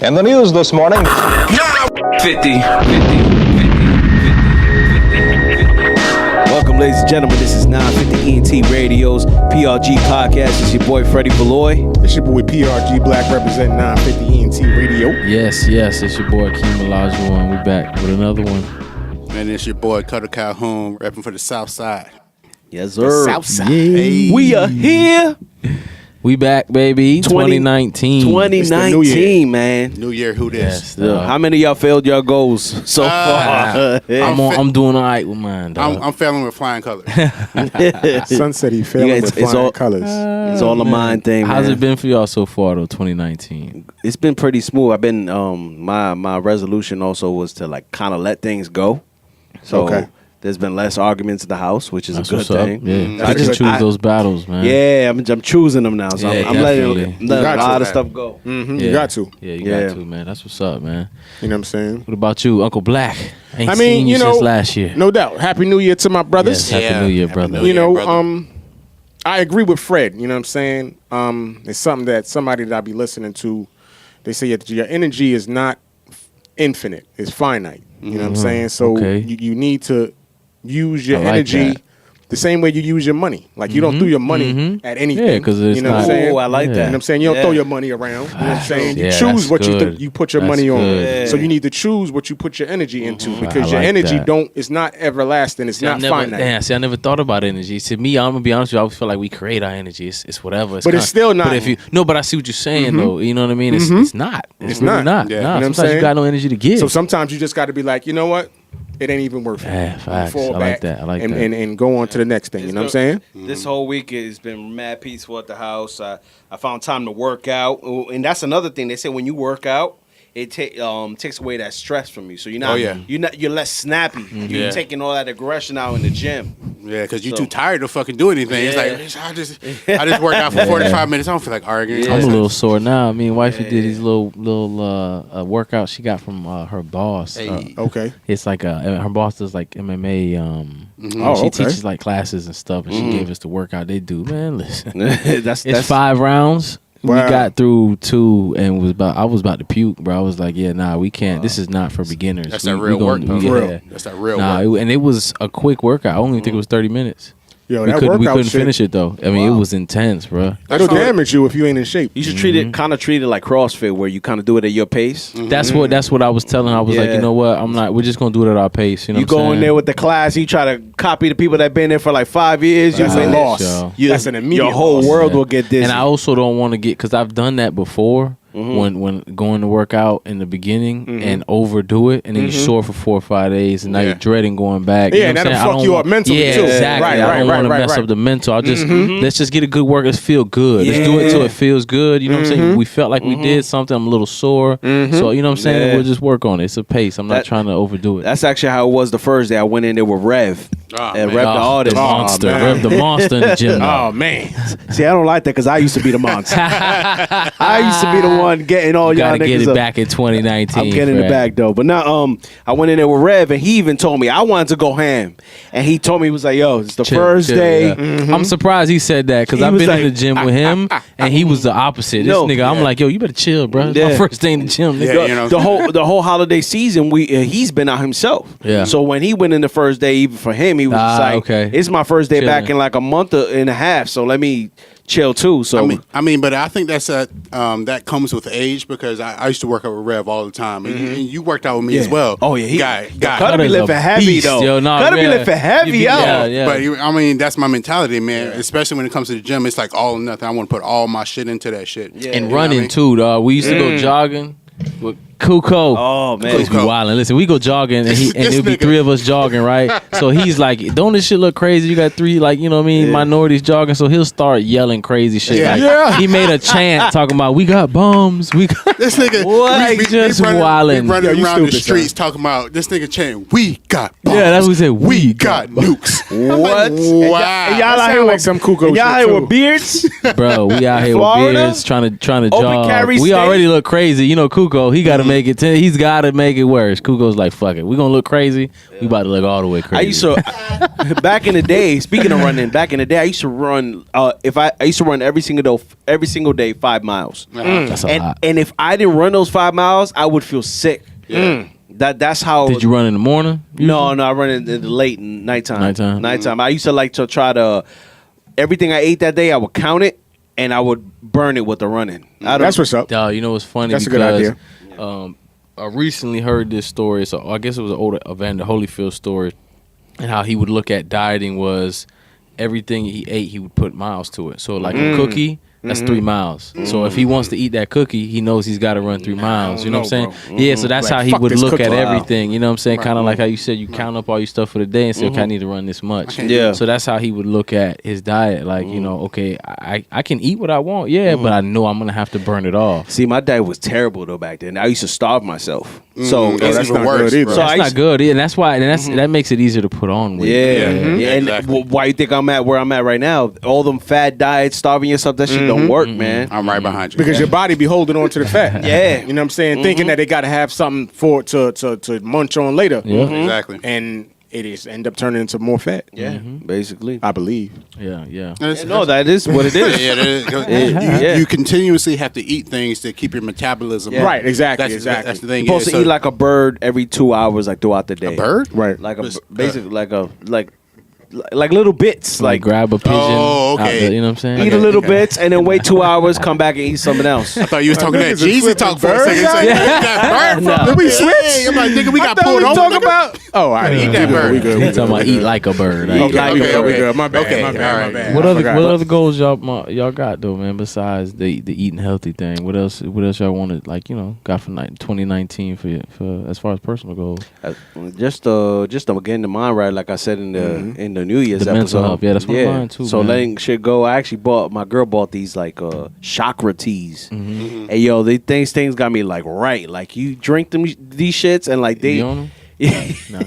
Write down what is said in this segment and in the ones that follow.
In the news this morning. 50. Welcome, ladies and gentlemen. This is 950 ENT Radio's PRG podcast. It's your boy Freddie Beloy. It's your boy PRG Black representing 950 ENT Radio. Yes, it's your boy Keem Olajuwon. We back with another one. And it's your boy Cutter Calhoun repping for the South Side. Yes, sir. South Side. Yeah. Hey. We are here. We back, baby. 2019. 2019, man. New Year, who this? Yes, How many of y'all failed your goals so far? I'm doing all right with mine, dog. I'm failing with flying colors. Son said he failing with flying colors. It's all a mind thing, man. How's it been for y'all so far, though, 2019? It's been pretty smooth. I've been, my resolution also was to like kind of let things go. So there's been less arguments in the house, which is That's a good what's up. thing. Yeah. I just choose those battles, man. Yeah, I'm choosing them now. So Yeah, I'm letting definitely. a lot of stuff go. Mm-hmm. Yeah. You got to. Yeah, you got to, man. That's what's up, man. You know what I'm saying? What about you, Uncle Black? Ain't seen you since last year. No doubt. Happy New Year to my brothers. Yes, Happy New Year, brother. New Year, brother. I agree with Fred. You know what I'm saying? It's something that somebody that I be listening to, they say that your energy is not infinite. It's finite. You know what I'm saying? So you need to use your energy the same way you use your money. Like you don't throw your money at anything. Yeah, because it's you know what I'm saying? Oh, I like that. You know what I'm saying? You don't throw your money around. You know what I'm saying? You Yeah, choose that's what good. you put your That's money on. good. So you need to choose what you put your energy into because I your like energy that. it's not everlasting. It's not finite. I never thought about energy. To me, I'm gonna be honest with you, I always feel like we create our energy. It's whatever. But it's still not. But I see what you're saying though. You know what I mean? It's not. It's really not. Yeah. Nah, You know what I'm sometimes you saying? got no energy to give. So sometimes you just got to be like, you know what? It ain't even worth it. Yeah, facts. Fall I like back that. I like and, that. And go on to the next thing. You know what I'm saying? This whole week has been mad peaceful at the house. I found time to work out, and that's another thing. They say when you work out, it takes away that stress from you. So you're not, you're less snappy. You're taking all that aggression out in the gym. Yeah, because you're too tired to fucking do anything. It's like, I just work out for 45 minutes. I don't feel like arguing. I'm a little sore now. I mean, wifey did these little workouts she got from her boss. Okay. It's like her boss does like MMA. She teaches like classes and stuff, and she gave us the workout they do. Man, listen, it's 5 rounds. Wow. We got through 2 and I was about to puke, bro. I was like, we can't. This is not for beginners. That's that real work, though. That's that real work. And it was a quick workout. I only think it was 30 minutes. Yo, we that couldn't workout finish it though. I mean, it was intense, bro. That'll damage you if you ain't in shape. You should treat it like CrossFit, where you kind of do it at your pace. That's what I was telling her. I was like, you know what? We're just gonna do it at our pace. You know, you go in there with the class, you try to copy the people that been there for like 5 years. That's you a win loss. That's an immediate Your whole loss. world will get dizzy. And I also don't want to get, because I've done that before. When going to work out in the beginning and overdo it, and then you're sore for 4 or 5 days, and now you're dreading going back. Yeah, you know and what I'm that'll saying? fuck you up mentally yeah, too. Exactly. I don't want to mess up the mental. I'll just let's just get a good work. Let's feel good. Let's do it till it feels good. You know what I'm saying? We felt like we did something. I'm a little sore, so you know what I'm saying. Yeah. We'll just work on it. It's a pace. I'm not trying to overdo it. That's actually how it was the first day. I went in there with Rev. And Rev the artist. The monster. Rev the monster in the gym. Oh man. See, I don't like that because I used to be the monster. I used to be the one getting all y'all niggas gotta get it up. back in 2019. I'm getting it back though. But now, I went in there with Rev, and he even told me I wanted to go ham. And he told me, he was like, "Yo, it's the first day." Yeah. I'm surprised he said that because I've been in the gym with him, and he was the opposite. This nigga, I'm like, "Yo, you better chill, bro." It's my first day in the gym. Nigga. Yeah, the whole holiday season, he's been out himself. Yeah. So when he went in the first day, even for him, he was just like, "It's my first day back in like a month and a half, so let me chill too." So I mean, but I think that's that comes with age because I used to work out with Rev all the time, and you worked out with me as well. Oh yeah, guy. Cutter be lifting heavy though. Cutter be lifting heavy, yo. Yeah. But I mean, that's my mentality, man. Especially when it comes to the gym, it's like all or nothing. I want to put all my shit into that shit. Yeah. And running too, dog. We used to go jogging with Kuko. Oh man, He's be wilding. Listen, we go jogging, and it'll be 3 of us jogging, right? So he's like, "Don't this shit look crazy? You got 3, like, you know what I mean, minorities jogging." So he'll start yelling crazy shit. He made a chant talking about, "We got bums. We got." This nigga, What? Just wilding. running around the streets talking about this nigga chanting, "We got bombs. Yeah, that's what we said. We got nukes." What? Wow. Y'all out here like some Kuko Y'all out shit here too. with beards? Bro, we out here with Florida? beards trying to Open jog. carry We state? already look crazy. You know, Kuko, he got a man make it. He's got to make it worse. Kuko's like, fuck it. We gonna look crazy. We about to look all the way crazy. I used to back in the day. Speaking of running, back in the day, I used to run. I used to run every single day 5 miles. That's a lot. And if I didn't run those 5 miles, I would feel sick. Yeah. That's how. Did you run in the morning? No, I run in the late nighttime. Nighttime. I used to like to try to. Everything I ate that day, I would count it, and I would burn it with the running. That's what's up. You know what's funny? That's a good idea. I recently heard this story. So I guess it was an old Evander Holyfield story, and how he would look at dieting was everything he ate, he would put miles to it. So like a cookie. That's 3 miles. So if he wants to eat that cookie, he knows he's got to run 3 miles. You know what I'm saying? Yeah, so that's Like, how he fuck would this look cookie. at everything. You know what I'm saying? Kind of like how you said you count up all your stuff for the day and say, okay, I need to run this much. Yeah. So that's how he would look at his diet. Like, you know, okay, I can eat what I want, but I know I'm going to have to burn it off. See, my diet was terrible though back then. I used to starve myself. So that's not worse, good either. bro. So That's not good. And that's why, that makes it easier to put on weight. Yeah, and exactly. why you think I'm at where I'm at right now? All them fad diets, starving yourself, that shit don't work, man. I'm right behind you. Because your body be holding on to the fat. Yeah. You know what I'm saying? Thinking that they got to have something for it to munch on later. Yeah. Exactly. And it is end up turning into more fat. Yeah, basically. I believe. Yeah. No, that is what it is. Yeah, it is. Yeah. You continuously have to eat things to keep your metabolism up. Right, exactly, That's exactly. the thing. You're supposed to eat like a bird every 2 hours, like throughout the day. a bird. Right. Like basically like little bits, Like like grab a pigeon. Oh, out okay. the- you know what I'm saying? eat a little bits and then wait 2 hours, come back and eat something else. I thought you was talking that niggas are Jeezy flipping talk for a birds second. out Like, here. that bird No. from Did we switch? Hey, I'm like, nigga, we got I thought pulled we over. talking nigga. about. Oh, all right. Eat that bird. We good. He talking about eat like a bird. Like, Okay, We okay. good. My bad. Okay, My all bad. right. My bad. What I other forgot. goals y'all got though, man? Besides the eating healthy thing, what else y'all wanted, like, you know, got for 2019 for as far as personal goals? Just to get the mind right, like I said in the New Year's The mental episode. health, yeah, that's one of mine too. So man. letting shit go. I actually my girl bought these like Chakra Teas. And yo, things got me like right. Like you drink these shits and like they. You on them? No.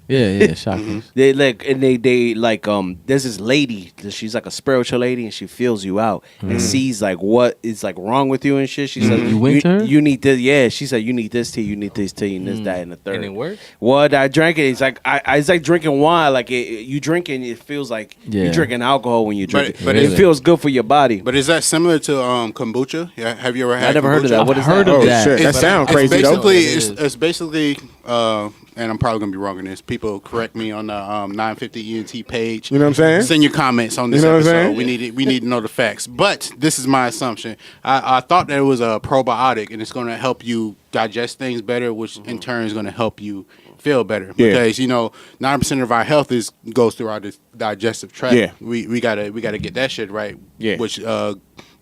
Yeah, shocking. They like and they like there's this lady, she's like a spiritual lady and she feels you out and sees like what is like wrong with you and shit. She said You went to her? you need this. Yeah, she said you need this tea, you need this tea, and this, that, and the third. And it worked? What I drank it. It's like it's like drinking wine. Like you drink it, and it feels like you're drinking alcohol when you drink But it. It feels good for your body. But is that similar to kombucha? Yeah, have you ever had? I never heard of kombucha? that. What is heard that? of Oh that. shit, that sounds crazy though. It's basically, and I'm probably gonna be wrong on this. People correct me on the 950 ENT page. You know what I'm saying? Send your comments on this You know what I'm episode. saying? We need to know the facts. But this is my assumption. I thought that it was a probiotic and it's gonna help you digest things better, which in turn is gonna help you feel better. Yeah. Because 90% of our health goes through our digestive tract. Yeah. We gotta get that shit right. Yeah. Which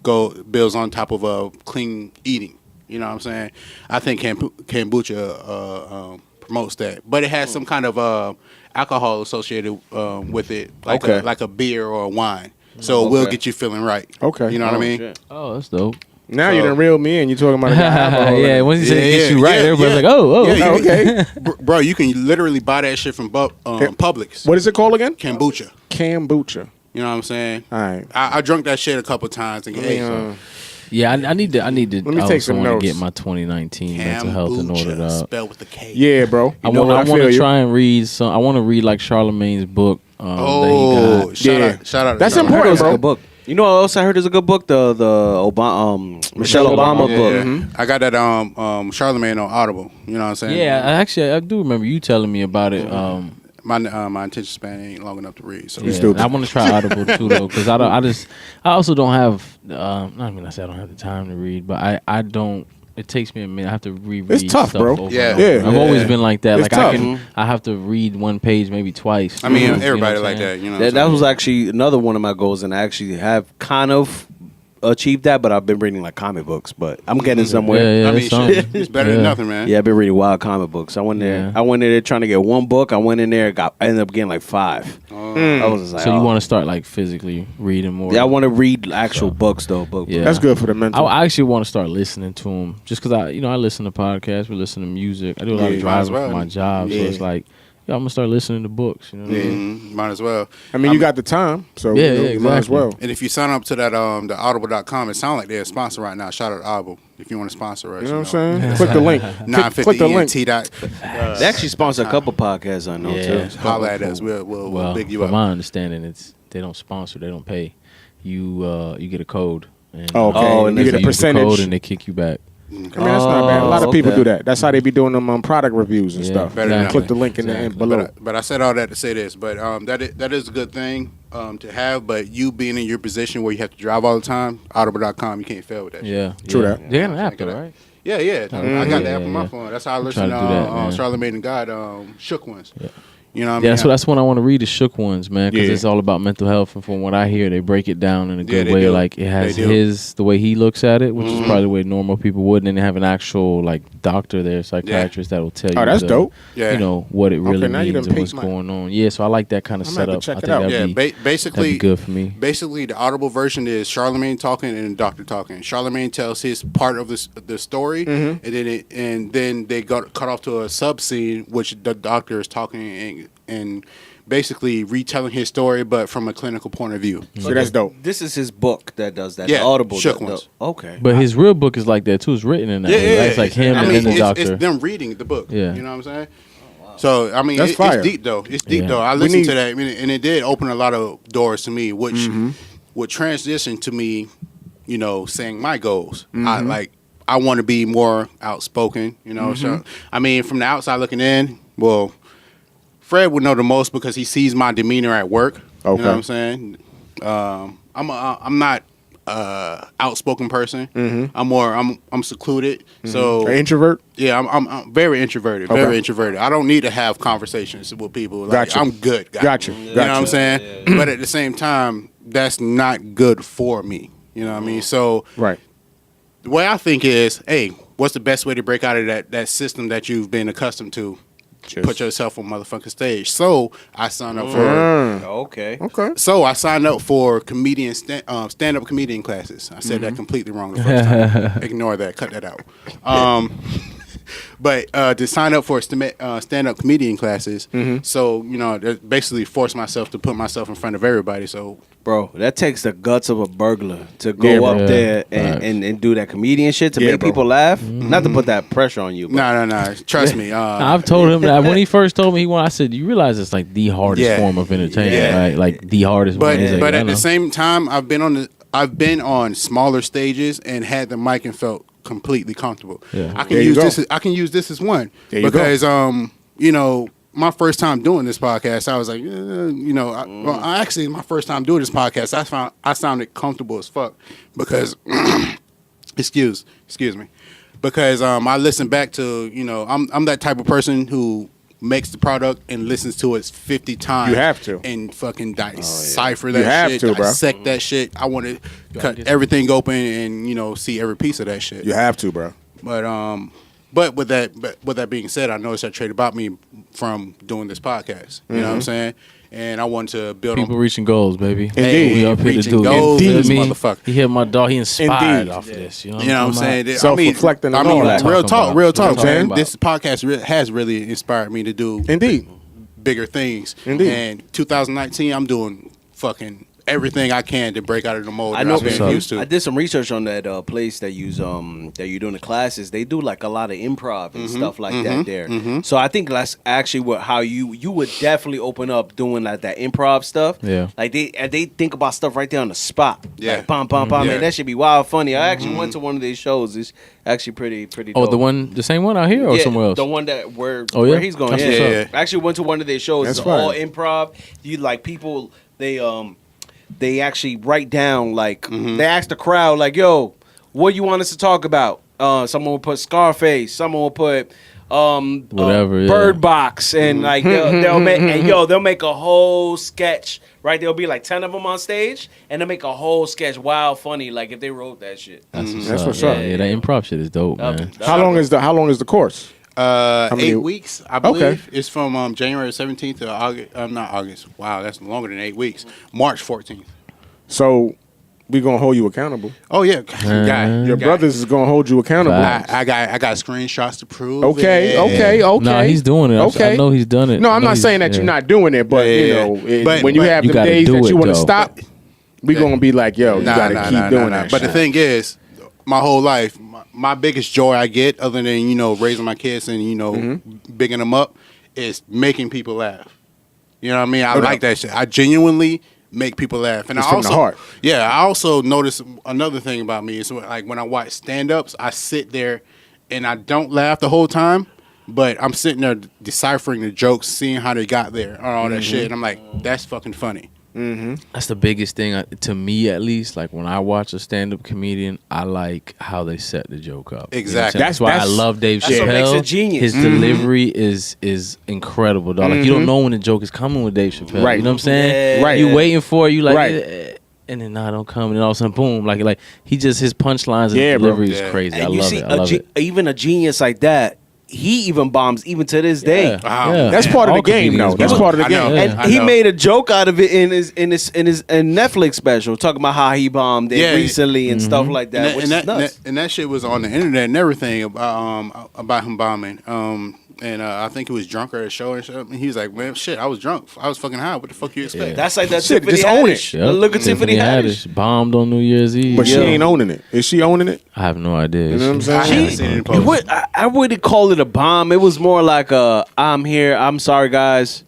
builds on top of clean eating. You know what I'm saying? I think kombucha promotes that, but it has some kind of alcohol associated with it, like a beer or a wine. So it will get you feeling right. Okay. You know what I mean? Shit. Oh, that's dope. Now you done reeled me in. You talking about Yeah, once you said it gets you right, everybody's like, oh, Yeah, okay. Bro, you can literally buy that shit from Publix. What is it called again? Kombucha. Kombucha. You know what I'm saying? All right. I drunk that shit a couple times and Yeah, I need to. me take also some want to notes. get my 2019 mental health in order. kombucha, spelled with a K. Yeah, bro. I want to try and read some. I want to read like Charlemagne's book. That he got. Shout out. That's shout out. I heard it important, was a bro. good book. You know what else I heard is a good book? The Obama Michelle Obama book. I got that Charlemagne on Audible. You know what I'm saying? Yeah, I do remember you telling me about it. My attention span ain't long enough to read. So Yeah, I want to try Audible too though, because I also don't have. I say I don't have the time to read, but I don't. It takes me a minute. I have to reread. It's tough, stuff bro. over Yeah. and over. Yeah. I've always been like that. It's Like tough. I have to read one page maybe twice. I mean, You know everybody what like I'm saying? that. You know. That was actually another one of my goals, and I actually have kind of achieved that, but I've been reading like comic books, but I'm getting somewhere. Yeah, I mean, it's something. shit, it's better than nothing, man. Yeah, I've been reading wild comic books. I went there. Yeah. I went in there trying to get one book. I went in there. I ended up getting like 5. I was just like, So you want to start like physically reading more? Yeah, I want to read actual books though. Yeah. That's good for the mental. I actually want to start listening to them, just because I listen to podcasts, we listen to music. I do a lot of might as driving well. for my job, so Yeah. it's like, I'm gonna start listening to books. You know what I mean? Might as well. I mean, you got the time, so Yeah, you might as exactly. well. And if you sign up to that the audible.com, it sounds like they're a sponsor right now. Shout out to Audible if you want to sponsor us. You know what I'm saying? Click the link. 950 Click the link. They actually sponsor a couple podcasts I know too. Holla at us. We'll big you from up. my understanding, they don't sponsor, they don't pay. You get a code. And, and you get a use the percentage. code and they kick you back. I mean, that's not bad. A lot of people do that. That's how they be doing them product reviews and stuff. Exactly. Click the link in the end below. But I said all that to say this. But that is a good thing to have. But you being in your position where you have to drive all the time, audible.com, you can't fail with that. Yeah, True that. They got an app though, right? Yeah. I got the app on my phone. That's how I listen to Charlamagne and God, Shook Ones. Yeah. You know what I mean? Yeah, that's one I want to read, the Shook Ones, man, because it's all about mental health. And from what I hear, they break it down in a good way. Do. Like, it has the way he looks at it, which is probably the way normal people would. And then they have an actual, like, doctor there, psychiatrist that will tell you. Oh, that's dope. Yeah. You know, what it really now you means done and what's piqued my- going on. Yeah, so I like that kind of I'm gonna have setup. to check I it think out. that'd be good for me. Basically, the audible version is Charlamagne talking and the doctor talking. Charlamagne tells his part of the story, and then they got cut off to a sub scene, which the doctor is talking and basically retelling his story, but from a clinical point of view. So that's dope. This is his book that does that. Yeah, the Audible. Shook Ones. Okay. But his real book is like that, too. It's written in that way. Right? It's like him and then the doctor. It's them reading the book. Yeah. You know what I'm saying? So, I mean, That's fire. it's deep, though. It's deep, though. I listened to that, and it did open a lot of doors to me, which would transition to me, you know, saying my goals. I want to be more outspoken, you know. So, I mean, from the outside looking in, well, Fred would know the most because he sees my demeanor at work. Okay. You know what I'm saying? I'm not outspoken person. I'm secluded. So An introvert? yeah, I'm very introverted. Okay. Very introverted. I don't need to have conversations with people. Like, Gotcha. I'm good. Gotcha. You know what I'm saying? But at the same time, that's not good for me. You know what I mean? So Right. the way I think is, hey, what's the best way to break out of that system that you've been accustomed to? Put yourself on motherfucking stage. So I signed up for. Okay. So I signed up for stand-up comedian classes. I said that completely wrong the first time. Ignore that. Cut that out. But to sign up for stand-up comedian classes, so, you know, basically force myself to put myself in front of everybody. So, Bro, that takes the guts of a burglar to go up there and do that comedian shit to make people laugh. Not to put that pressure on you. no. Trust me. I've told him that when he first told me I said, you realize it's like the hardest form of entertainment, right? Like the hardest one. But at the same time, I've been on smaller stages and had the mic and felt completely comfortable. Yeah. I can use this as one because you know, my first time doing this podcast, I was like, you know, actually my first time doing this podcast, I sounded comfortable as fuck because excuse me, because I listened back to, you know, I'm that type of person who makes the product and listens to it 50 times. You have to. And fucking decipher that have shit, to, bro. dissect that shit. I want to cut everything open and, you know, see every piece of that shit. You have to, bro. But with that being said, I noticed that trait about me from doing this podcast. You know what I'm saying? And I want to build people on reaching goals, baby. Indeed. We up here to Reaching do goals, it. this Me, motherfucker. he hit my dog. He inspired Indeed. off of this. You know You know what I'm saying? Self-reflecting I and mean, all that. real Talking talk, about. man. Talking This podcast has really inspired me to do Indeed. bigger things. Indeed. And 2019, I'm doing fucking everything I can to break out of the mold I that know. I've been used to. I did some research on that place that you're doing the classes. They do like a lot of improv and stuff like that there. So I think that's actually how you would definitely open up doing like that improv stuff. Yeah. Like they think about stuff right there on the spot. Yeah. Like, bam, bam, bam. Yeah. Man, that should be wild funny. I actually went to one of these shows. It's actually pretty Oh, dope. the same one out here or somewhere else? The one that where yeah? he's going. That's Yeah, what's yeah. up. I actually went to one of their shows. That's It's all fine. improv. You like people they actually write down like they ask the crowd like, "Yo, what you want us to talk about?" Someone will put Scarface. Someone will put Whatever, Bird Box, and like they'll make a whole sketch. Right, there'll be like 10 of them on stage, and they'll make a whole sketch wild funny, like if they wrote that shit. That's what's up. Yeah, that improv shit is dope, man. How long is the course? 8 weeks, I believe. Okay. It's from January 17th to August. Not August. Wow, that's longer than 8 weeks. March 14th. So we gonna hold you accountable. Oh yeah, Your brothers is gonna hold you accountable. I got screenshots to prove. Okay. No, he's doing it. Okay. I know he's done it. No, I'm not saying that you're not doing it, but when you have the days that you want to stop, we gonna be like, yo, you gotta keep doing that. But the thing is, my whole life, my biggest joy I get, other than raising my kids and bigging them up, is making people laugh. You know what I mean? I like that shit. I genuinely make people laugh, and it's from the heart. Yeah, I also notice another thing about me is like when I watch stand-ups, I sit there and I don't laugh the whole time, but I'm sitting there deciphering the jokes, seeing how they got there, and all that shit, and I'm like, that's fucking funny. That's the biggest thing to me, at least. Like when I watch a stand-up comedian, I like how they set the joke up. Exactly. That's why I love Dave Chappelle. That's what makes it genius. His delivery is incredible, dog. Like you don't know when the joke is coming with Dave Chappelle. Right. You know what I'm saying? Yeah. Right. You waiting for it, you like, right. and then don't come, and then all of a sudden, boom! Like his punchlines and delivery is crazy. And I love it. Even a genius like that, he even bombs even to this day. Yeah. That's part of the game, though. That's part of the game. And he made a joke out of it in his Netflix special, talking about how he bombed it recently and stuff like that. And that shit was on the internet and everything about him bombing. And I think he was drunk at a show and something. He was like, "Man, shit, I was drunk. I was fucking high. What the fuck you expect?" That's like that shit. Tiffany Just own Haddish. it. Yep. Look at Tiffany Haddish. Bombed on New Year's Eve, but she ain't owning it. Is she owning it? I have no idea. You know what I'm saying? I wouldn't call it a bomb. It was more like I'm here. I'm sorry, guys.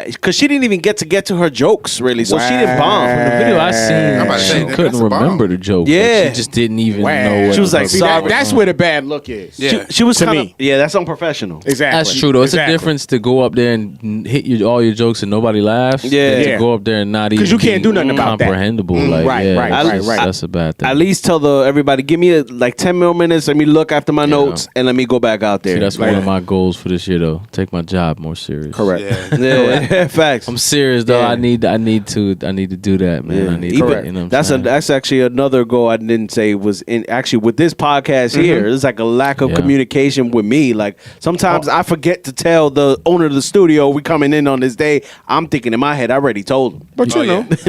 Because she didn't even get to her jokes really, so she didn't bomb. From the video I seen, she couldn't remember the joke. Yeah, like, she just didn't even know. What she was like, sorry. That's where the bad look is. Yeah. She was kind of that's unprofessional. Exactly. That's true though. It's a difference to go up there and hit all your jokes and nobody laughs. Yeah, to go up there and not even because you can't do nothing about that. Comprehensible. Like, right. That's a bad thing. At least tell everybody, give me 10 more minutes. Let me look after my notes and let me go back out there. See, that's one of my goals for this year though. Take my job more serious. Correct. Yeah, facts. I'm serious though. I need to do that, man. Yeah. I need to, you know what I'm saying? That's actually another goal I didn't say was actually with this podcast here. There's like a lack of communication with me. Like sometimes I forget to tell the owner of the studio we coming in on this day. I'm thinking in my head I already told him, but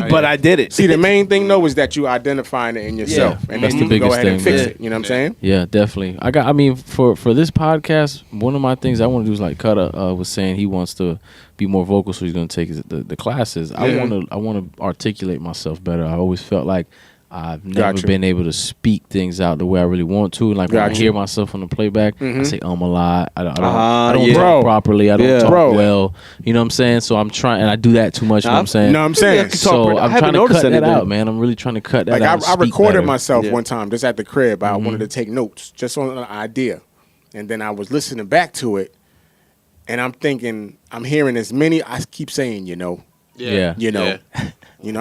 but I did it. See, the main thing though is that you identifying it in yourself, and that's then the you biggest go ahead and thing. fix it. You know what I'm saying? Yeah, definitely. I mean, for this podcast, one of my things I want to do is like Cutter was saying he wants to be more vocal, so he's going to take the classes. I want to articulate myself better. I always felt like I've never been able to speak things out the way I really want to. Like when I hear myself on the playback, I say a lot. I don't talk properly. I don't talk well. You know what I'm saying? So I'm trying, and I do that too much. You know what I'm saying? No, I'm saying. So I'm trying to cut that out, man. I'm really trying to cut that out. I recorded myself one time just at the crib. I wanted to take notes just on an idea, and then I was listening back to it. And I'm thinking, I'm hearing as many. I keep saying, you know. I'm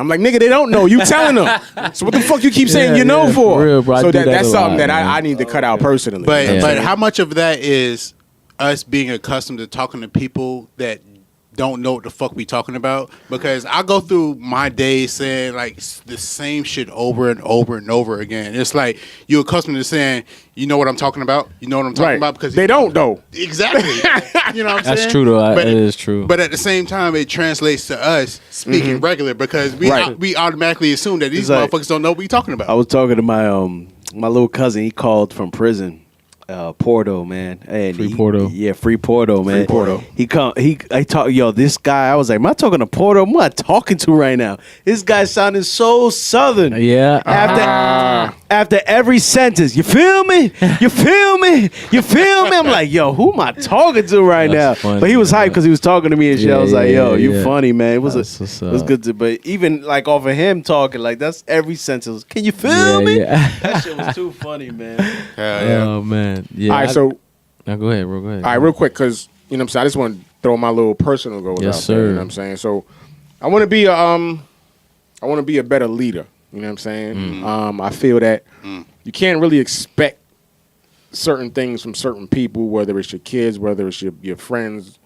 like, nigga, they don't know. You telling them. So what the fuck you keep saying, for? For real, bro. So that's something that I need to cut out personally. But how much of that is us being accustomed to talking to people that don't know what the fuck we talking about? Because I go through my days saying like the same shit over and over and over again. It's like you're accustomed to saying, you know what I'm talking about? You know what I'm talking about? Because they don't though. Exactly. You know what I'm saying? That's true though. It is true. But at the same time, it translates to us speaking regular because we automatically assume that these motherfuckers don't know what we talking about. I was talking to my my little cousin. He called from prison. Porto, man. And Free Porto. Yeah, free Porto, man. Free Porto. I talk, this guy, I was like, am I talking to Porto? What am I talking to right now? This guy sounded so southern. Yeah. After every sentence, you feel me? You feel me? You feel me? I'm like, yo, who am I talking to right now? Funny, but he was hyped because he was talking to me and shit. I was like, yo, you funny, man. It was good to, but even like off of him talking, like that's every sentence. Can you feel me? Yeah. That shit was too funny, man. Oh man. Yeah. All right, so now go ahead, bro. Go ahead. All right, real quick, because you know what I'm saying. I just want to throw my little personal goals out there. You know what I'm saying. So I want to be a better leader. You know what I'm saying. I feel that you can't really expect certain things from certain people, whether it's your kids, whether it's your friends.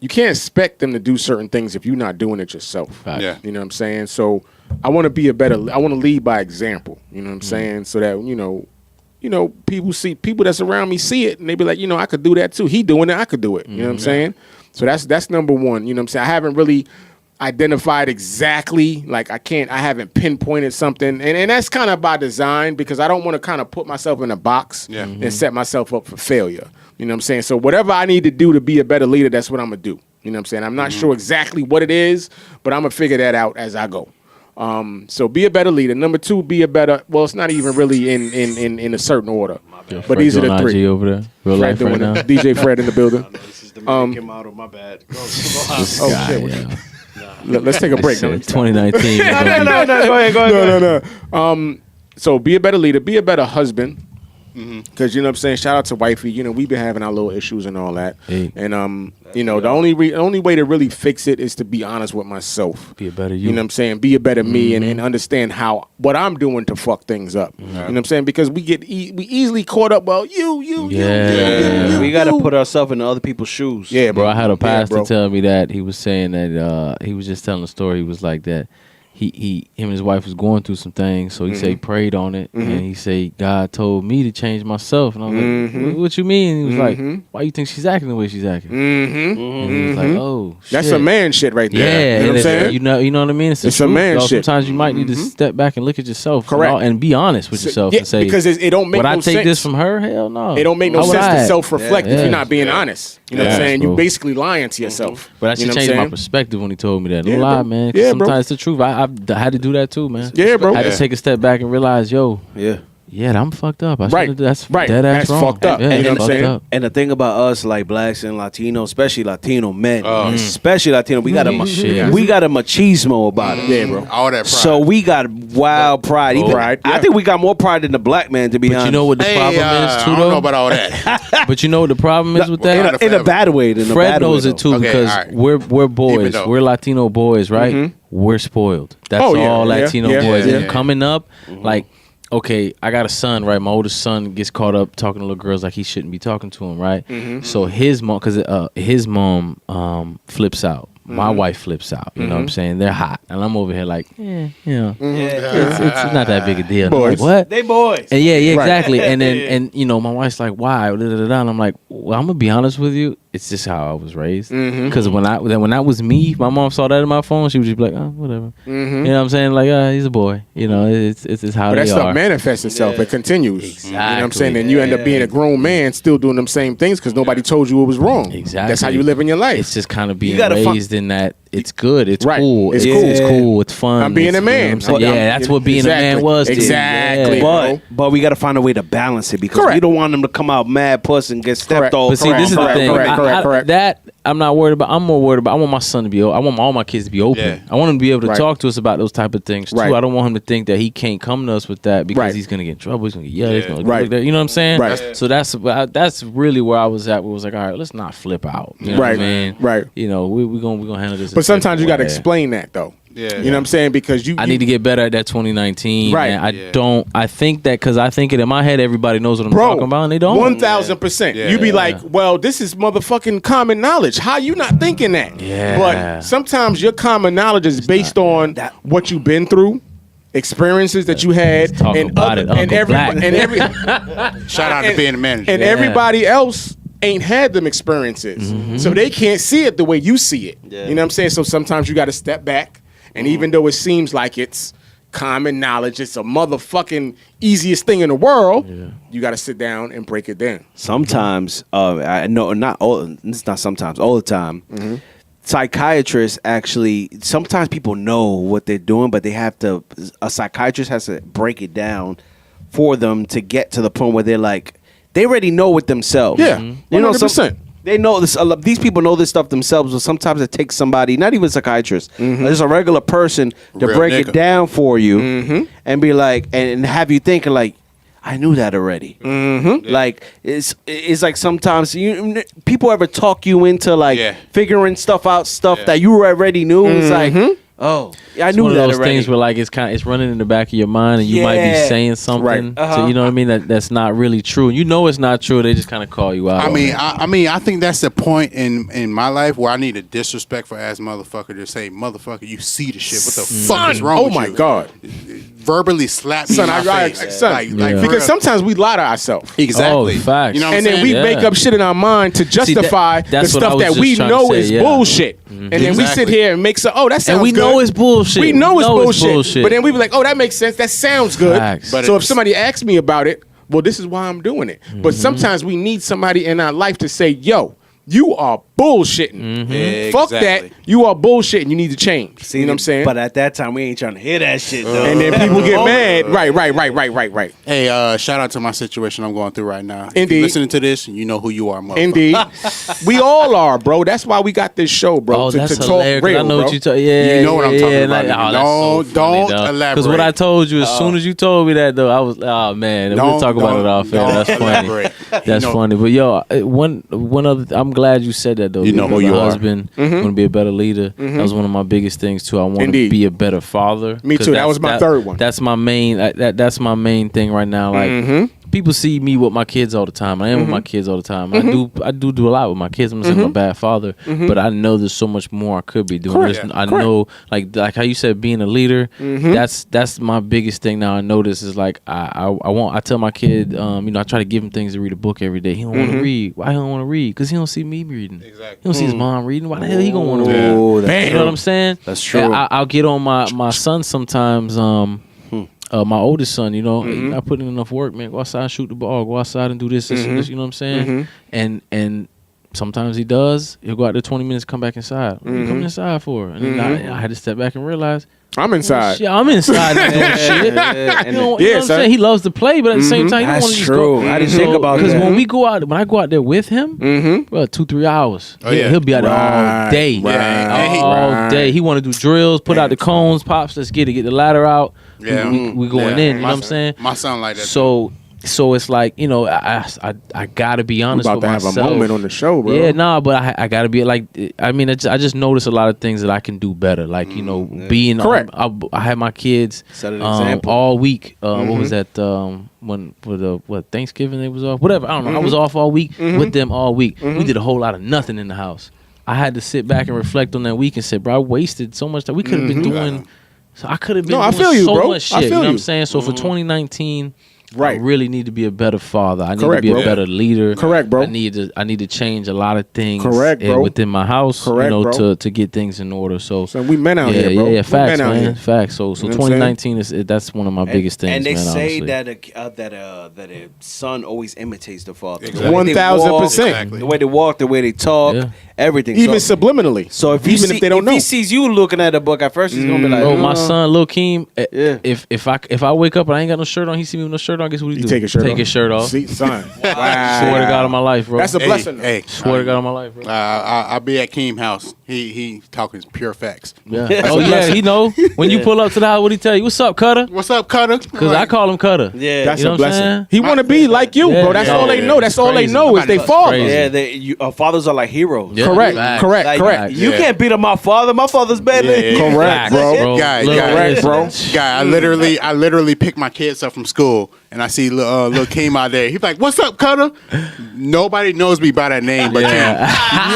You can't expect them to do certain things if you're not doing it yourself. Yeah. You know what I'm saying. So I want to be I want to lead by example. You know what I'm saying. So that people that's around me see it and they be like, I could do that too. He doing it, I could do it. You know what I'm saying? So that's number one. You know what I'm saying? identified exactly, like I haven't pinpointed something, and that's kind of by design because I don't want to kind of put myself in a box and set myself up for failure. You know what I'm saying? So whatever I need to do to be a better leader, that's what I'm gonna do. You know what I'm saying? I'm not sure exactly what it is, but I'm gonna figure that out as I go. So be a better leader. Number 2, be a better. Well, it's not even really in a certain order, but these are the 3 over there. Real Fred life right now. DJ Fred in the building. This is the Mickey model. My bad. Oh shit. Let's take a break. 2019. No. Go ahead. No. So be a better leader. Be a better husband. Because you know what I'm saying. Shout out to wifey. You know we've been having our little issues and all that. Hey. And you know the only way to really fix it is to be honest with myself. Be a better you. You know what I'm saying. Be a better me and understand what I'm doing to fuck things up. You know what I'm saying. Because we get we easily caught up. Well, you. We got to put ourselves in other people's shoes. Yeah, bro. I had a pastor tell me that he was saying that he was just telling a story. He was like that. Him and his wife was going through some things, so he said he prayed on it, and he said God told me to change myself, and I was like, "What you mean?" And he was like, "Why you think she's acting the way she's acting?" And he was like, "Oh, shit. That's a man shit right there." Yeah, you know what I'm saying? You know what I mean? It's a man shit. Sometimes you might need to step back and look at yourself, correct, and be honest with yourself and say, because it don't make would no I take sense. this from her? Hell no. It don't make no sense to self-reflect if you're not being honest. You know what I'm saying? Bro. You basically lying to yourself. But I should change my perspective when he told me that. No Yeah, lie, bro. man. Yeah, Sometimes bro. it's the truth. I had to do that too, man. Yeah, bro. I had to take a step back and realize, yeah, I'm fucked up. That's dead ass That's wrong. fucked up. Yeah, You know what I'm saying? up. And the thing about us, like blacks and Latinos, especially Latino men, especially Latino, we got a machismo about it. Yeah, bro. All that pride. So we got wild pride. I think we got more pride than the black man, to be honest. But you know what the problem is too, I though? don't know about all that. But you know what the problem is with that? in a bad way. Fred knows it too, Okay, because all right. we're boys. though. We're Latino boys, right? We're spoiled. That's Oh, yeah, all yeah, Latino yeah, boys. yeah, And yeah. coming up, like, okay, I got a son, right? My oldest son gets caught up talking to little girls like he shouldn't be talking to them, right? So his mom, because his mom flips out. My wife flips out. You know what I'm saying? They're hot, and I'm over here like, it's not that big a deal. And I'm like, Boys. what? They boys. And yeah, exactly. And then, and you know, my wife's like, "Why?" And I'm like, "Well, I'm gonna be honest with you. It's just how I was raised. Because when that was me, my mom saw that in my phone. She would just be like, "Oh, whatever." You know what I'm saying? Like, he's a boy. You know, it's how But they that stuff are. manifests itself. It continues. You know what I'm Exactly. saying? And you end up being a grown man still doing them same things because nobody told you it was wrong. Exactly. That's how you live in your life. It's just kind of being gotta raised in that it's good, it's Right. cool, It's it's cool. It's cool, it's fun. I'm being it's, a man. You know what I'm saying? But Yeah, that's what being a man exactly. was. to you. Exactly. Yeah. But we got to find a way to balance it because Correct. we don't want them to come out mad puss and get stepped Correct. all. But see, this is the Correct, thing. correct. That I'm not worried about. I'm more worried about. I want my son to be. I want all my kids to be open. Yeah. I want him to be able to Right. talk to us about those type of things too. Right. I don't want him to think that he can't come to us with that because Right. he's gonna get in trouble. He's gonna get yelled. He's gonna Right. look there. You know what I'm saying? Right. So that's really where I was at. Where it was like, all right, let's not flip out. You know Right. what I mean? Right. You know, we're gonna handle this. But sometimes you got to to explain that though. Yeah. You know what I'm saying? Because I need to get better at that 2019. Right. And I think that because I think it in my head, everybody knows what I'm Bro, talking about, and they don't. 1,000%. Yeah. You be like, well, this is motherfucking common knowledge. How you not thinking that? Yeah. But sometimes your common knowledge is based on what you've been through, experiences that you had, Talk and about it, Uncle Black. Shout out to being a manager. and Yeah. everybody else ain't had them experiences, so they can't see it the way you see it. Yeah. You know what I'm saying? So sometimes you got to step back, and even though it seems like it's common knowledge, it's a motherfucking easiest thing in the world. You got to sit down and break it down. Sometimes, I know not all. It's not sometimes, all the time. Psychiatrists actually. Sometimes people know what they're doing, but they have to. A psychiatrist has to break it down for them to get to the point where they're like, they already know it themselves. Yeah, You know, 100%. they know this. These people know this stuff themselves, but sometimes it takes somebody, not even a psychiatrist, just a regular person, to Real break nigga. it down for you and be like, and have you thinking like, I knew that already. Like it's like sometimes people ever talk you into like figuring stuff out, that you already knew. It's like, oh, I It's knew one of that those already. things where like it's running in the back of your mind, and you might be saying something. Right. So you know what I mean, that's not really true. You know it's not true. They just kind of call you out. I on mean, it. I think that's the point in my life where I need a disrespectful ass motherfucker to say, motherfucker, you see the shit. What the fuck is wrong Oh with my you? God. Verbally slap me Son, in my face. Like, Yeah. for because real. sometimes we lie to ourselves. Exactly. Oh, facts. You know what And I'm then saying? we make up shit in our mind to justify the that's what I stuff was that just we trying to know say, is yeah. bullshit. and then we sit here and make some. Oh, that sounds good. And we know it's bullshit. We know it's bullshit. But then we be like, oh, that makes sense. That sounds good. But so if somebody asks me about it, well, this is why I'm doing it. But sometimes we need somebody in our life to say, yo, you are bullshitting. Fuck that. You are bullshitting. You need to change. See, you know what I'm saying? But at that time, we ain't trying to hear that shit, though. And then people get mad. Right. Hey, shout out to my situation I'm going through right now. If Indeed. you're listening to this, you know who you are, motherfucker. Indeed. We all are, bro. That's why we got this show, bro. Oh, that's to hilarious. talk real, I know bro. what you talk. Yeah, You know what I'm talking about. Don't elaborate. Because what I told you, as soon as you told me that, though, I was, oh man, we'll talk about it off air. That's funny. That's funny. But yo, one other, I'm glad you said that though. You know who you are. Husband, want to be a better leader. That was one of my biggest things too. I want to be a better father. Me too. That was my third one. That's my main. That's my main thing right now. Like people see me with my kids all the time. I am with my kids all the time. I do a lot with my kids. I'm not saying I'm a bad father, but I know there's so much more I could be doing. I know, like how you said, being a leader. That's my biggest thing now. I notice is like I tell my kid, I try to give him things to read a book every day. He don't want to read. Why he don't want to read? Because he don't see me reading. Exactly. He don't see his mom reading. Why the hell he gonna want to read? You know what I'm saying? That's true. And I'll get on my son sometimes. My oldest son, I put in enough work, man. Go outside and shoot the ball. Go outside and do this, this, you know what I'm saying? And sometimes he does. He'll go out there 20 minutes, come back inside. What are you coming inside for? And then I had to step back and realize, I'm inside. Shit, I'm inside doing shit. You know what I'm saying? He loves to play, but at the same time, he don't want to just go. I didn't think about that. Because when I go out there with him, bro, 2-3 hours. He'll be out there all day. All day. He want to do drills, put out the cones, pops, let's get the ladder out. Yeah. We going in, you know what I'm saying? My son like that. So it's like, I gotta be honest with myself. About to have a moment on the show, bro. Yeah, but I gotta be like, I just notice a lot of things that I can do better. Like, being correct. I had my kids all week. What was that? When for Thanksgiving they was off. Whatever, I don't know. I was off all week with them all week. We did a whole lot of nothing in the house. I had to sit back and reflect on that week and say, bro, I wasted so much time. We could have been doing. So I could have been doing so much shit. You know what I'm saying? So for 2019. Right. I really need to be a better father. I need to be a better leader. Correct, bro. I need to change a lot of things within my house, bro. to get things in order. So we men out here, bro. Yeah, facts, man. Facts. So 2019 that's one of my biggest things. And they man, say honestly. that a son always imitates the father. 1000%. The way they walk, the way they talk, everything. Even subliminally. So if they don't know, if he sees you looking at the book at first, he's gonna be like, "Oh, my son, Lil Keem. If I wake up and I ain't got no shirt on, he see me with no shirt on. Guess what he do? Take his shirt off. See, son. Wow. Swear to God on my life, bro. That's a blessing. Hey, swear to God on my life, bro. I'll be at Keem house. He talking pure facts. Yeah. He know. When you pull up to the house, what he tell you? What's up, Cutter? What's up, Cutter? Because I call him Cutter. Yeah, that's a blessing. He want to be like you, bro. That's all they know. That's all they know is they father. Yeah, fathers are like heroes. Yeah. Correct. You can't beat up my father. My father's better than you. Correct, bro. Guy, I literally pick my kids up from school and I see Lil Keem out there. He's like, "What's up, Cutter?" Nobody knows me by that name but Keem.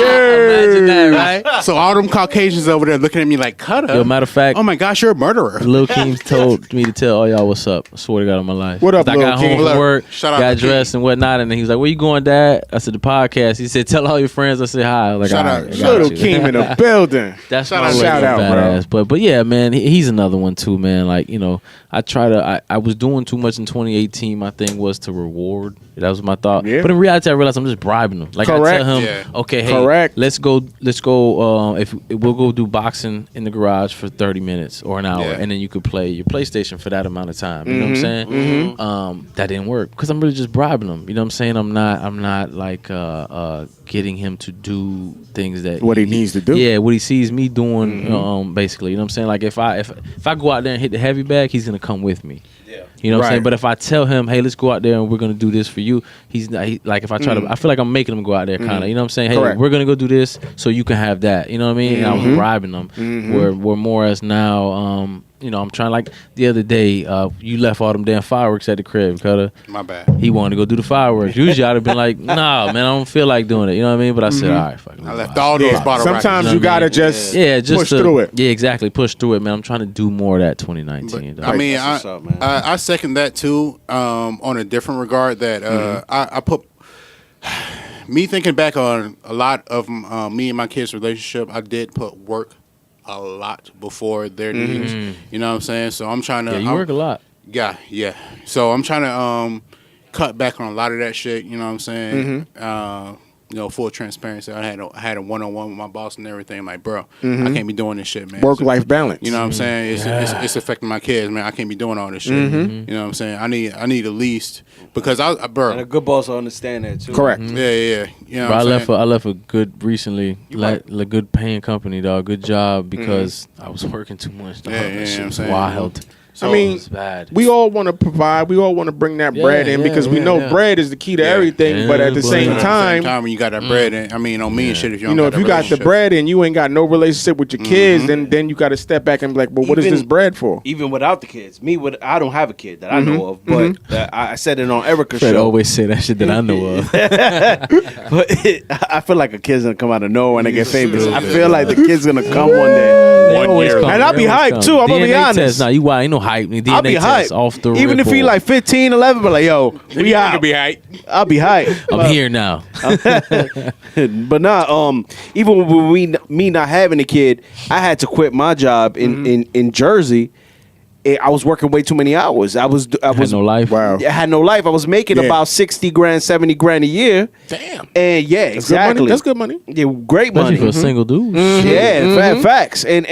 Imagine that, right? So all them Caucasians over there looking at me like, "Cutter." Yo, matter of fact, oh my gosh, you're a murderer. Lil Keem told me to tell all y'all what's up. I swear to God on my life. What up, I got home from work, got dressed and whatnot, and then he was like, "Where you going, Dad?" I said, "The podcast." He said, "Tell all your friends." I said, "Hi." Like, shout out, Lil Keem in the building. That's shout out, bro. But yeah, man, he's another one too, man. Like, I was doing too much in 2018. My thing was to reward. That was my thought. Yeah. But in reality, I realized I'm just bribing him. Like, I tell him, okay, hey, let's go. If we'll go do boxing in the garage for 30 minutes or an hour, and then you could play your PlayStation for that amount of time. You know what I'm saying? That didn't work because I'm really just bribing him. You know what I'm saying? I'm not like getting him to do things that what he needs to do. Yeah, what he sees me doing. Basically, you know what I'm saying? Like if I go out there and hit the heavy bag, he's gonna come with me. Yeah. You know what I'm saying? But if I tell him, hey, let's go out there and we're gonna do this for you, he's not, like if I try to, I feel like I'm making him go out there kind of. You know what I'm saying? Hey, we're gonna go do this so you can have that. You know what I mean? And I was bribing them. We're more as now. I'm trying, like the other day, you left all them damn fireworks at the crib, Cutter. My bad. He wanted to go do the fireworks. Usually I'd have been like, nah, man, I don't feel like doing it. You know what I mean? But I said, all right, fuck it. I left all those bottle sometimes you gotta just push through it. Yeah, exactly. Push through it, man. I'm trying to do more of that 2019. I mean, I second that too, on a different regard that I put... me thinking back on a lot of me and my kids' relationship, I did put work a lot before their needs. You know what I'm saying? So I'm trying to. Yeah, you work a lot. Yeah. So I'm trying to cut back on a lot of that shit. You know what I'm saying? Full transparency. I had a one-on-one with my boss and everything. Like, bro, I can't be doing this shit, man. Work-life balance. You know what I'm saying? It's affecting my kids, man. I can't be doing all this shit. You know what I'm saying? I need at least because bro. And a good boss will understand that too. Correct. Yeah. You know Bro, what I left a good recently, a good paying company, dog. Good job because I was working too much. Dog. That shit was wild. So, I mean, bad. We all want to provide. We all want to bring that bread in because we know bread is the key to everything. But at the same time, when you got that bread in, I mean, don't mean shit if you don't. If you got the bread and you ain't got no relationship with your kids, then you got to step back and be like, well, what is this bread for? Even without the kids, I don't have a kid that I know of, but I said it on Erica's show. I always say that shit that I know of. But I feel like a kid's gonna come out of nowhere when they get famous. I feel like the kid's gonna come one day. And I'll be hyped too. I'm gonna be honest. Nah, you ain't no hype. I'll be hyped off the even if he like 15, 11, but like, yo, we out. Be hyped. I'll be hyped. I'm here now. But nah, even with me not having a kid, I had to quit my job in Jersey. I was working way too many hours. I was had no life. Wow. I had no life. I was making about 60 grand, 70 grand a year. Damn. And exactly. That's good money. Yeah, great money. Especially for a single dude. Yeah, facts. And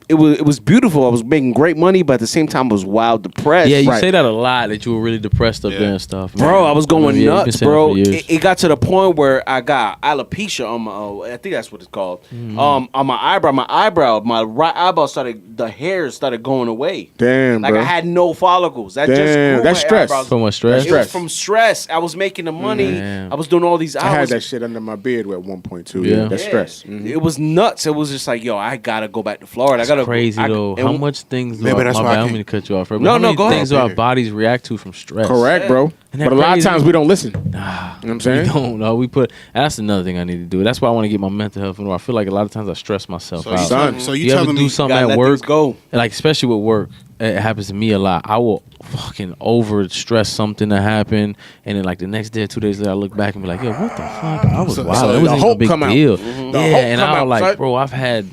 it was beautiful. I was making great money, but at the same time, I was wild depressed. Yeah, you say that a lot, that you were really depressed up there and stuff. Man. Bro, I was going nuts, bro. It It got to the point where I got alopecia on my, I think that's what it's called, on my eyebrow. My right eyebrow the hairs started going away. Damn, like bro. I had no follicles. That Damn, just grew that's my stress. eyebrows. So much stress. It was from stress. I was making the money. Damn. I was doing all these hours. I had that shit under my beard at 1.2. Yeah. That's stress. It was nuts. It was just like, yo, I gotta go back to Florida. I gotta crazy though. How much things do that's why I I don't can't- mean to cut you off. But No, how many go ahead. things do our bodies react to from stress? Correct, bro. Isn't that But a lot of crazy? times we don't listen. Nah, You know what I'm saying? we don't know. That's another thing I need to do. That's why I want to get my mental health in order. I feel like a lot of times I stress myself out. So you you ever telling do me something gotta at let work? things go. Like especially with work, it happens to me a lot. I will fucking over stress something to happen, and then like the next day or 2 days later, I look back and be like, yo, what the fuck? I was wild. so It the wasn't even a hope big come out. deal. The Yeah, hope and come I out, was like, son. bro, I've had.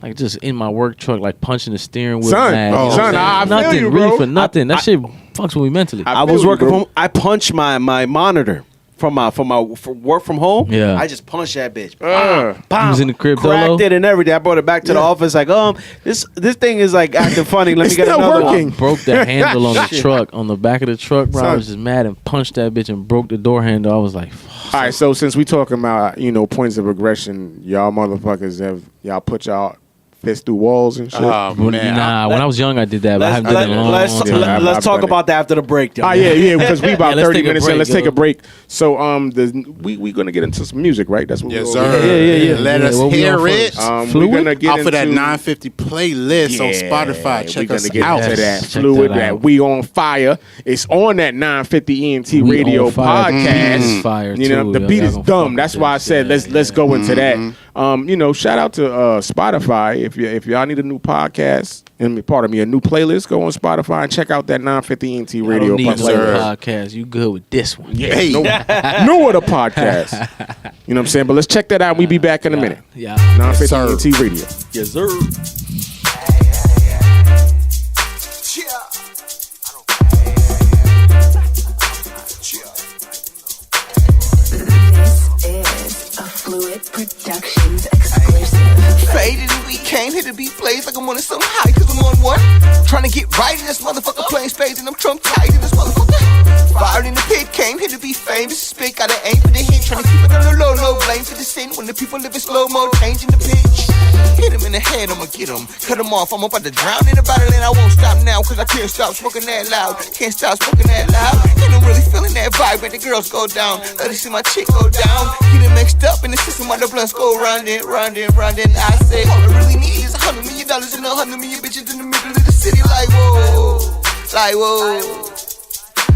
Like just in my work truck, like punching the steering wheel. Son, mad, you know what son, I'm saying? I feel nothing, you, really bro. for nothing. That shit fucks with me mentally. I was feel you, working bro. from. I punched my monitor from my work from home. Yeah. I just punched that bitch. You was in the crib, cracked Dolo? it and everything. I brought it back to the office. Like, this thing is like acting funny. Let me It's get not another working. one. Broke the handle on the truck, on the back of the truck, bro. I Son. was just mad and punched that bitch and broke the door handle. I was like, fuck. All right, so since we talking about, points of aggression, y'all motherfuckers y'all put y'all fist through walls and shit? Oh, man. Nah, when I was young, I did that, but I haven't done it in a long time. Let's talk about that after the break. Though. Yeah, because we about Yeah, let's 30 take a minutes in. break, Let's take yo. a break. So we gonna get into some music, right? That's what Yes, we're sir. Yeah. Let us What we hear on it. first? We're gonna get Off into of that 950 playlist on Spotify. Check we're us gonna get out. into that Check Fluid, that that out. We On Fire. It's on that 950 ENT We radio On Fire. podcast. It's fire, You know, too. the Y'all beat is gonna dumb. fuck That's with why I this. said Yeah, let's go into that. Shout out to Spotify. If y'all need a new podcast, a new playlist, go on Spotify and check out that 950 ENT I radio don't need no podcast. podcast. You good with this one? Yeah, no other podcast. You know what I'm saying? But let's check that out. We be back in a minute. Yeah. 950 ENT radio. Yes, sir. This is a Fluid Productions exclusive. Faded and we came here to be blazed like I'm on some high, cause I'm on one. Trying to get right in this motherfucker, playing spades and I'm Trump tight in this motherfucker. Fired in the pit, came here to be famous. Spit, gotta aim for the hit, trying to keep it on the low, low. Blame for the sin when the people live in slow mo, changing the pitch. Hit him in the head, I'ma get him. Cut him off, I'm about to drown in the battle and I won't stop now, cause I can't stop smoking that loud. Can't stop smoking that loud. And I'm really feeling that vibe when the girls go down. Let me see my chick go down. Get it mixed up in the system while the blunts go round and round and round. And I say, all I really need is $100 million and 100 million bitches in the middle of the city. Like, whoa. Like, whoa.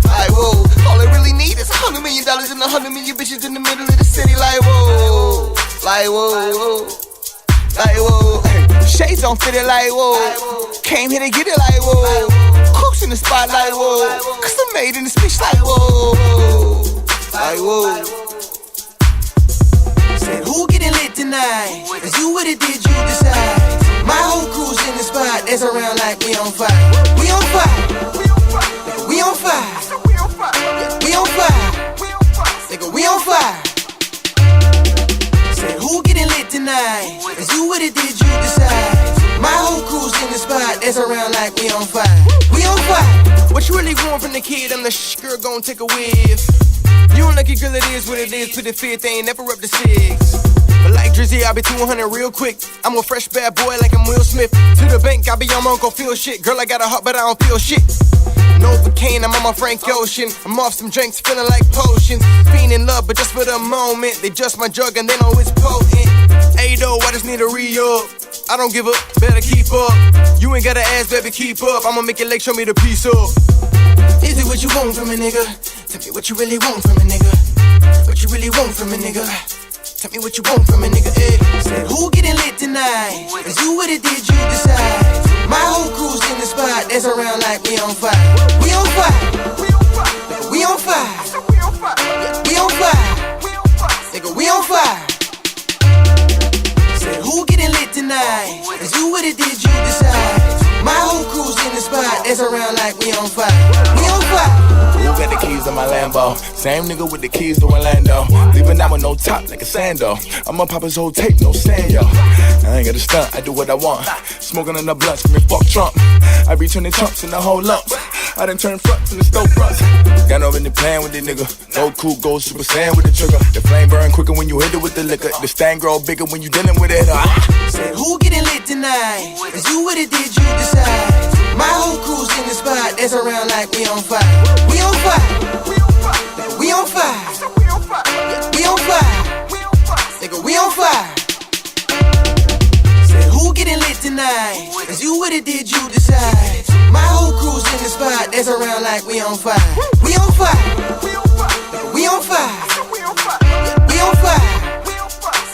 Like, whoa. All I really need is $100 million and 100 million bitches in the middle of the city. Like, whoa. Like, whoa. Like, whoa. Shades don't fit it like, whoa. Came here to get it like, whoa. Cooks in the spot like, whoa. Cause I'm made in this bitch like, whoa. Like, whoa. Said who getting lit tonight? Is you what it did you decide? My whole crew's in the spot, dance around like we on fire. We on fire. We on fire. We on fire. Nigga, we on fire. Said who getting lit tonight? Is you what it did you decide? My whole crew's in the spot, dance around like we on fire. We on fire. What you really want from the kid? I'm the girl gon' take a whiff. You don't like it, girl, it is what it is. Put it fifth, they ain't never up to 6. But like Drizzy, I be 200 real quick. I'm a fresh bad boy like I'm Will Smith. To the bank, I be on my Uncle Phil shit. Girl, I got a heart, but I don't feel shit. No cocaine, I'm on my Frank Ocean. I'm off some drinks, feeling like potions. Being in love, but just for the moment. They just my drug and they know it's potent. Hey, though, I just need a re-up. I don't give up, better keep up. You ain't got an ass, baby, keep up. I'ma make your leg show me the piece up. Is it what you want from a nigga? Tell me what you really want from a nigga. What you really want from a nigga? Tell me what you want from a nigga, eh? Said who getting lit tonight? Is you what it did you decide? My whole crew's in the spot, dance around like we on fire. We on fire. We on fire. We on fire. Nigga, we on fire. Said who getting lit tonight? Is you what it did you decide? My whole crew's in the spot, dance around like we on fire. We on fire. Who got the keys to my Lambo? Same nigga with the keys to Orlando. Leaving out with no top like a sando. I'ma pop his whole tape, no stand, yo. I ain't got a stunt, I do what I want. Smoking on the blunt, screaming fuck Trump. I be turning chumps in the whole lump. I done turn fronts in the stove fronts. Got no really plan with this nigga. Go cool, go super saiyan with the trigger. The flame burn quicker when you hit it with the liquor. The stain grow bigger when you dealing with it. Said who getting lit tonight? Is you what it did you decide? My whole crew's in the spot, dance around like we on fire. We on fire. We on fire. We on fire. Nigga, we on fire. Said who getting lit tonight? Is you what it did you decide? My whole crew's in the spot, dance around like we on fire. We on fire. We on fire. We on fire.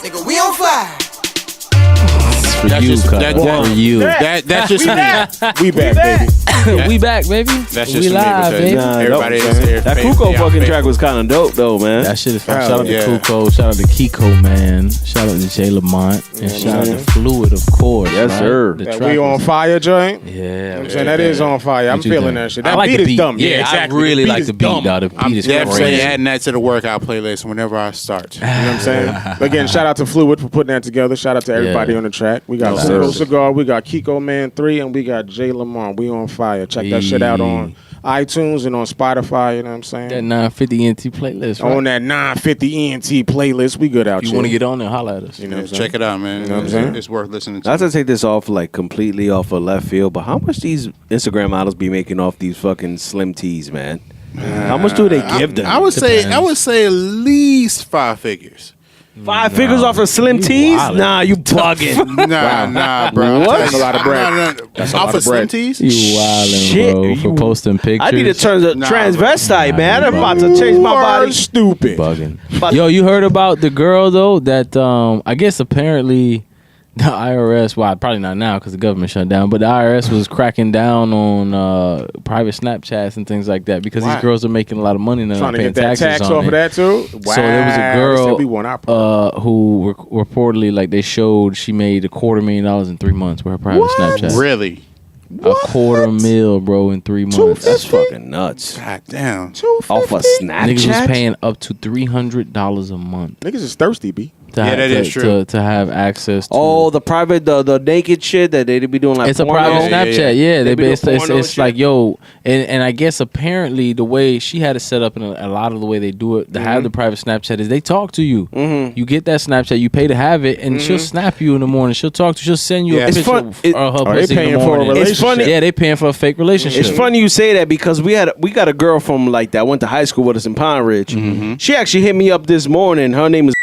Nigga, we on fire. For that's you, for you. That's just me. We back, baby. We back, baby. That's just we live, baby. Everybody is here. That Kuko fucking track was kind of dope, though, man. That shit is fun. Shout out to Kuko. Shout out to Kiko, man. Shout out to Jay Lamont. And shout out to Phluid, of course. Yes, sir. That we on fire joint? Yeah. I'm saying that is on fire. I'm feeling that shit. That like beat is dumb. Yeah, exactly. I really like the beat, dog. The beat is crazy. crazy. Adding that to the workout playlist whenever I start. You know what I'm saying? But again, shout out to Phluid for putting that together. Shout out to everybody on the track. We got Single Cigar, we got Kiko Man 3, and we got Jay Lamont. We on fire. Check that shit out on iTunes and on Spotify. You know what I'm saying? That 950 ENT playlist. Right? On that 950 ENT playlist, we good out. If you want to get on there, holla at us. You know what I'm check it out, man. You know what I'm saying? It's worth listening to. Not to take this off like completely off of left field, but how much these Instagram models be making off these fucking slim teas, man? How much do they give them? I would say at least 5 figures. 5 figures off of slim teas? Nah, you bugging. Nah, bro. What? That's a lot of bread. That's off of slim teas? You wildin', Shit, bro, for posting pictures. I need to turn the transvestite, man. I'm about to change my body. Stupid. Bugging. Yo, you heard about the girl, though, that I guess apparently the IRS, well, probably not now because the government shut down, but the IRS was cracking down on private Snapchats and things like that because these girls are making a lot of money now. Trying to get that tax off of that too? Wow. So there was a girl who reportedly, like, they showed she made $250,000 in 3 months with her private Snapchat. Really? $250,000, bro, in 3 months. That's fucking nuts. God damn. Off of Snapchat? Niggas was paying up to $300 a month. Niggas is thirsty, B. That is true. To have access to the private, the naked shit that they be doing like it's a porno. private Snapchat, yeah. They basically it's like, yo, and I guess apparently the way she had it set up and a lot of the way they do it to have the private Snapchat is they talk to you. Mm-hmm. You get that Snapchat, you pay to have it, and she'll snap you in the morning. She'll talk to you, she'll send you a picture of her pussy in the morning. It's funny. Yeah, they paying for a fake relationship. It's funny you say that because we got a girl from like that went to high school with us in Pine Ridge. Mm-hmm. She actually hit me up this morning. Her name is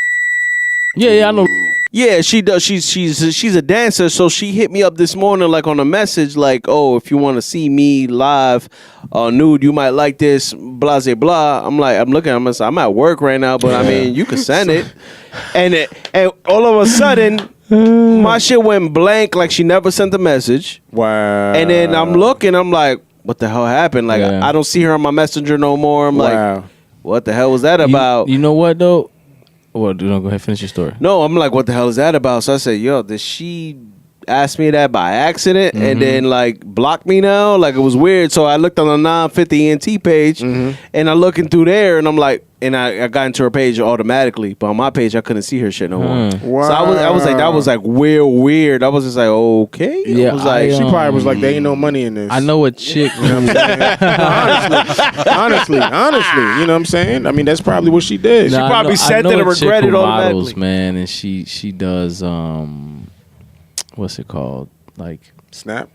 Yeah, I know. Yeah, she does. She's a dancer, so she hit me up this morning, like on a message, like, "Oh, if you want to see me live, nude, you might like this." Blah blah blah. I'm looking. I'm at work right now, but I mean, you can send it. And all of a sudden, my shit went blank, like she never sent the message. Wow. And then I'm looking. I'm like, what the hell happened? Like, I don't see her on my messenger no more. I'm like, what the hell was that about? You know what though? Well, go ahead and finish your story. No, I'm like, what the hell is that about? So I said, yo, did she ask me that by accident and then like block me now? Like it was weird. So I looked on the 950 NT page and I looking through there and I'm like, and I got into her page automatically, but on my page I couldn't see her shit no more. Wow. So I was like, that was like weird. I was just like, okay. Yeah, I was like, she probably was like, there ain't no money in this. I know a chick. You know what I'm saying? honestly, you know what I'm saying? I mean, that's probably what she did. She probably said that and regretted automatically. Models, man, and she does what's it called? Like Snap?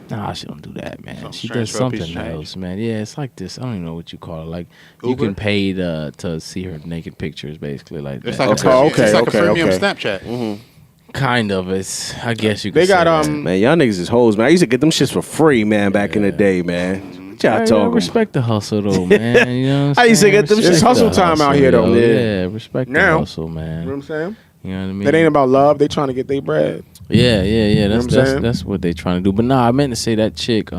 Nah, she don't do that, man. She strange does for a piece something of change. else, man. Yeah, it's like this. I don't even know what you call it. Like Uber? you can pay to see her naked pictures, basically. Like It's that. like Okay, okay, it's like okay, a premium okay. Snapchat. Kind of. It's. I guess you. Could They got say that. man, y'all niggas is hoes, man. I used to get them shits for free, man, back in the day, man. What y'all I talking? respect the hustle, though, man. You know what I'm I used to saying? get them Respect shits. the hustle time out here, though. yo. Yeah. Yeah, respect the Now. hustle, You know what man. I'm saying? You know what I mean? That ain't about love. They trying to get their bread. Yeah. know what I'm saying? That's what they trying to do. But nah, I meant to say that chick,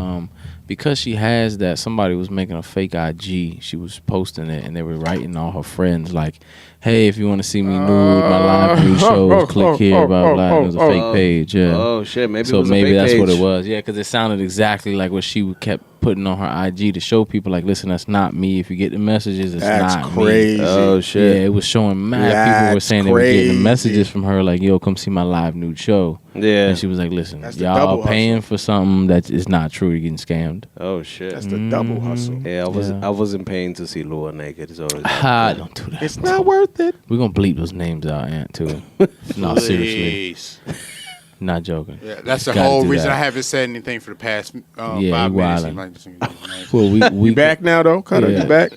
because she has that, somebody was making a fake IG. She was posting it, and they were writing all her friends like, "Hey, if you want to see me nude, my live news shows, click here." Blah blah. And it was a fake page. Yeah. Oh shit, maybe. So it was maybe a fake that's page. what it was. Yeah, because it sounded exactly like what she kept putting on her IG to show people, like, listen, that's not me. If you get the messages, it's That's not crazy. me. Oh shit. Yeah, it was showing mad people were That's saying they were getting crazy. messages from her like, yo, come see my live nude show. Yeah. And she was like, listen, That's the y'all double paying hustle. for something that is not true. You're getting scammed. Oh shit. That's the double hustle. Yeah, I wasn't paying to see Lua naked. So Ah, don't do that. It's not worth it. We're going to bleep those names out, Ant, too. No, seriously. Please. Not joking. Yeah, that's the Gotta whole do reason that. I haven't said anything for the past Yeah, 5 you minutes. wildin'. Like, this nigga- Well, we You back now, though? Cutter, Yeah. you back?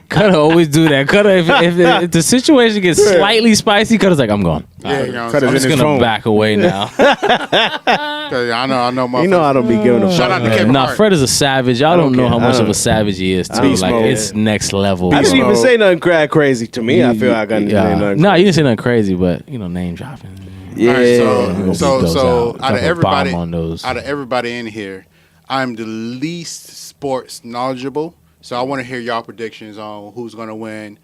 Cutter always do that. Cutter, if the situation gets slightly spicy, Cutter's like, I'm gone. Yeah, you know what Cut I'm it I'm in just his going to phone. back away now. saying? I know. you know I don't be giving a Shout fuck. out to Kevin Nah, Hart. Fred is a savage. Y'all don't know care. how much I of don't- a savage he is, too. Beast Like, mode. it's next level. I didn't bro. even say nothing crazy to me. I feel like I didn't say Yeah. nothing. Nah, you didn't say nothing crazy, but, name dropping. Yeah. All right, We're gonna beat so those out Drop of a everybody, bomb on those. out of everybody in here, I'm the least sports knowledgeable. So I want to hear y'all predictions on who's going to win,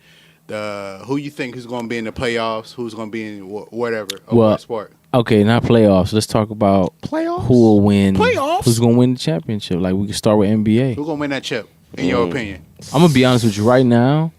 who you think is going to be in the playoffs, who's going to be in whatever Well, sport. Okay, not playoffs. Let's talk about Playoffs? who will win. Playoffs? Who's going to win the championship? Like, we can start with NBA. Who's going to win that chip, in your opinion? I'm going to be honest with you right now.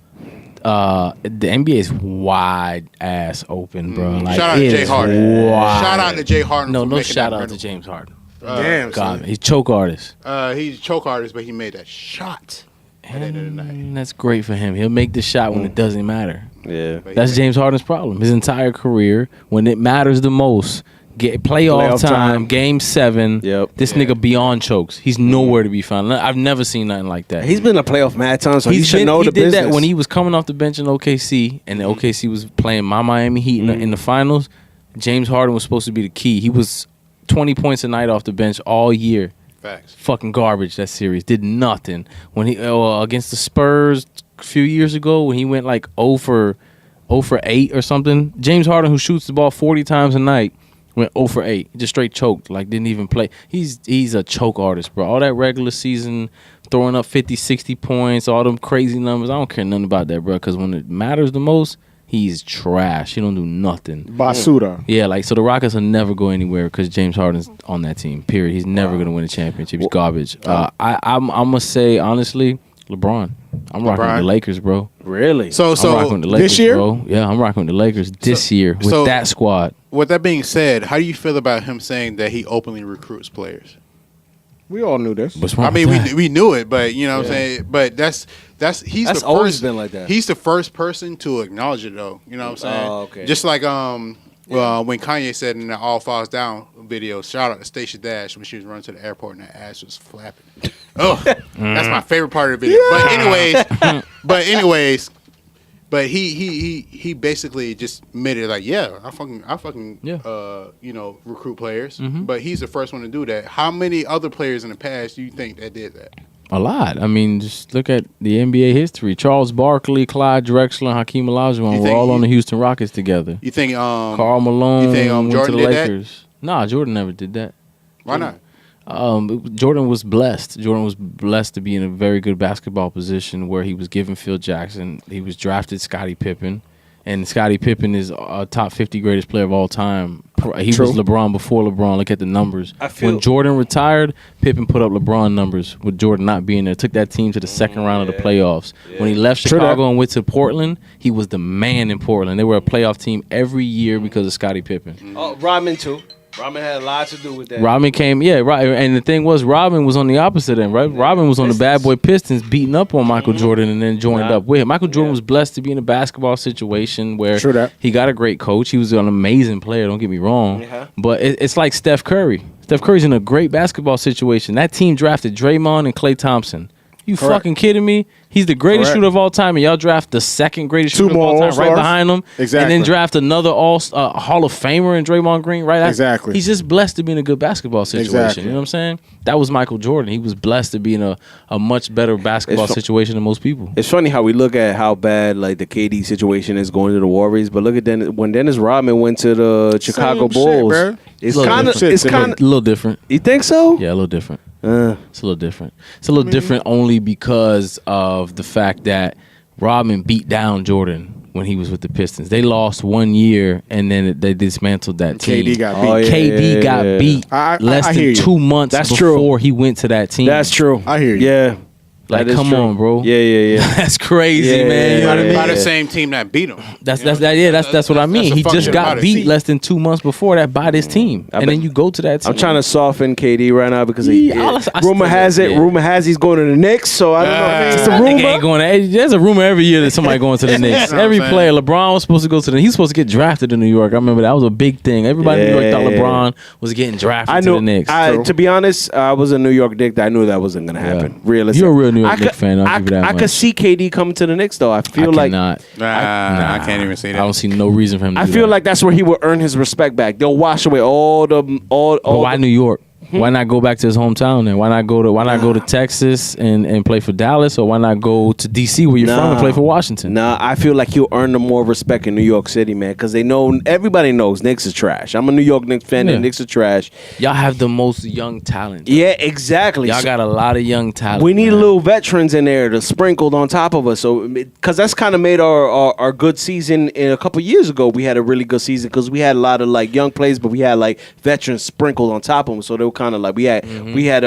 The NBA is wide ass open, bro. Like, Shout out to it Jay is Harden. wide. Shout out to Jay Harden. No, for no making shout that out to rental. James Harden. Damn, God, son. he's choke artist. He's a choke artist, but he made that shot at the end of the night. And that's great for him. He'll make the shot when it doesn't matter. Yeah. But That's James Harden's problem. His entire career, when it matters the most, get playoff Playoff time, time. game 7. Yep. This nigga beyond chokes. He's nowhere to be found. I've never seen nothing like that. He's been a playoff mad time, so he should he know the did business. that when he was coming off the bench in OKC, and the OKC was playing my Miami Heat in the finals. James Harden was supposed to be the key. He was 20 points a night off the bench all year. Facts. Fucking garbage, that series. Did nothing. When he against the Spurs a few years ago, when he went like 0 for 8 or something. James Harden, who shoots the ball 40 times a night, went 0 for 8. He just straight choked. Like, didn't even play. He's a choke artist, bro. All that regular season, throwing up 50, 60 points, all them crazy numbers. I don't care nothing about that, bro, because when it matters the most, he's trash. He don't do nothing. Basuda. Yeah, like, so the Rockets will never go anywhere because James Harden's on that team, period. He's never going to win a championship. He's garbage. I'm going to say, honestly, LeBron. I'm rocking with the Lakers, bro. Really? So I'm rocking with the Lakers, this year? bro. Yeah, I'm rocking with the Lakers this year with so- that squad. With that being said, how do you feel about him saying that he openly recruits players? We all knew this. What's wrong I mean, with that? we knew it, but you know what I'm saying. But he's That's the always first, been like that. He's the first person to acknowledge it, though. You know what I'm saying? Oh, okay. Just like when Kanye said in the All Falls Down video, shout out to Stacia Dash when she was running to the airport and her ass was flapping. Oh, that's my favorite part of the video. But anyways, but he basically just admitted like, yeah, I fucking recruit players. But he's the first one to do that. How many other players in the past do you think that did that? A lot. I mean, just look at the NBA history. Charles Barkley, Clyde Drexler, and Hakeem Olajuwon were all on the Houston Rockets together. You think Karl Malone you think, went Jordan to the did that? Lakers. Nah, Jordan never did that. Why not? Jordan was blessed. Jordan was blessed to be in a very good basketball position where he was given Phil Jackson. He was drafted Scottie Pippen. And Scottie Pippen is a top 50 greatest player of all time. He was LeBron before LeBron. Look at the numbers. When Jordan retired, Pippen put up LeBron numbers with Jordan not being there. Took that team to the second round of the playoffs. Yeah. When he left Chicago and went to Portland, he was the man in Portland. They were a playoff team every year because of Scottie Pippen. Oh, Rodman too. Rodman had a lot to do with that. Rodman came, right. And the thing was, Rodman was on the opposite end, right? Rodman was on the bad boy Pistons, beating up on Michael Jordan, and then joined up with him. Michael Jordan was blessed to be in a basketball situation where he got a great coach. He was an amazing player. Don't get me wrong, but it's like Steph Curry. Steph Curry's in a great basketball situation. That team drafted Draymond and Klay Thompson. You fucking kidding me? He's the greatest shooter of all time, and y'all draft the second greatest shooter of all time right behind him. Exactly. And then draft another Hall of Famer in Draymond Green right after. He's just blessed to be in a good basketball situation. You know what I'm saying? That was Michael Jordan. He was blessed to be in a much better basketball situation than most people. It's funny how we look at how bad like the KD situation is going to the Warriors, but look at when Dennis Rodman went to the Chicago Bulls. Bro. It's kind of a little different. You think so? Yeah, a little different. It's a little different. It's a little different only because of the fact that Rodman beat down Jordan when he was with the Pistons. They lost 1 year, and then they dismantled that team. KD got beat. KD got beat less than 2 months before he went to that team. That's true. I hear you. Yeah. Like, come on, bro. Yeah. That's crazy, man. You know what I mean? By the same team that beat him. That's what I mean. He just got beat less than 2 months before that by this team, and then you go to that team. I'm trying to soften KD right now because rumor has he's going to the Knicks. So I don't know if it's a rumor. There's a rumor every year that somebody going to the Knicks. Every player, LeBron was supposed to go to the. He's supposed to get drafted to New York. I remember that was a big thing. Everybody in New York thought LeBron was getting drafted to the Knicks. To be honest, I was a New York Knick. I knew that wasn't going to happen. Realistically, you're a real New York Knicks fan. I could see KD coming to the Knicks though. I feel like I can't even say that. I don't see no reason for him to do feel like that's where he will earn his respect back. They'll wash away But why New York? Why not go back to his hometown then? Why not go to Texas and play for Dallas, or why not go to DC where you're from and play for Washington? I feel like he'll earn more respect in New York City, man, because everybody knows Knicks is trash. I'm a New York Knicks fan, and Knicks are trash. Y'all have the most young talent. Yeah, exactly. Y'all got a lot of young talent. We need little veterans in there to sprinkled on top of us, so because that's kind of made our good season. In a couple years ago, we had a really good season because we had a lot of like young players, but we had like veterans sprinkled on top of them, so they were kind of like we had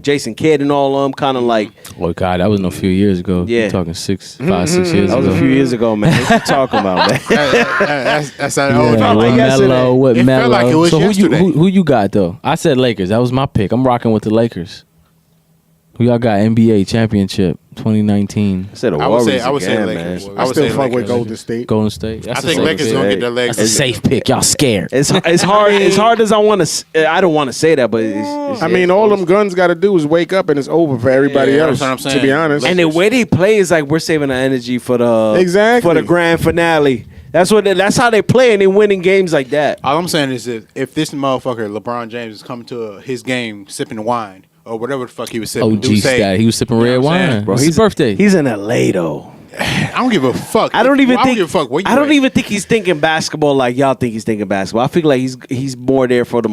Jason Kidd and all of them kind of like. Oh God, that was a few years ago. Yeah, you're talking 6 years ago. That was a few years ago, man. What you talking about, man? That's that old. Melo. Like it was so yesterday. who you got though? I said Lakers. That was my pick. I'm rocking with the Lakers. Who y'all got? NBA championship 2019. I said I would say Lakers. Man. I still fuck with Golden State. Golden State. I think Lakers gonna get their legs. That's a safe pick. Y'all scared. It's hard. As hard as I want to. I don't want to say that, but I mean, all them guns got to do is wake up, and it's over for everybody else. That's what I'm saying. To be honest, and the way they play is like we're saving the energy for the grand finale. That's how they play, and they winning games like that. All I'm saying is if this motherfucker LeBron James is coming to his game sipping wine or whatever the fuck he was sipping. OG Stat. He was sipping red wine. Bro, it's his birthday. He's in LA though. I don't give a fuck. I don't even give a fuck. I don't even think he's thinking basketball like y'all think he's thinking basketball. I feel like he's more there for the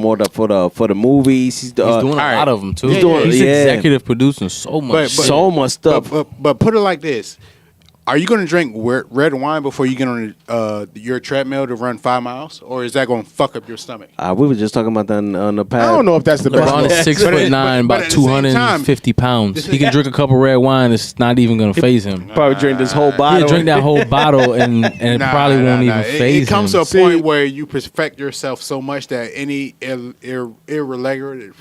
movies. He's doing a lot of them too. He's executive producing so much stuff. But put it like this. Are you going to drink red wine before you get on your treadmill to run 5 miles, or is that going to fuck up your stomach? We were just talking about that on the pad. I don't know if that's the best. LeBron is 6'9", about 250 pounds. He can drink a cup of red wine. It's not even going to phase him. Probably drink this whole bottle. He'll drink that whole bottle, and it probably won't even phase him. It comes to a point where you perfect yourself so much that any irregular.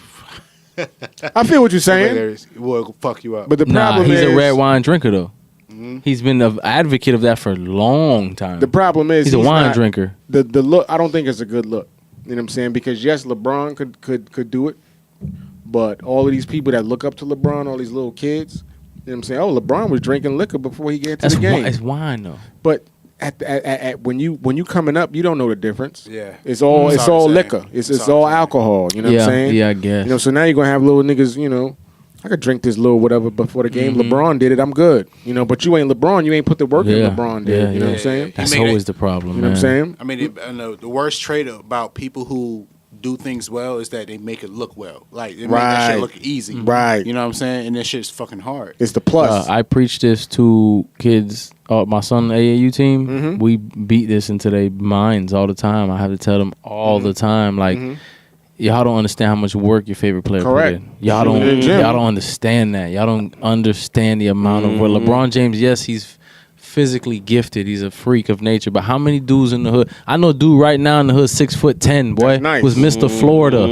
I feel what you're saying. Will fuck you up. But the problem is, he's a red wine drinker though. He's been an advocate of that for a long time. The problem is he's a wine drinker. The look, I don't think it's a good look. You know what I'm saying? Because yes, LeBron could do it, but all of these people that look up to LeBron, all these little kids, you know what I'm saying? Oh, LeBron was drinking liquor before he get to the game. It's wine though. But at when you coming up, you don't know the difference. Yeah, it's all liquor. It's all alcohol. You know what I'm saying? Yeah, I guess. You know, so now you're gonna have little niggas. You know, I could drink this little whatever before the game. LeBron did it. I'm good. You know, but you ain't LeBron. You ain't put the work in LeBron did. You know what I'm saying? That's always the problem. You know what I'm saying? I mean, the worst trait about people who do things well is that they make it look well. Like they make that shit look easy. Right. You know what I'm saying? And that shit's fucking hard. It's the plus. I preach this to kids. My son AAU team. We beat this into their minds all the time. I have to tell them all the time, like. Y'all don't understand how much work your favorite player put in. Y'all don't understand that. Y'all don't understand the amount of work. LeBron James, yes, he's physically gifted. He's a freak of nature. But how many dudes in the hood? I know a dude right now in the hood, 6'10", boy, was Mr. Florida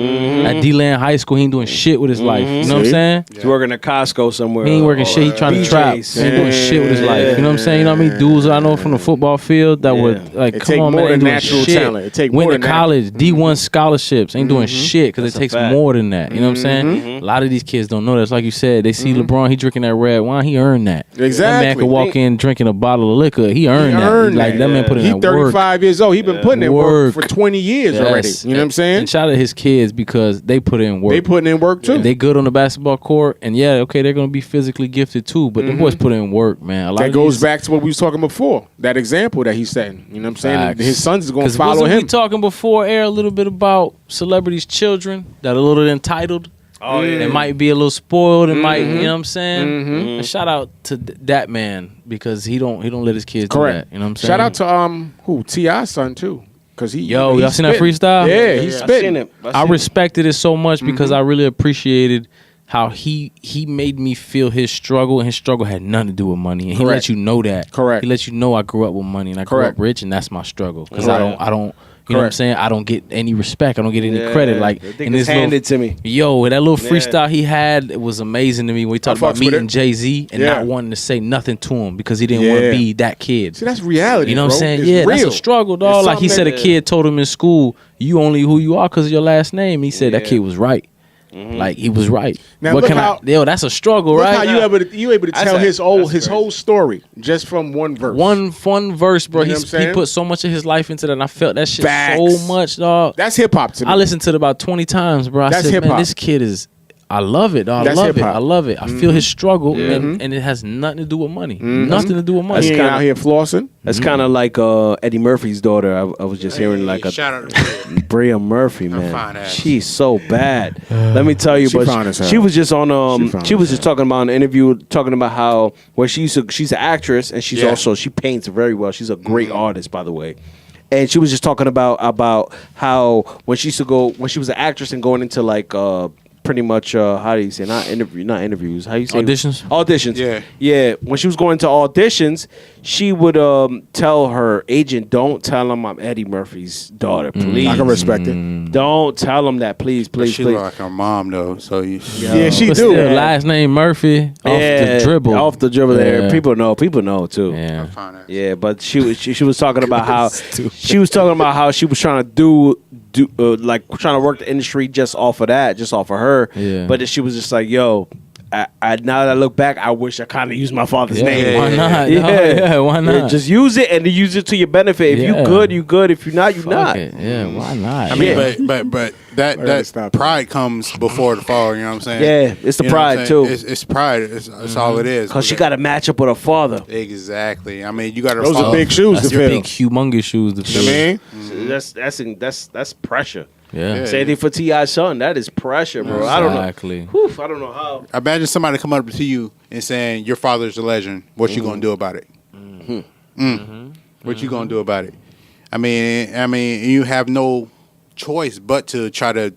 at D-Land High School. He ain't doing shit with his life. You know what I'm saying? He's working at Costco somewhere. He ain't working shit. He trying to trap. He ain't doing shit with his life. You know what I'm saying? You know what I mean? Dudes I know from the football field that would like, come on, man, ain't doing shit. Went to college, D1 scholarships, ain't doing shit because it takes more than that. You know what I'm saying? A lot of these kids don't know that. It's like you said, they see LeBron, he drinking that red wine, he earned that. Exactly. That man could walk in drinking a bottle of liquor. He earned that. Like that man put in that work. He 35 years old. He been putting in work for 20 years already. You know what I'm saying? And shout out his kids because they put in work. They putting in work too. They good on the basketball court, and they're gonna be physically gifted too. But the boys put in work, man. That goes back to what we was talking before. That example that he's setting. You know what I'm saying? His sons is gonna follow him. We talking before air a little bit about celebrities' children that are a little entitled. Oh yeah, it might be a little spoiled. It might, you know what I'm saying. And shout out to that man because he don't let his kids do that. You know what I'm saying. Shout out to T.I.'s son too, because y'all seen that freestyle? Yeah, he's spitting. I respected it so much because I really appreciated how he made me feel his struggle, and his struggle had nothing to do with money, and he let you know that. Correct. He let you know I grew up with money and I grew up rich, and that's my struggle because I don't. You know what I'm saying? I don't get any respect. I don't get any credit. Like, and it's handed to me. Yo, that little freestyle he had, it was amazing to me when we talked about meeting Jay-Z and not wanting to say nothing to him because he didn't want to be that kid. See, that's reality. You know what I'm saying? It's real. That's a struggle, dog. Like he said, a kid told him in school, "You only who you are because of your last name." He said that kid was right. Like he was right. Now look how, that's a struggle, right? How you able to tell his whole story just from one verse. One verse, bro. You know he put so much of his life into that, and I felt that shit so much, dog. That's hip hop to me. I listened to it about 20 times, bro. I said, man, this kid is. I love it, dog. I love it. I feel his struggle, and it has nothing to do with money. Nothing to do with money. He ain't out here flossing. That's kind of like Eddie Murphy's daughter. I was just hearing like shout out to Bria Murphy, man. Fine ass. She's so bad. Let me tell you, she was just on she was just talking about an interview, talking about how she's an actress and she's also she paints very well. She's a great artist, by the way. And she was just talking about how when she was an actress and going into like pretty much how do you say not interviews, how you say auditions. Yeah, when she was going to auditions, she would tell her agent, don't tell him I'm Eddie Murphy's daughter, please. I can respect it. Don't tell him that, please. She look like her mom though, so she do. Still, last name Murphy off the dribble there. People know too. Yeah, but she was talking about how she was trying to do like trying to work the industry just off of her. Yeah. But she was just like, yo, I now that I look back, I wish I kind of used my father's name. Why not? Why not? Yeah, just use it and use it to your benefit. If you good, you good. If you're not, you're not. Yeah, why not? I mean, but that pride comes before the fall. You know what I'm saying? Yeah, it's the pride too. It's pride. It's all it is. Because she got to match up with her father. Exactly. I mean, you got to. Those are big shoes to fill. Big, humongous shoes to fill. You know what I mean? That's pressure. Yeah. Same thing for T.I.'s son. That is pressure, bro. Exactly. I don't know how. Imagine somebody come up to you and saying, your father's a legend. What you going to do about it? What you going to do about it? I mean, you have no choice but to try to,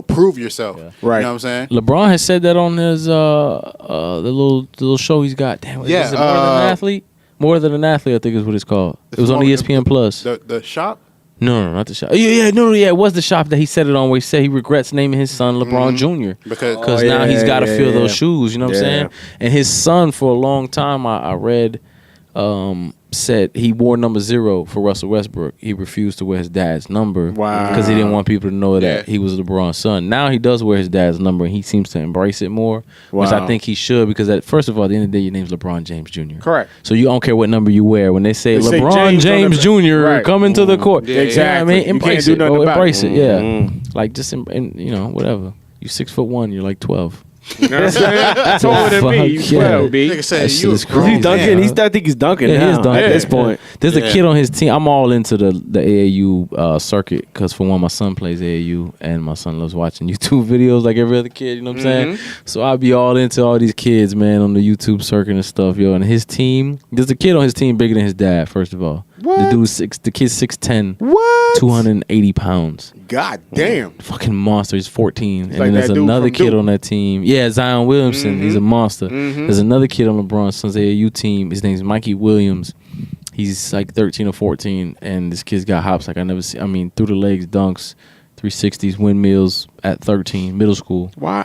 prove yourself. Yeah. Right. You know what I'm saying? LeBron has said that on his the little show he's got. Damn, is it More Than an Athlete? More Than an Athlete, I think is what it's called. It was on ESPN Plus. The shop? No, not the shop. It was the shop that he said it on where he said he regrets naming his son LeBron Jr. Because now he's got to fill those shoes, you know what I'm saying? And his son, for a long time, I read, said he wore number 0 for Russell Westbrook. He refused to wear his dad's number because he didn't want people to know that he was LeBron's son. Now he does wear his dad's number, and he seems to embrace it more, which I think he should because, first of all, at the end of the day, your name's LeBron James Jr. Correct. So you don't care what number you wear. When they say LeBron James Jr. coming to the court, exactly. You know what I mean? Embrace it. Embrace it. Yeah. Like just, whatever. You 6'1", you're like 12. You know what I'm saying? Taller than me. You 12, B. Nigga said That you shit is a grown He's dunking. man. I think he's dunking Yeah, now he is dunking. at this point. There's a kid on his team. I'm all into the AAU circuit because for one, my son plays AAU and my son loves watching YouTube videos like every other kid. You know what I'm saying? So I'll be all into all these kids, man, on the YouTube circuit and stuff, yo. And his team, there's a kid on his team bigger than his dad. First of all, the kid's 6'10", 280 pounds. God damn. Fucking monster. He's 14. And like then there's that dude another from kid Duke. on that team. Yeah, Zion Williamson. He's a monster. There's another kid on LeBron's son's AAU team. His name's Mikey Williams. He's like 13 or 14. And this kid's got hops like I never see. I mean, through the legs, dunks, 360s, windmills at 13, middle school. Why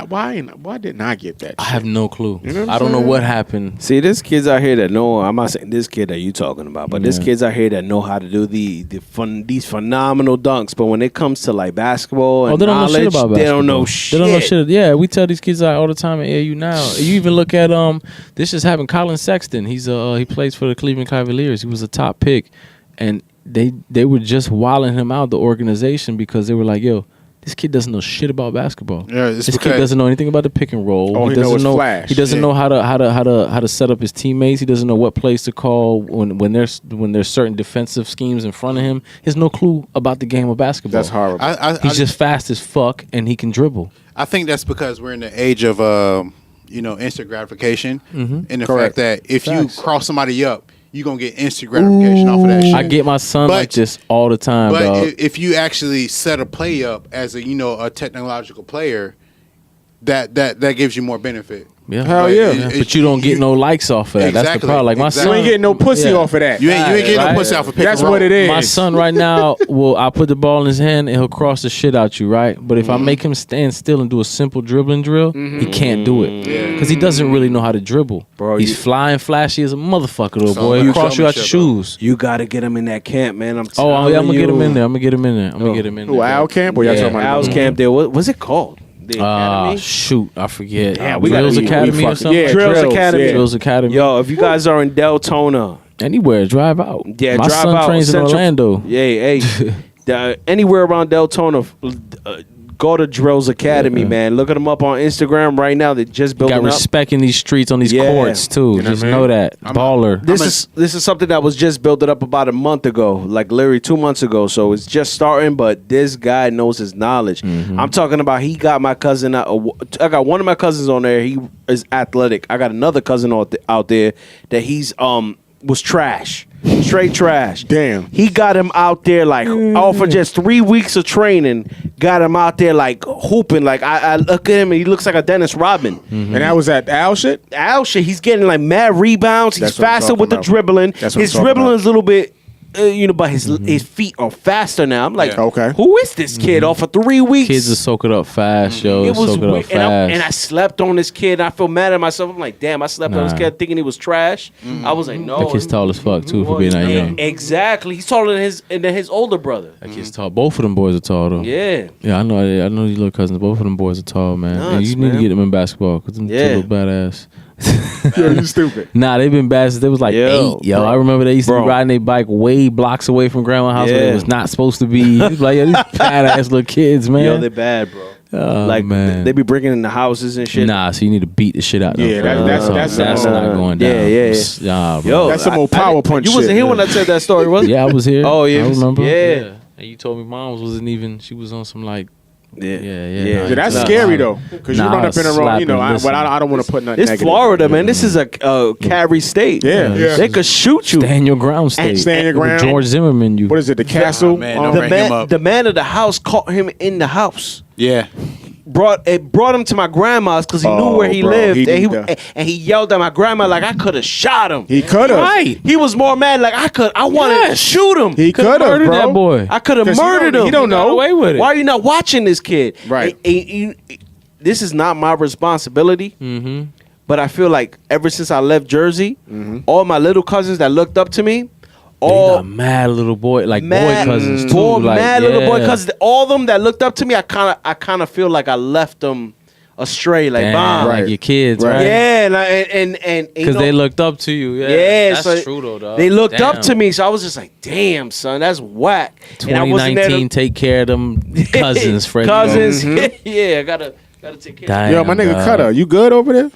didn't I get that? I have no clue. You know what I'm I don't know saying? what happened. See, there's kids out here that know. I'm not saying this kid that you talking about, but there's kids out here that know how to do these phenomenal dunks. But when it comes to like basketball and They don't knowledge, know shit about basketball. they don't know shit. They don't know shit. Yeah, we tell these kids that all the time at AAU now. You even look at this just happened. Colin Sexton. He plays for the Cleveland Cavaliers. He was a top pick, and they were just wilding him out, the organization, because they were like, yo, this kid doesn't know shit about basketball. Yeah, this kid doesn't know anything about the pick and roll. All he doesn't knows is flash. He doesn't know how to set up his teammates. He doesn't know what plays to call when there's certain defensive schemes in front of him. He has no clue about the game of basketball. That's horrible. He's just fast as fuck and he can dribble. I think that's because we're in the age of instant gratification, and the Correct. fact that if Facts. you cross somebody up, you're gonna get instant gratification off of that shit. I get my son But- like this all the time, But dog. if you actually set a play up as a technological player, that gives you more benefit. Yeah. Hell But yeah. But you don't get no likes off of that. That's the Exactly. problem. Like my Exactly. You son, ain't getting no pussy Yeah. off of that. You ain't getting Right. no pussy off of pick That's and roll. what it is. my son right now I'll put the ball in his hand and he'll cross the shit out you, right? But if I make him stand still and do a simple dribbling drill, he can't do it because he doesn't really know how to dribble. Bro, he's you- flying flashy as a motherfucker, little So, boy. man, He'll cross show you me out your shit, bro. shoes. You gotta get him in that camp, man. I'm Oh, telling yeah, I'm gonna get him you. in there. I'm gonna get him in there. I'm gonna get him in there. Who, Al Camp or y'all talking about Al's camp there. What's it called? The Academy? Shoot, I forget. Yeah, we gotta Drills be- Academy we or fucking- something. yeah, Drills Drills, Academy. yeah. Drills Academy. Yo, if you guys are in Deltona, Anywhere, drive out. yeah, my drive son out. trains in Central- Orlando. Yeah, hey, anywhere around Deltona, go to Drills Academy, man. Look at them up on Instagram right now. They just Got building up. respect in these streets on these Yeah. courts too. You know Just what I mean? know that baller. This is something that was just built up about a month ago, like literally 2 months ago. So it's just starting, but this guy knows his knowledge. I'm talking about. He got my cousin. I got one of my cousins on there. He is athletic. I got another cousin out there that he's was trash, straight trash. Damn. He got him out there like all for just 3 weeks of training. Got him out there like hooping. Like I look at him and he looks like a Dennis Rodman. And that was at Al shit? Al shit, he's getting like mad rebounds. He's That's what I'm faster talking with the about. dribbling. That's what His I'm talking dribbling about. is a little bit, but his feet are faster now. I'm like, Yeah. Okay. who is this kid? Off for 3 weeks. Kids will soak it up fast, yo. It was soak it up weird. fast. And I slept on this kid. I feel mad at myself. I'm like, damn, I slept on this Nah. kid thinking he was trash. I was like, no. That kid's tall as fuck too for being that young. Exactly. He's taller than his older brher. That kid's tall. Both of them boys are tall though. Yeah. Yeah, I know these little cousins. Both of them boys are tall, man. And Nuts, you need to man. get them in basketball because them two Yeah. little badass. Yo, you stupid. Nah, they've been bad since they was like Yo, 8. Yo, bro. I remember they used to be Bro. riding their bike way blocks away from grandma's house where Yeah. it was not supposed to be. It was like, yo, these badass little kids, man. Yo, they're bad, bro. Oh, like man. they be breaking in the houses and shit. Nah, so you need to beat the shit out of them. Yeah, that's that's not going yeah, down. yeah. Nah, bro. Yo, That's some old I power didn't- punch You wasn't shit. here when I said that story, was it? Yeah, I was here. Oh, yeah. I remember. Yeah. And you told me mom's wasn't even. She was on some like. Yeah. Yeah. Yeah, that's Nah. scary though, because you Nah, run up in a row. slap You know, and listen. I don't want to put nothing It's negative. Florida, man. This is a carry state. Yeah, yeah. They could shoot you. Stand your ground state. Stand your ground. George Zimmerman, you. What is it? The castle. man, don't The bring him man, up. the man of the house caught him in the house. Yeah. Brought him to my grandma's because he knew Oh, where he bro, lived, he and need to- and he yelled at my grandma like I could have shot him. He could have. Right. He was more mad like I wanted to shoot him. He could have, murdered bro. that boy. I could have 'Cause he murdered don't- him. he don't Got know. away with it. Why are you not watching this kid? Right. This is not my responsibility. Mm-hmm. But I feel like ever since I left Jersey, all my little cousins that looked up to me, They all got mad little boy, like mad, boy cousins too. poor like, mad little boy yeah. cousins. All of them that looked up to me, I kind of feel like I left them astray, like Damn, bomb. like your kids, Right. right? Yeah, and you Because know, they looked up to you. Yeah, yeah, that's so true though, dog. They looked up Damn. to me, so I was just like, "Damn, son, that's whack." And I wasn't there 2019, take care of them cousins, Freddie. cousins. Yeah, I gotta Gotta take care. Damn, Yo, my nigga dog. Cutter, you good over there?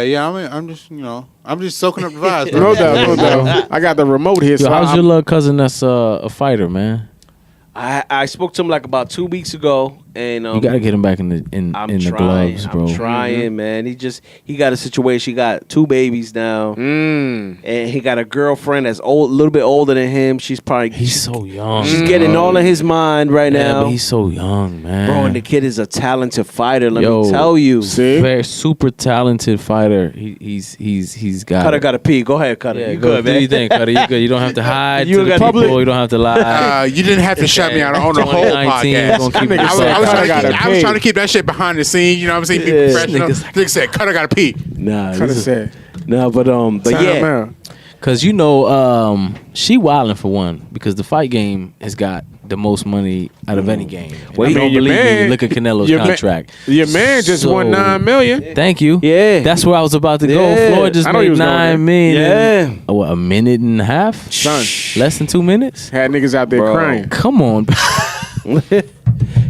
Yeah, I'm just, I'm just soaking up the vibes. No doubt, no doubt. I got the remote here. Yo, so how's your little cousin that's a fighter, man? I spoke to him like about 2 weeks ago, and You gotta get him back in the gloves, bro. I'm trying, man. He got a situation. He got 2 babies now, and he got a girlfriend that's a little bit older than him. He's so young. She's getting all in his mind right now. But he's so young, man. Bro, and the kid is a talented fighter. Let Yo, me tell you. See? Very super talented fighter. He's got. Cutter it. got to pee. Go ahead, Cutter. Yeah, you good, good, man. man? What do you think, Cutter? You good? You don't have to hide You to the got people. public- You don't have to lie. You didn't have to shut me out on the whole 2019, podcast. gonna keep it I was trying to keep that shit behind the scenes. You know what I'm saying? Be professional. niggas- Nigga said, "Cutter got to pee." Nah, Cutter said. but yeah. Cause she wilding for one because the fight game has got the most money out of any game. Well, And I don't your believe man- me. Look at Canelo's your man- contract. Your man just So- won $9 million. Thank you. Yeah. That's where I was about to go. Yeah. Floyd just I know he made was going there. $9 million. Yeah. In, what, a minute and a half? Son. Less than 2 minutes? Had niggas out there Bro. crying. Come on.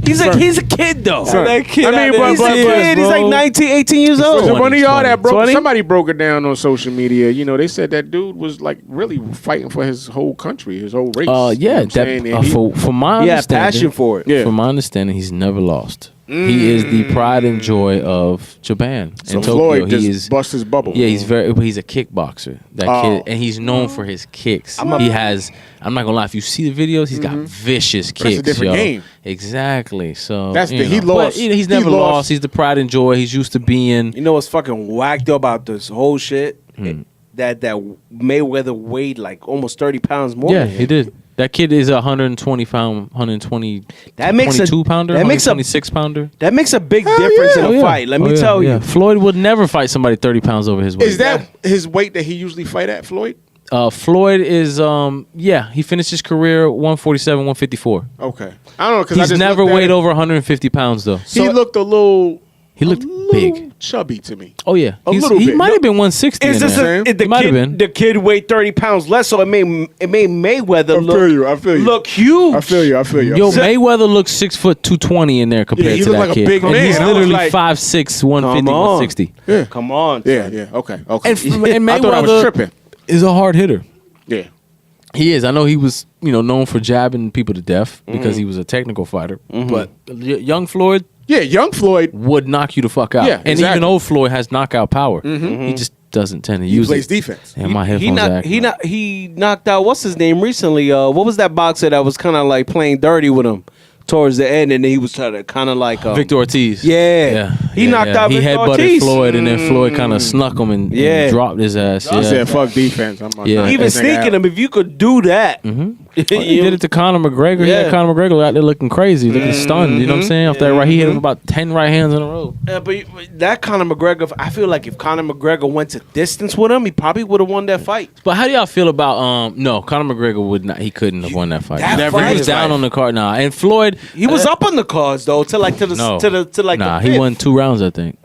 He's a kid though. Son. That kid, I mean, he's a kid. He's like 19, 18 years old. So one of y'all that broke 20? somebody broke it down on social media. You know, they said that dude was like really fighting for his whole country, his whole race. You know Yeah, what I'm saying? that, And he- for my Yeah, understanding, passion for it. Yeah. From my understanding, he's never lost. He is the pride and joy of Japan so and Tokyo. Floyd just He is. bust his bubble. Yeah, he's he's a kickboxer. That kid, and he's known for his kicks. I'm not gonna lie. If you see the videos, he's got vicious kicks. That's a different yo. game. Exactly. So That's you he know. lost. But, he's He never lost. lost. He's the pride and joy. He's used to being. You know what's fucking whacked though about this whole shit? That Mayweather weighed like almost 30 pounds more. Yeah, than him. he did. That kid is a 120 pound, 120. That makes a- 22 pounder. that makes a- 126 pounder. That makes a big difference in a fight. Let me tell you. Floyd would never fight somebody 30 pounds over his weight. Is that his weight that he usually fight at, Floyd? Floyd is he finished his career 147, 154. Okay, I don't know because He's never weighed over 150 pounds though. He looked a little. He looked big. Chubby to me. Oh yeah, A little he bit. might have been 160. Is in this there. the He might have been. kid? The kid weighed 30 pounds less, so it made Mayweather I feel you. look huge. I feel you. Yo, Mayweather looks 6 foot 220 in there compared he to looked that like a kid. big and man. he's I was literally like, 5'6", 150, come on. 160. Yeah. Come on. Yeah. Okay. And I thought I was Mayweather tripping. is a hard hitter. Yeah. He is. I know he was, known for jabbing people to death because he was a technical fighter. But young Floyd Yeah, young Floyd. would knock you the fuck out. Yeah, and exactly. even old Floyd has knockout power. He just doesn't tend to He use plays it. defense. And my headphones He knocked out what's his name recently? What was that boxer that was kind of like playing dirty with him towards the end, and then he was kind of like Victor Ortiz. Yeah. He knocked out He Victor headbutted Ortiz. Floyd, and then Floyd kind of snuck him and dropped his ass. He Yeah. said, "Fuck defense." I'm Yeah. not Even this nigga sneaking out. him. If you could do that, He did it to Conor McGregor. He Yeah. had Conor McGregor out there looking crazy, looking stunned. You know what I'm saying? Off that right, he hit him about 10 right hands in a row. But that Conor McGregor, I feel like if Conor McGregor went to distance with him, he probably would have won that fight. But how do y'all feel about no? Conor McGregor would not. He couldn't have won that fight. That He fight was is down like- on the card. Nah, and Floyd, He was up on the cards though, to the Nah, the he fifth. won 2 rounds, I think.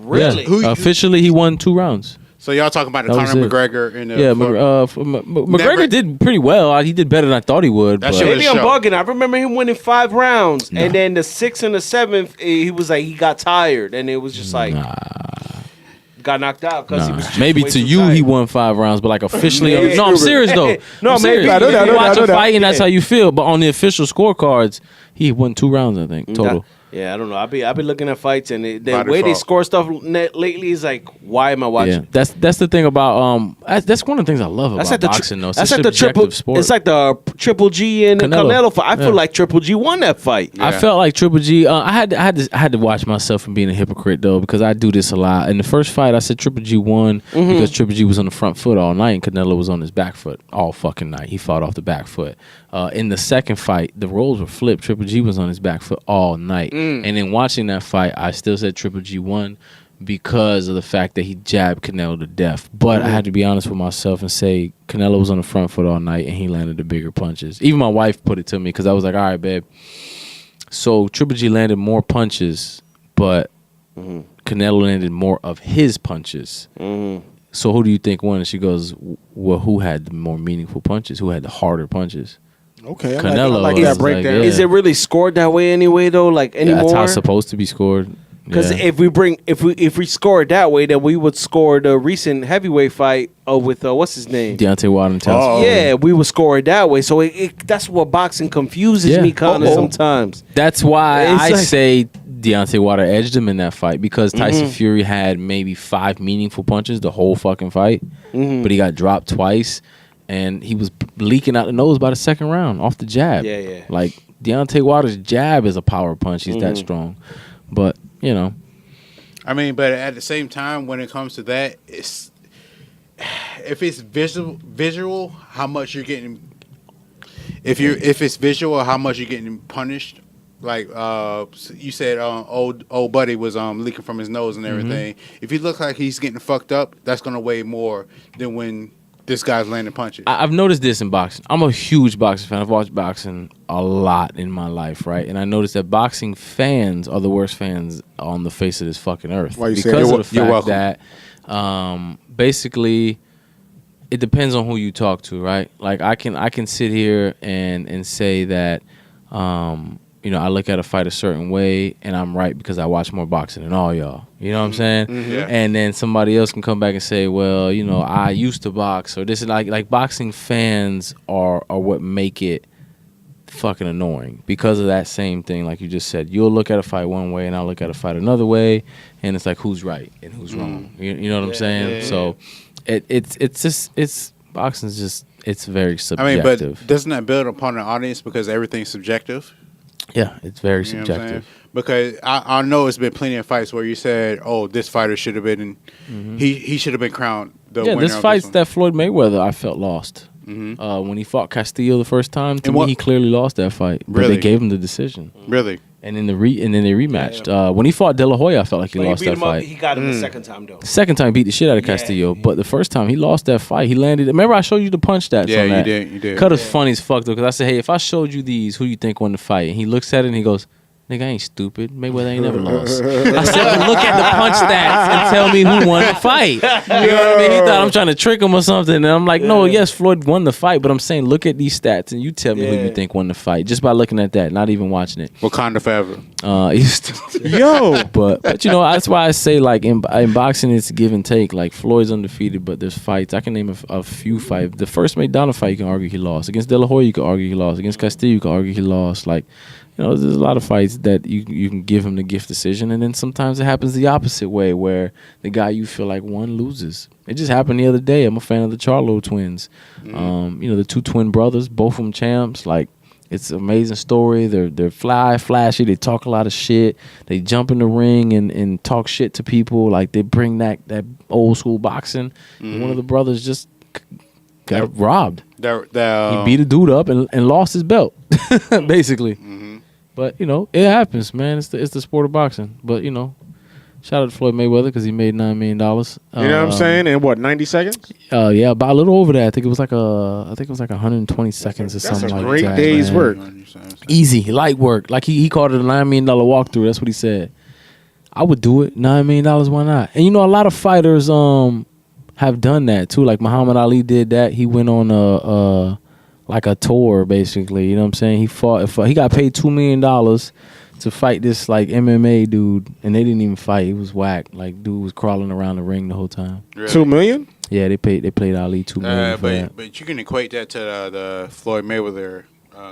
Really? Yeah. Officially, he won 2 rounds. So y'all talking about the That was Conor it. McGregor and Yeah, McGregor Never- did pretty well. He did better than I thought he would. That but- shit was- Maybe I'm show. bugging. I remember him winning 5 rounds, and then the 6th and the 7th, he was like he got tired, and it was just like got knocked out because he was just maybe way to too you tired. he won 5 rounds, but like officially, Yeah. no, I'm serious though. No, I'm maybe. serious. I know that, I If know you watch that, I a know fight and that. that's how you feel, but on the official scorecards, he won 2 rounds, I think total. Yeah, I don't know. I've been looking at fights, and the By way they default. score stuff lately is like, why am I watching? Yeah, that's the thing about that's one of the things I love about boxing though. It's That's a like the subjective triple. sport. It's like the Triple G and Canelo. Canelo fight. I Yeah. feel like Triple G won that fight. I felt like Triple G. I had to watch myself from being a hypocrite though, because I do this a lot. In the first fight, I said Triple G won because Triple G was on the front foot all night, and Canelo was on his back foot all fucking night. He fought off the back foot. In the second fight, the roles were flipped. Triple G was on his back foot all night, and in watching that fight, I still said Triple G won because of the fact that he jabbed Canelo to death. But I had to be honest with myself and say Canelo was on the front foot all night, and he landed the bigger punches. Even my wife put it to me because I was like, all right, babe. So Triple G landed more punches, but Canelo landed more of his punches. So who do you think won? And she goes, well, who had the more meaningful punches? Who had the harder punches? Okay, Canelo I like was that breakdown. like, Is it really scored that way anyway though? Like Yeah, anymore? that's how it's supposed to be scored. Because if we score it that way, then we would score the recent heavyweight fight with what's his name, Deontay Wilder and Tyson. Yeah, we would score it that way. So that's what boxing confuses me kind of sometimes. That's why I say Deontay Wilder edged him in that fight, because Tyson Fury had maybe 5 meaningful punches the whole fucking fight, but he got dropped twice, and he was leaking out the nose by the second round off the jab. Yeah. Like Deontay Wilder's jab is a power punch. He's that strong, but. You know, I mean, but at the same time, when it comes to that, if it's visual, how much you're getting. If it's visual, how much you're getting punished. Like you said, old buddy was leaking from his nose and everything. If he looks like he's getting fucked up, that's gonna weigh more than when this guy's landing punches. I've noticed this in boxing. I'm a huge boxing fan. I've watched boxing a lot in my life, right? And I noticed that boxing fans are the worst fans on the face of this fucking earth. Why you because say of the fact that basically it depends on who you talk to, right? Like I can sit here and say that you know, I look at a fight a certain way, and I'm right because I watch more boxing than all y'all. You know what I'm saying? Yeah. And then somebody else can come back and say, well, you know, I used to box, or this is like boxing fans are what make it fucking annoying because of that same thing. Like you just said, you'll look at a fight one way, and I'll look at a fight another way, and it's like who's right and who's wrong. You know what I'm saying? Yeah. So it's boxing's just it's very subjective. I mean, but doesn't that build upon an audience because everything's subjective? Yeah, it's very You know what I'm subjective. saying? Because I know it's been plenty of fights where you said, "Oh, this fighter should have been, he should have been crowned the winner." This of fight's one. that Floyd Mayweather I felt lost. When he fought Castillo the first time, to me, he clearly lost that fight. But Really? they gave him the decision. Really? And then they rematched. When he fought De La Hoya, I felt like he When lost he beat that him up, fight. he got him the second time though. Second time, he beat the shit out of Castillo. But the first time, he lost that fight. He landed. Remember, I showed you the punch stats. Yeah, on that. you did. Cut was funny as fuck though, because I said, "Hey, if I showed you these, who you think won the fight?" And he looks at it and he goes, "Nigga, I ain't stupid. Mayweather ain't never lost." I said, "Well, look at the punch stats and tell me who won the fight." You know what I mean? He thought I'm trying to trick him or something. And I'm like, no, yes, Floyd won the fight. But I'm saying, look at these stats and you tell me who you think won the fight. Just by looking at that, not even watching it. Wakanda forever. But you know, that's why I say, like, in boxing, it's give and take. Like, Floyd's undefeated, but there's fights. I can name a few fights. The first McDonald fight, you can argue he lost. Against De La Hoya, you can argue he lost. Against Castillo, you can argue he lost. Like, you know, there's a lot of fights that you can give him the gift decision, and then sometimes it happens the opposite way, where the guy you feel like won loses. It just happened the other day. I'm a fan of the Charlo twins. You know, the two twin brothers, both of them champs. Like, it's an amazing story. They're flashy. They talk a lot of shit. They jump in the ring and talk shit to people. Like, they bring that old school boxing. And one of the brothers just got robbed. He beat a dude up and lost his belt, basically. But, you know, it happens, man. It's the sport of boxing. But, you know, shout out to Floyd Mayweather because he made $9 million. You know what I'm saying? In what, 90 seconds? Yeah, about a little over that. I think it was like 120 seconds or something like that. That's a great day's work. Easy, light work. Like he called it a $9 million walkthrough. That's what he said. I would do it. $9 million, why not? And you know, a lot of fighters have done that too. Like Muhammad Ali did that. He went on a tour, basically. You know what I'm saying? He got paid $2 million to fight this like MMA dude, and they didn't even fight. It was whack. Like, dude was crawling around the ring the whole time. Really? $2 million? Yeah, they played Ali $2 million for that. But you can equate that to the Floyd Mayweather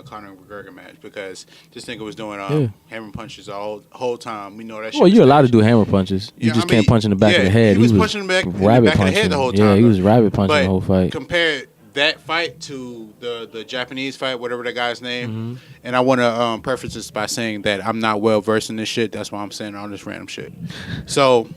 Conor McGregor match, because this nigga was doing hammer punches the whole time. We know that shit. Well, you're allowed to do hammer punches. You just can't punch in the back of the head. He was punching the back of the head the whole time. Yeah, he was rabbit punching the whole fight. Compare that fight to the Japanese fight, whatever that guy's name. And I want to preface this by saying that I'm not well versed in this shit. That's why I'm saying all this random shit. So,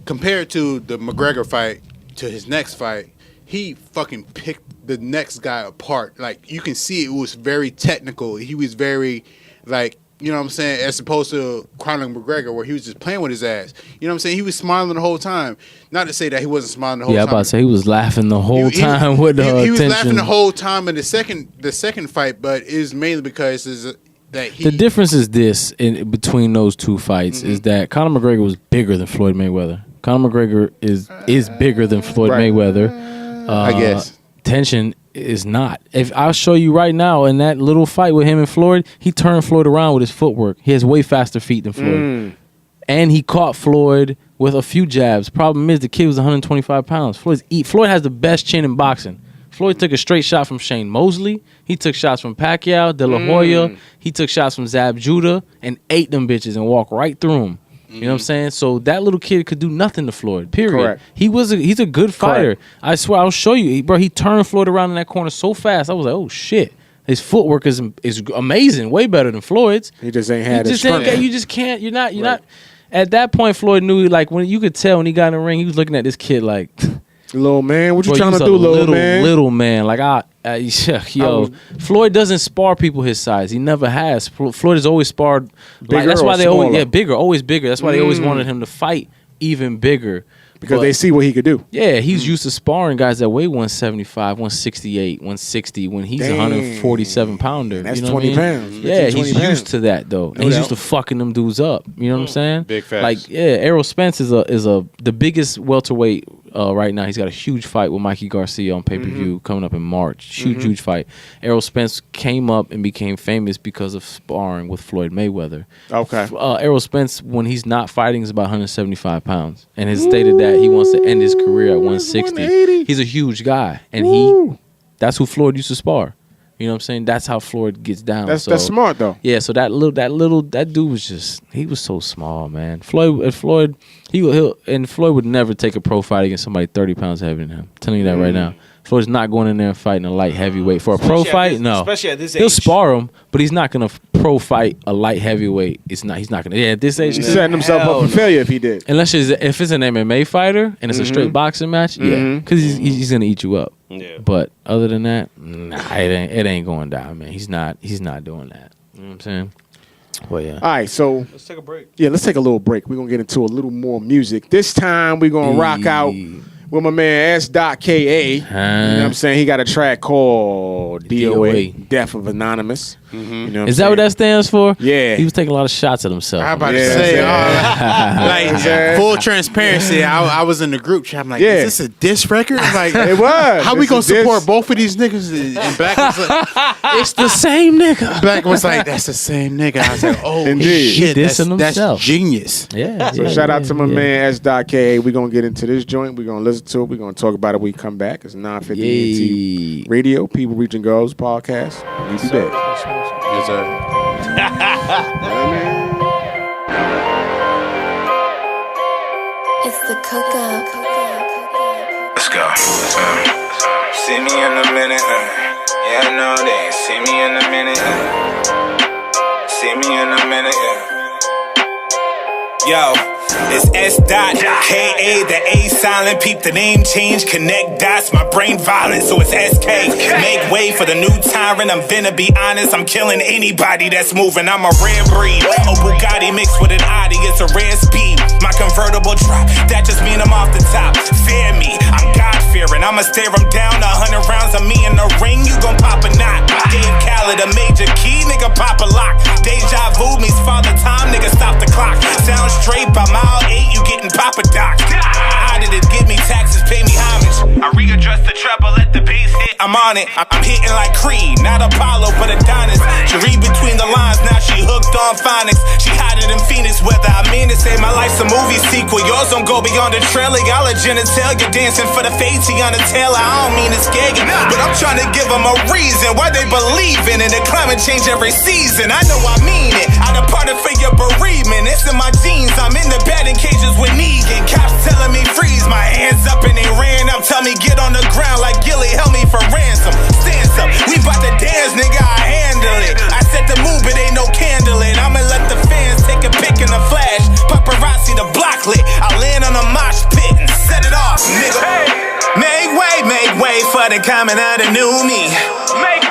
compared to the McGregor fight, to his next fight, he fucking picked the next guy apart. Like, you can see it was very technical. He was very, like, you know what I'm saying, as opposed to Conor McGregor, where he was just playing with his ass. You know what I'm saying? He was smiling the whole time. Not to say that he wasn't smiling the whole time. Yeah, I'm about to say he was laughing the whole time with the He was tension. laughing the whole time in the second fight, but it's mainly because the difference is this between those two fights is that Conor McGregor was bigger than Floyd Mayweather. Conor McGregor is bigger than Floyd Mayweather. I guess. Tension is not. If I'll show you right now in that little fight with him and Floyd, he turned Floyd around with his footwork. He has way faster feet than Floyd. And he caught Floyd with a few jabs. Problem is, the kid was 125 pounds. Floyd has the best chin in boxing. Floyd took a straight shot from Shane Mosley. He took shots from Pacquiao, De La Hoya. He took shots from Zab Judah and ate them bitches and walked right through them. You know what I'm saying? So that little kid could do nothing to Floyd, period. Correct. He's a good fighter. Correct. I swear, I'll show you. Bro, he turned Floyd around in that corner so fast. I was like, oh, shit. His footwork is amazing, way better than Floyd's. He just ain't had his strength. You just can't. You're not. At that point, Floyd knew, like, when you could tell when he got in the ring, he was looking at this kid like, little man, what you trying to do, little man? Little man. Like, Floyd doesn't spar people his size. He never has. Floyd has always sparred. Bigger, that's why they smaller? always, bigger, always bigger. That's why they always wanted him to fight even bigger. Because they see what he could do. Yeah, he's used to sparring guys that weigh 175, 168, 160 when he's a 147 pounder. That's you know 20 what I mean? pounds. Yeah, he's used to that though. And he's used to fucking them dudes up. You know what I'm saying? Big facts. Like, Errol Spence is the biggest welterweight right now. He's got a huge fight with Mikey Garcia on pay-per-view coming up in March. Huge fight. Errol Spence came up and became famous because of sparring with Floyd Mayweather. Okay. Errol Spence, when he's not fighting, is about 175 pounds. And has stated that he wants to end his career at 160. He's a huge guy. And that's who Floyd used to spar. You know what I'm saying? That's how Floyd gets down. That's smart though. Yeah, so that dude was he was so small, man. Floyd would never take a pro fight against somebody 30 pounds heavier than him. I'm telling you that right now. Floyd's not going in there and fighting a light heavyweight for a pro fight. No, especially at this age. He'll spar him, but he's not gonna pro fight a light heavyweight. He's not gonna. Yeah, at this age, he's setting himself up for failure if he did. Unless if it's an MMA fighter and it's a straight boxing match, because he's gonna eat you up. Yeah. But other than that, it ain't going down, man. He's not doing that. You know what I'm saying? Well, yeah. All right, so let's take a break. Yeah, let's take a little break. We're gonna get into a little more music. This time we're gonna rock out with my man sdotka. You know what I'm saying? He got a track called DOA, Death of Anonymous. You know what Is that what that stands for? Yeah. He was taking a lot of shots at himself. I was about to say, like, full transparency, I was in the group chat. I'm like, is this a diss record? Like, it was. How we gonna support both of these niggas? And Black was like, it's the same nigga. Black was like, that's the same nigga. I was like, oh, indeed. shit, Dissing that's himself. genius. Yeah. So shout out to my man sdotka. We're gonna get into this joint. We're gonna listen to it. We're gonna talk about it when we come back. It's 950 ENT Radio, People Reaching Goals podcast. We be back. Yes, sir. It's the cook-up. Let's go. See me in a minute. Yeah, I know they ain't see me in a minute. See me in a minute. Yo, it's sdotka, the A silent, peep the name change, connect dots, my brain violent, so it's SK. Make way for the new tyrant, I'm finna be honest, I'm killing anybody that's moving, I'm a rare breed. A Bugatti mixed with an Audi, it's a rare speed. My convertible drop, that just mean I'm off the top. Fear me, I'm God-fearing, I'ma stare him down, 100 rounds of me in the ring, you gon' pop a knot. Dave Khaled, a major key, nigga pop a lock. Deja vu means father time, nigga stop the clock. Sound straight by mile 8, you getting Papa Doc. Audited, give me taxes, pay me homage. I readjust the treble, let the bass hit, I'm on it. I'm hitting like Creed, not Apollo, but Adonis. She read between the lines, now she hooked on phonics. She hotter than Phoenix weather, I mean to say my life's a movie sequel. Yours don't go beyond the trailer, y'all a genitalia. You're dancing for the fade, on the tail. I don't mean to scare you, but I'm trying to give them a reason why they believe in it. The climate change every season, I know I mean it. I departed for your bereavement, it's in my genes. I'm in the batting cages with Negan. Cops telling me freeze, my hands up and they ran up. Tell me get on the ground like Gilly, held me for ransom. Stands up, we bout to dance, nigga, I handle it. I set the mood, but ain't no candle in. I'ma let the fans take a pic in the flash. Paparazzi the block lit, I land on a mosh pit and set it off, nigga. Make way for the coming of the new me. Make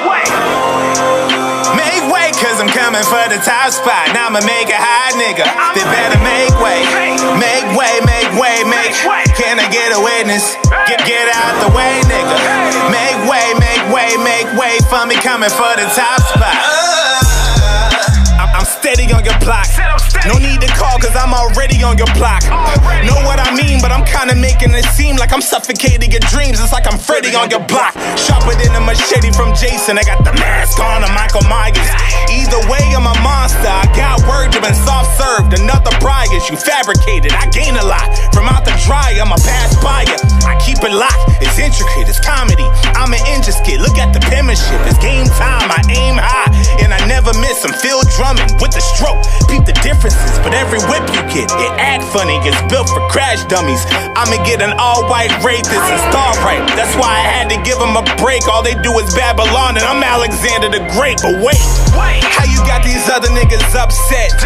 way, cause I'm coming for the top spot. Now I'ma make it hot, nigga. They better make way. Can I get a witness? Get out the way, nigga. Make way for me coming for the top spot. I'm steady on your block. No need to call cause I'm already on your block. Know what I mean, but I'm kinda making it seem like I'm suffocating your dreams. It's like I'm Freddy on your block. Sharper than a machete from Jason. I got the mask on, I'm Michael Myers. Either way, I'm a monster. I got word, you been soft served. Another Bryant, you you fabricated. I gain a lot from out the dry. I'm a pass buyer. I keep it locked. It's intricate. It's comedy. I'm an interest kid. Look at the penmanship. It's game time. I aim high and I never miss. I'm Phil drumming with the stroke. Peep the differences, but every whip you get, it act funny. It's built for crash dummies. I'ma get an all-white Wraith. This is star right. That's why I had to give them a break. All they do is Babylon and I'm Alexander the Great. But wait, how you got these other niggas upset?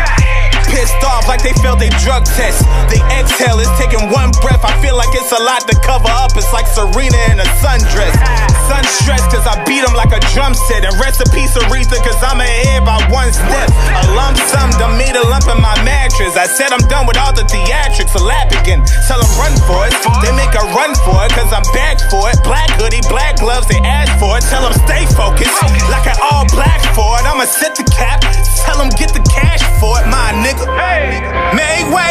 Pissed off like they failed their drug test. They exhale, it's taking one breath. I feel like it's a lot to cover up. It's like Serena in a sundress. Sun stressed cause I beat them like a drum set. And rest in peace Aretha cause I'm ahead by one step. A lump sum done made a lump in my mattress. I said I'm done with all the theatrics. A lap again, tell them run for it. They make a run for it cause I'm back for it. Black hoodie, black gloves, they ask for it. Tell them stay focused like an all black for it. I'ma set the cap, tell them get the cash for it, my nigga. Hey.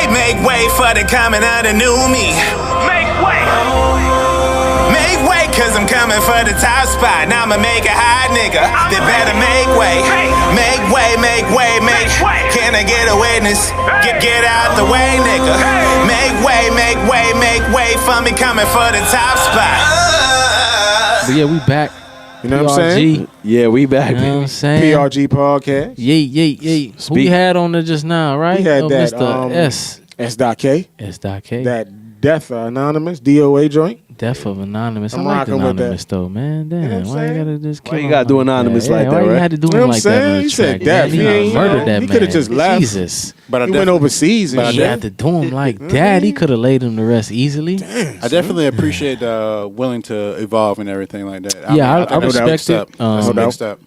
Make way for the coming of the new me. Make way. Make way, cause I'm coming for the top spot. Now I'ma make a hot nigga. They better make way. Make way. Can I get a witness? Get out the way, nigga. Make way for me coming for the top spot. But yeah, we back. You know what I'm saying? Yeah, we back. You know what I'm saying? PRG podcast. Yay. Who we had on there just now, right? We had that Mr. S. S.K. S.K. That Death Anonymous DOA joint. Death of Anonymous. I'm I like rocking with Anonymous that. though, man. Damn, You know what I'm why you saying? gotta just kill Why you him gotta do Anonymous like that, Why you right? had to do You know him what like I'm that on saying? the He said track, death. man? He ain't, murdered that he man. could have just left. Jesus. But He went overseas and You shit. had to do him like that. He could have laid him to rest easily. I definitely appreciate willing to evolve and everything like that. Yeah, I think that's respect it. mixed up. That's No doubt. mixed up.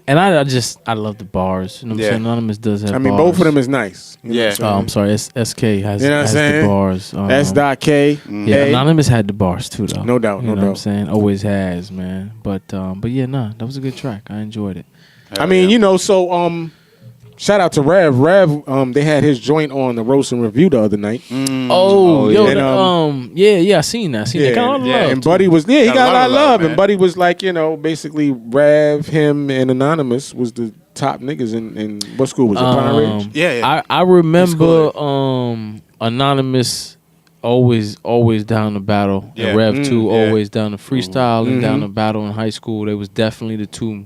And I love the bars. You know what I'm saying? Anonymous does have I mean, bars. both of them is nice. You know Yeah. what I'm saying? Oh, I'm sorry. SK has, You know what I'm has saying? the bars. S.K. Yeah, Anonymous had the bars too, though. No doubt, You no know what I'm doubt. saying? Always has, man. But yeah, nah, that was a good track. I enjoyed it. I mean, you know, so shout out to Rev. Rev, they had his joint on the Roast and Review the other night. Oh, yo, and, yeah, I seen that. Got a lot of love. And Buddy was he got a lot of love. man. And Buddy was like, you know, basically Rev, him, and Anonymous was the top niggas in what school was it? Pine Ridge? Yeah. I remember Anonymous always down to battle. Yeah. And Rev too, yeah. always down to freestyle and down to battle in high school. They was definitely the two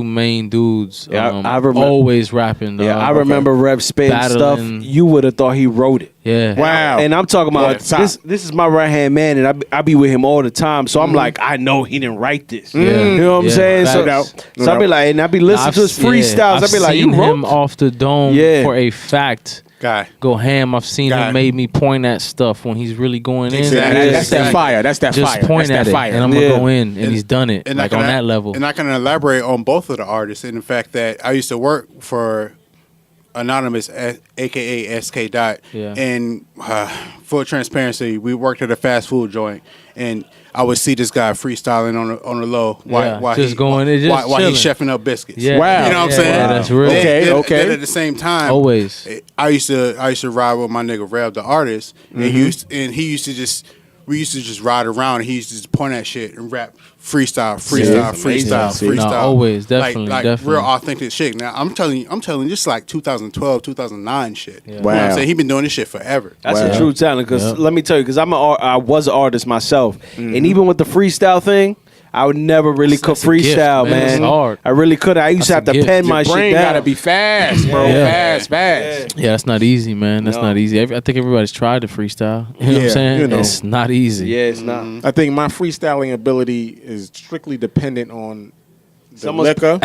main dudes. Yeah, I remember, always rapping. Yeah, I remember Rev spitting stuff. You would have thought he wrote it. Yeah. Wow. And I'm talking about this is my right hand man, and I be with him all the time. So I'm like, I know he didn't write this. Yeah. You know what I'm saying? Facts. So, I be like, and I be listening to his freestyles. I be like, you seen wrote him off the dome for a fact. Guy. Go ham. I've seen him made me point at stuff when he's really going in. Exactly. That's that fire. That's that just fire. Just point that's at that it, fire. and I'm gonna go in, and he's done it, And like on that level. And I can elaborate on both of the artists in the fact that I used to work for Anonymous, aka SK Dot, and full transparency, we worked at a fast food joint, and I would see this guy freestyling on the low while just he, going, just while he's chefing up biscuits. Yeah. Wow. You know what I'm saying? Yeah, that's real. Okay. Then at the same time, Always. I used to ride with my nigga Rev, the artist, and he used to just ride around, and he used to just point at shit and rap freestyle. No, always, definitely, like definitely. real authentic shit. Now I'm telling you, just like 2012, 2009 shit. Yeah. You know what I'm saying? He been doing this shit forever. That's a true talent. Because let me tell you, because I was an artist myself, and even with the freestyle thing, I would never really could freestyle, gift, man. man. It's hard. I really could. I used to have to pen my Your brain shit down. gotta be fast, bro. Fast. Yeah, that's not easy, man. That's not easy. I think everybody's tried to freestyle. You know what I'm saying? you know. It's not easy. Yeah, it's not. I think my freestyling ability is strictly dependent on the liquor.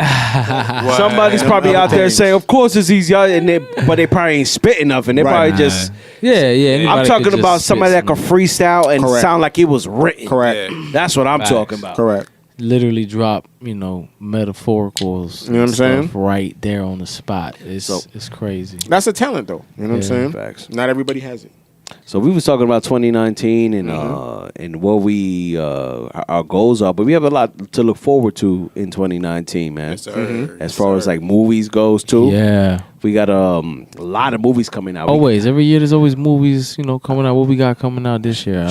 Somebody's probably out there saying, "Of course it's easy," but they probably ain't spitting nothing. They probably just. Yeah. I'm talking about somebody that can freestyle and sound like it was written. Correct. That's what I'm talking about. Correct. literally drop, metaphoricals. You know what I'm saying? Right there on the spot. It's crazy. That's a talent, though. You know what I'm saying? Facts. Not everybody has it. So we was talking about 2019 and what we our goals are, but we have a lot to look forward to in 2019, man. Yes, sir. As far as like movies goes too. Yeah. We got a lot of movies coming out. Always. Every year there's always movies, coming out. What we got coming out this year?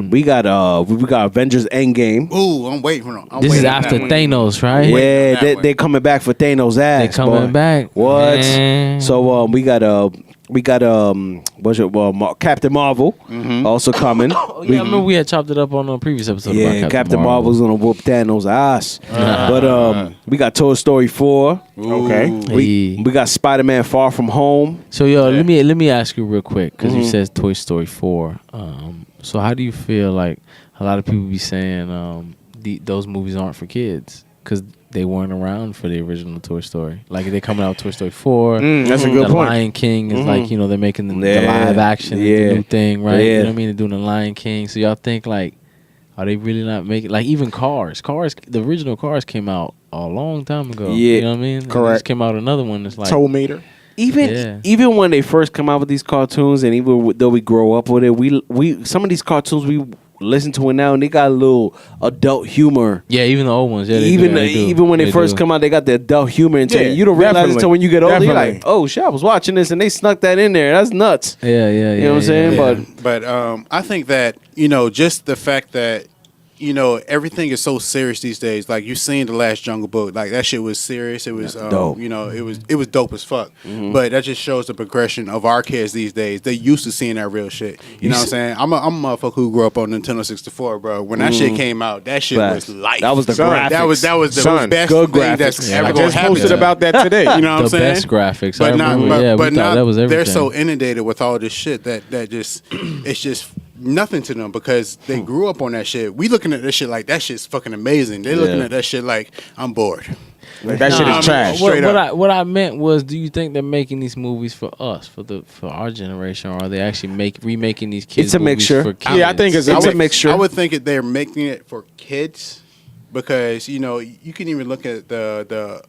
We got Avengers Endgame. Ooh, I'm waiting for them. This is after Thanos, right? Yeah, they're coming back for Thanos' ass. They coming back. What? Man. So we got We got Captain Marvel also coming. I remember we had chopped it up on a previous episode. Yeah, about Captain Marvel's gonna whoop Thanos' ass. But we got Toy Story 4. Okay. We got Spider-Man Far From Home. So let me ask you real quick, because you said Toy Story 4. So how do you feel like a lot of people be saying those movies aren't for kids because they weren't around for the original Toy Story? Like they coming out with Toy Story 4. That's a good the point. Lion King is like, they're making the live action, the new thing, right? You know what I mean? They're doing the Lion King. So y'all think like, are they really not making, like even Cars, the original Cars came out a long time ago. Yeah. You know what I mean? Correct. Just came out another one that's like Tow Meter. Even when they first come out with these cartoons, and even though we grow up with it, we some of these cartoons we listen to it now, and they got a little adult humor. Yeah, even the old ones. Yeah, even when they first come out, they got the adult humor. And you don't realize it until when you get older. You're like, oh shit, I was watching this, and they snuck that in there. That's nuts. Yeah. You know what I'm saying? Yeah. But I think that just the fact that everything is so serious these days. Like you seen the last Jungle Book, like that shit was serious. It was dope. It was dope as fuck. But that just shows the progression of our kids these days. They used to seeing that real shit. You know what I'm saying? I'm a motherfucker who grew up on Nintendo 64, bro. When that shit came out, that shit was life. That was the graphics. That was the best good thing graphics. that's ever I gonna just happen. posted about that today. You know what I'm saying? The best graphics. But I remember, we thought that was everything. they're so inundated with all this shit that just it's just nothing to them because they grew up on that shit. We looking at this shit like that shit's fucking amazing. They looking at that shit like I'm bored. Like that shit is trash. What I meant was, do you think they're making these movies for us, for our generation, or are they actually remaking these kids? It's a mixture. For kids? Yeah, I think it's a mixture. I would think that they're making it for kids because you can even look at the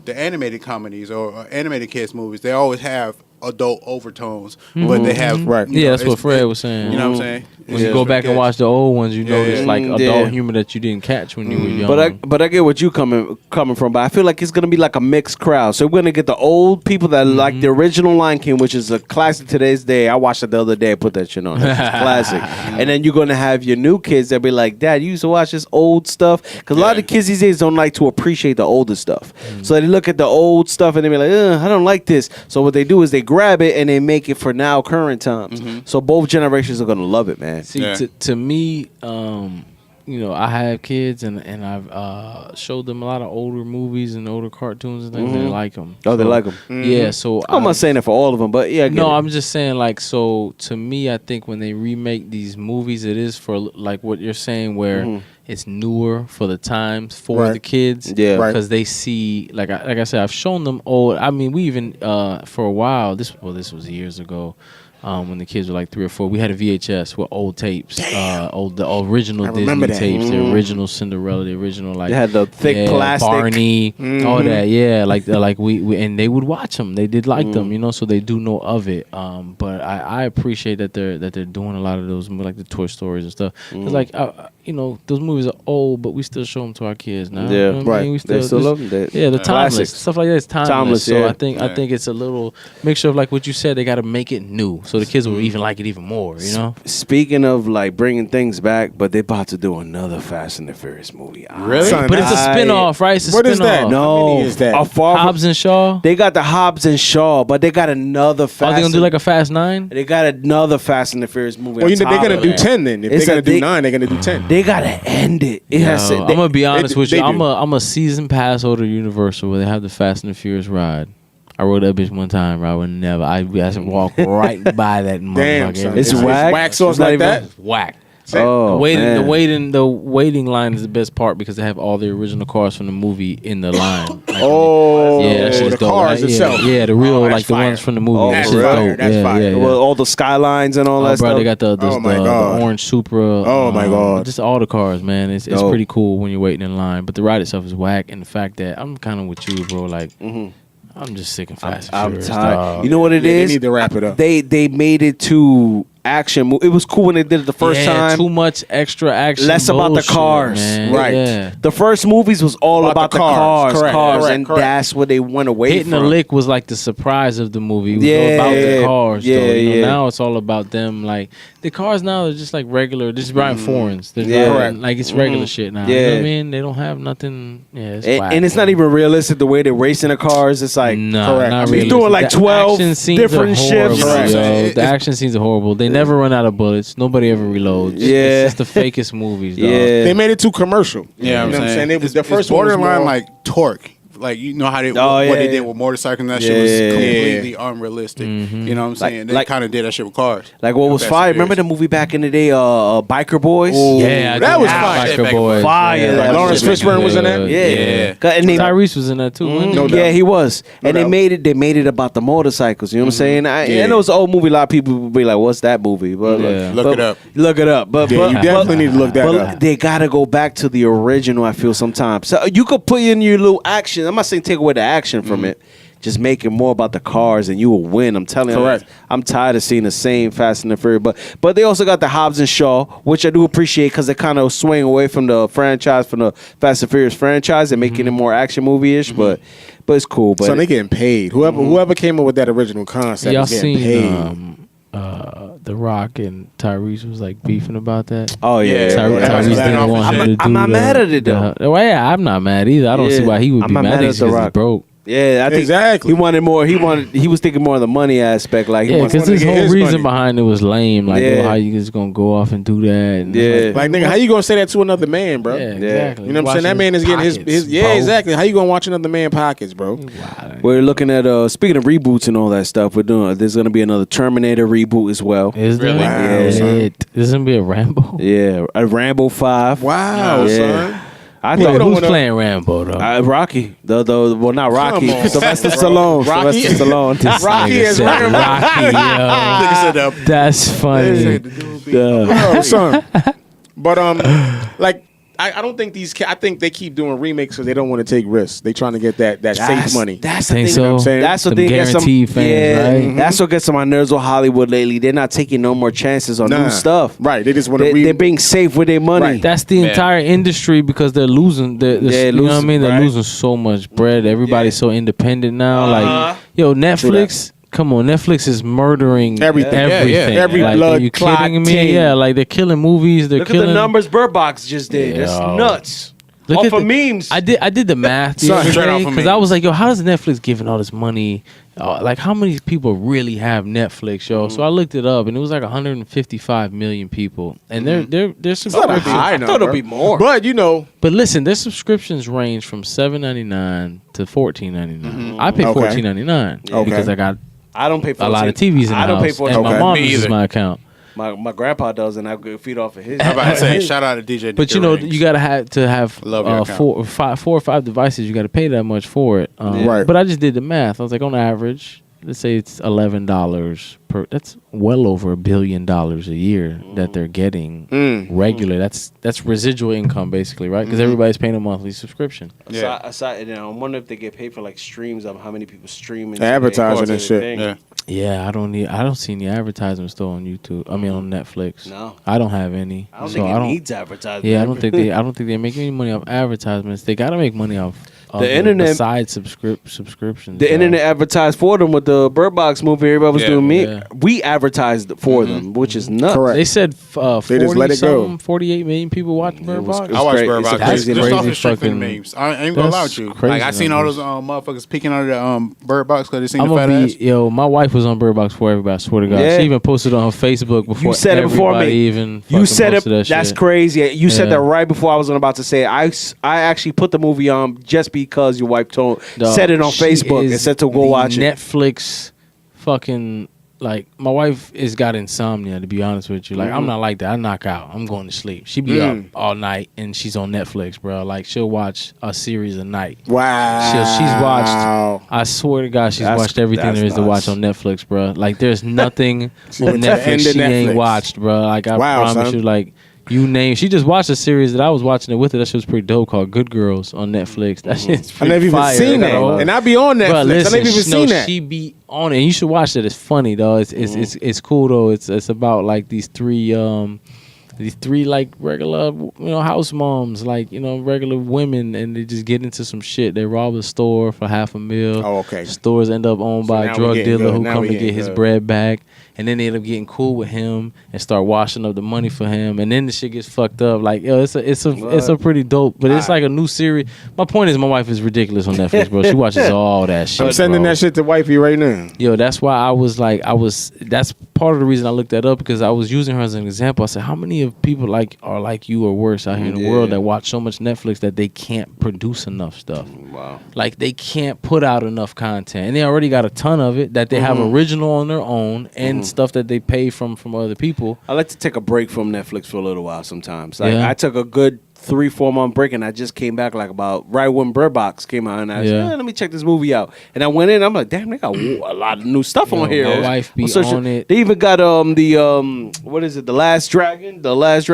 animated comedies or animated kids movies. They always have adult overtones, but they have that's what Fred was saying. You know what I'm saying? When you go back and watch the old ones, you notice like adult humor that you didn't catch when you were young. But I get what you coming from. But I feel like it's gonna be like a mixed crowd. So we're gonna get the old people that like the original Lion King, which is a classic today's day. I watched it the other day. I put that shit on. It's classic. And then you're gonna have your new kids that be like, Dad, you used to watch this old stuff, because a lot of kids these days don't like to appreciate the older stuff. So they look at the old stuff and they be like, I don't like this. So what they do is they grab it and they make it for now current times. So both generations are gonna love it, man. See, to me, I have kids and I've showed them a lot of older movies and older cartoons and things. And they like them. Oh, they like them. Yeah. So I'm not saying it for all of them, but yeah. I'm just saying like, so to me, I think when they remake these movies, it is for like what you're saying, where it's newer for the times for the kids. Yeah. Because they see, like I said, I've shown them old. I mean, we even for a while. This was years ago. When the kids were like 3 or 4, we had a VHS with old tapes, the original Disney tapes, the original Cinderella, the original like they had the thick plastic, Barney, all that, like we and they would watch them. They did like them, so they do know of it. But I appreciate that they're doing a lot of those, like the Toy Stories and stuff. It's like those movies are old, but we still show them to our kids now. Yeah, you know right. We still love them. The timeless stuff like that is timeless. So yeah. I think it's a little mixture of like what you said. They got to make it new, so the kids will even like it even more. Speaking of like bringing things back, but they're about to do another Fast and the Furious movie. Really? But it's a spin-off, right? It's a what spin-off. is that? No, how many is that? Hobbs and Shaw. They got the Hobbs and Shaw, but they got another Fast. Are they gonna do like a Fast 9? They got another Fast and the Furious movie. Well, they're gonna do 10 then. If they're gonna do 9, they're gonna do 10. They gotta end it. I'm gonna be honest with you. I'm a season pass holder to Universal where they have the Fast and the Furious ride. I rode that bitch one time, bro. I would never. I walk right by that motherfucker. Damn, it's whack. Wax sauce like that. Whack. Oh, the waiting line is the best part because they have all the original cars from the movie in the line. Like, that shit is the dope. Cars itself. Yeah, the real that's the fire. ones from the movie. Oh, That that's shit's fire. dope. That's fire. Yeah. Well, all the skylines and all that stuff. They got the orange Supra. Oh my god! Just all the cars, man. It's pretty cool when you're waiting in line. But the ride itself is whack, and the fact that I'm kind of with you, bro. Like. I'm just sick and fast. I'm tired. You know what it They is? need to wrap it up. They made it to action. It was cool when they did it the first time. Too much extra action. Less about the cars, man. right? Yeah. The first movies was all about the cars, Correct. and that's what they went away Hitting from. the lick was like the surprise of the movie. It was Yeah. all about the cars. Yeah, though. You know, yeah. now it's all about them. Like the cars now are just like regular. They're just riding foreigns. They're Yeah. driving, like it's regular shit now. You know Yeah. what I mean? They don't have nothing. Yeah, it's whack, and it's not man. even realistic the way they're racing the cars. It's like No, correct. not He's really. doing like The 12 action scenes different are horrible, shifts. yo. The action scenes are horrible. They never run out of bullets. Nobody ever reloads. Yeah. It's just the fakest movies, dog. Yeah. They made it too commercial. Yeah, you know what I'm saying? It was the It's first one was borderline more- like Torque. Like you know how they Oh, what they yeah. did with motorcycles. That Yeah. shit was completely unrealistic. You know what I'm saying? They like- kind of did that shit with cars. Like what was Fast fire? and Remember the Furious. movie back in the day, Biker Boys? Yeah, that was fire. fire. Boys. Fire. Yeah, Like Lawrence Fishburne was in that? Yeah. And they, Tyrese was in that too. wasn't he? No doubt. yeah, he was. And doubt. they made it about the motorcycles. You know what I'm saying? I know it's an old movie. A lot of people will be like, "What's that movie?" But Yeah. Look it up. Look it up. But Yeah, you definitely need to look that up. They gotta go back to the original. I feel sometimes. So you could put in your little action. I'm not saying take away the action from it. Just make it more about the cars, and you will win. I'm telling you. Correct. I'm tired of seeing the same Fast and the Furious. But they also got the Hobbs and Shaw, which I do appreciate because they kind of swing away from the franchise, from the Fast and Furious franchise, and making it more action movie-ish. But it's cool. But So they getting paid. Whoever came up with that original concept Y'all is getting seen paid. The Rock and Tyrese was like beefing about that? oh yeah, Yeah. Tyrese didn't want him to do I'm not mad at it though. Well, yeah, I'm not mad either. I don't see Yeah. why he would I'm be not mad. mad I think at it's The because he's Rock. broke. Yeah, I think Exactly. he wanted more. He was thinking more of the money aspect. Like he Yeah, wants because to his get whole his reason money. behind it was lame. Like, Yeah. how you just gonna go off and do that? And Yeah. Like nigga, how you gonna say that to another man, bro? yeah, exactly. You know what I'm saying? That man is getting his yeah, bro. exactly. How you gonna watch another man pockets, bro? We're looking at speaking of reboots and all that stuff. There's gonna be another Terminator reboot as well. Is there? Really? Wow, Shit. There's gonna be a Rambo. Yeah, a Rambo 5. Wow, Yeah. son. I Wait, thought who's wanna- playing Rambo though? Rocky. Well, not Rocky. Come on, Sylvester bro. Stallone. Rocky? Sylvester Stallone. This Rocky nigga is said Rambo. Rocky, Nigga said yo. that. That's funny. Yeah. Oh, son. But like I don't think I think they keep doing remakes because they don't want to take risks. They trying to get that safe money. That's the Think thing. so? You know what I'm saying? That's what Some they get some. guaranteed fans, right? That's what gets on my nerves with Hollywood lately. They're not taking no more chances on Nah. new stuff. Right. They just want to They're being safe with their money. Right. That's the entire industry because they're losing. You know what I losing, mean? They're right. losing so much bread. Everybody's so independent now. Like, yo, Netflix. Come on, Netflix is murdering Everything. everything. Yeah. Every like, blood are you clot kidding me? team. Yeah, like they're killing movies. They're Look killing at the numbers Bird Box just did. That's Yo. nuts. Look Off at of the- memes. I did the math the Son, other straight day off of because I memes. was like, yo, how does Netflix giving all this money? Like, how many people really have Netflix, yo? So I looked it up, and it was like 155 million people, and they're Not a subscriptions. high I thought it'd number. be more. But you know, But listen, their subscriptions range from $7.99 to $14.99. I pay Okay. $14.99 Okay. because I got I don't pay for a lot of TVs in the I don't pay house, for and my Okay. mom Me uses either. my account. My grandpa does, and I feed off of his. I'm about to say, shout out to DJ. But you know, you gotta have Love your account. 4 or 5 devices. You got to pay that much for it. Right. But I just did the math. I was like, on average, let's say it's $11 per. That's well over $1 billion a year that they're getting regular. That's residual income basically, right? Because everybody's paying a monthly subscription. Aside, I wonder if they get paid for like streams of how many people stream and Advertising and shit. Yeah. Yeah, I don't see any advertisements though on YouTube. I mean on Netflix. No. I don't have any. I don't So think it needs advertising. Yeah, I don't think they make any money off advertisements. They got to make money off The internet- side subscriptions. The internet advertised for them with the Bird Box movie. Everybody was Yeah. doing me. Yeah. We advertised for them, which is nuts. Correct. They said They just let it go. 48 million people watch Bird was- Box. it I watched great. Bird It's Box. a crazy- Just off crazy the strength of the fucking- memes. I ain't gonna lie That's with you. crazy Like I seen all numbers. those motherfuckers peeking out of the Bird Box because they seen I'm the fat gonna ass. be my wife was on Bird Box before everybody. I swer to God, Yeah. she even posted on her Facebook before. You said it before everybody me. Even You fucking said it. posted that That's shit. crazy. You said Yeah. that right before I was about to say it. I actually put the movie on just because your wife Dog, said it on she Facebook and is said to go the watch it. Netflix fucking like my wife has got insomnia, to be honest with you. Like I'm not like that. I knock out. I'm going to sleep. She be up all night and she's on Netflix, bro. Like she'll watch a series a night. Wow. She's watched. I swear to God, she's watched everything there is to watch on Netflix, bro. Like there's nothing on went to the end Netflix of she ain't Netflix. watched, bro. Like I Wow, promise son. you, like You name. She just watched a series that I was watching it with her. That shit was pretty dope called Good Girls on Netflix. That shit's pretty I never even fire. seen that. And I be on Netflix. Bro, listen, I never even seen that. She be on it. And you should watch it. It's funny though. It's cool though. It's about like these three like regular house moms, like regular women, and they just get into some shit. They rob a store for $500,000. Oh, okay. Stores end up owned by a drug dealer who come to get his bread back, and then they end up getting cool with him and start washing up the money for him, and then the shit gets fucked up. Like it's a pretty dope, but it's like a new series. My point is, my wife is ridiculous on Netflix, bro. She watches all that shit. I'm sending that shit to wifey right now. Yo, that's why that's part of the reason I looked that up, because I was using her as an example. I said, how many of people are like you or worse out here in the world that watch so much Netflix that they can't produce enough stuff? Wow. Like they can't put out enough content, and they already got a ton of it that they have original on their own and stuff that they pay from other people. I like to take a break from Netflix for a little while sometimes. Like I took a good 3-4 month break, and I just came back like about right when Bird Box came out, and I said, let me check this movie out. And I went in, I'm like, damn, they got a lot of new stuff on here. My wife be on it. They even got what is it, The Last Dragon? That's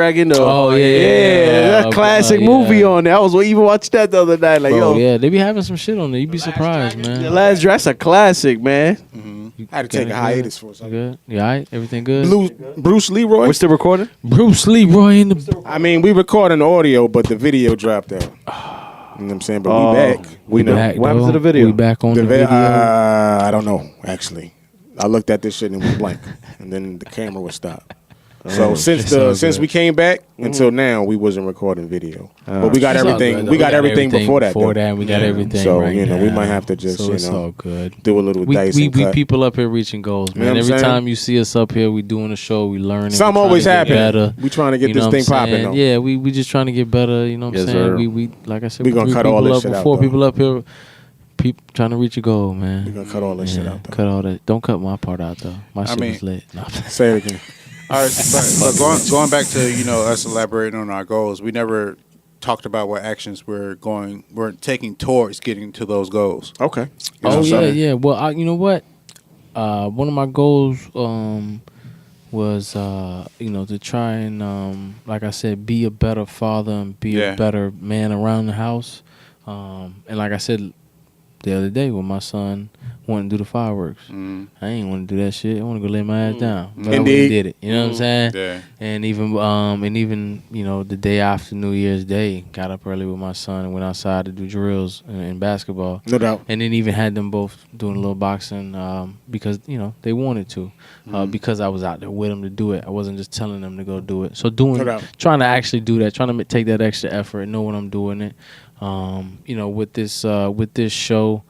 classic movie on there. I was even watching that the other night. Like, yeah, they be having some shit on there. You'd be surprised, man. The Last Dragon's a classic, man. I had to take a hiatus for a second. Good? You all right? Everything good? Bruce Leroy. We're still recording? Bruce Leroy in the... I mean, we recording audio, but the video dropped out. You know what I'm saying? But we back. We back. What happened to the video? We back on the video. I don't know, actually. I looked at this shit and went blank, and then the camera was stopped. So since we came back until now, we wasn't recording video, but we got everything. We got everything before that. Before that, we got everything. So right now. we might have to just it's all good. Do a little dice. We people up here reaching goals, man. You know Every time you see us up here, we doing a show, we learning. Something always happen. We trying to get this thing popping. Though. Yeah, we just trying to get better. You know what I'm saying? We like I said, we gonna cut all this shit out. 4 people up here. People trying to reach a goal, man. We gonna cut all this shit out. Though. Cut all that. Don't cut my part out though. My shit was lit. No. Say it again. All right, but going back to us elaborating on our goals, we never talked about what actions we're taking towards getting to those goals. Okay. Yeah. Well, you know what? One of my goals was to try and like I said, be a better father and be a better man around the house. And like I said the other day when my son wanted to do the fireworks, I ain't want to do that shit. I want to go lay my ass down. But I went and did it. You know what I'm saying? Yeah. And even the day after New Year's Day, got up early with my son and went outside to do drills in basketball. No doubt. And then even had them both doing a little boxing because they wanted to, because I was out there with them to do it. I wasn't just telling them to go do it. So trying to actually do that, trying to take that extra effort, know when I'm doing it. With this show.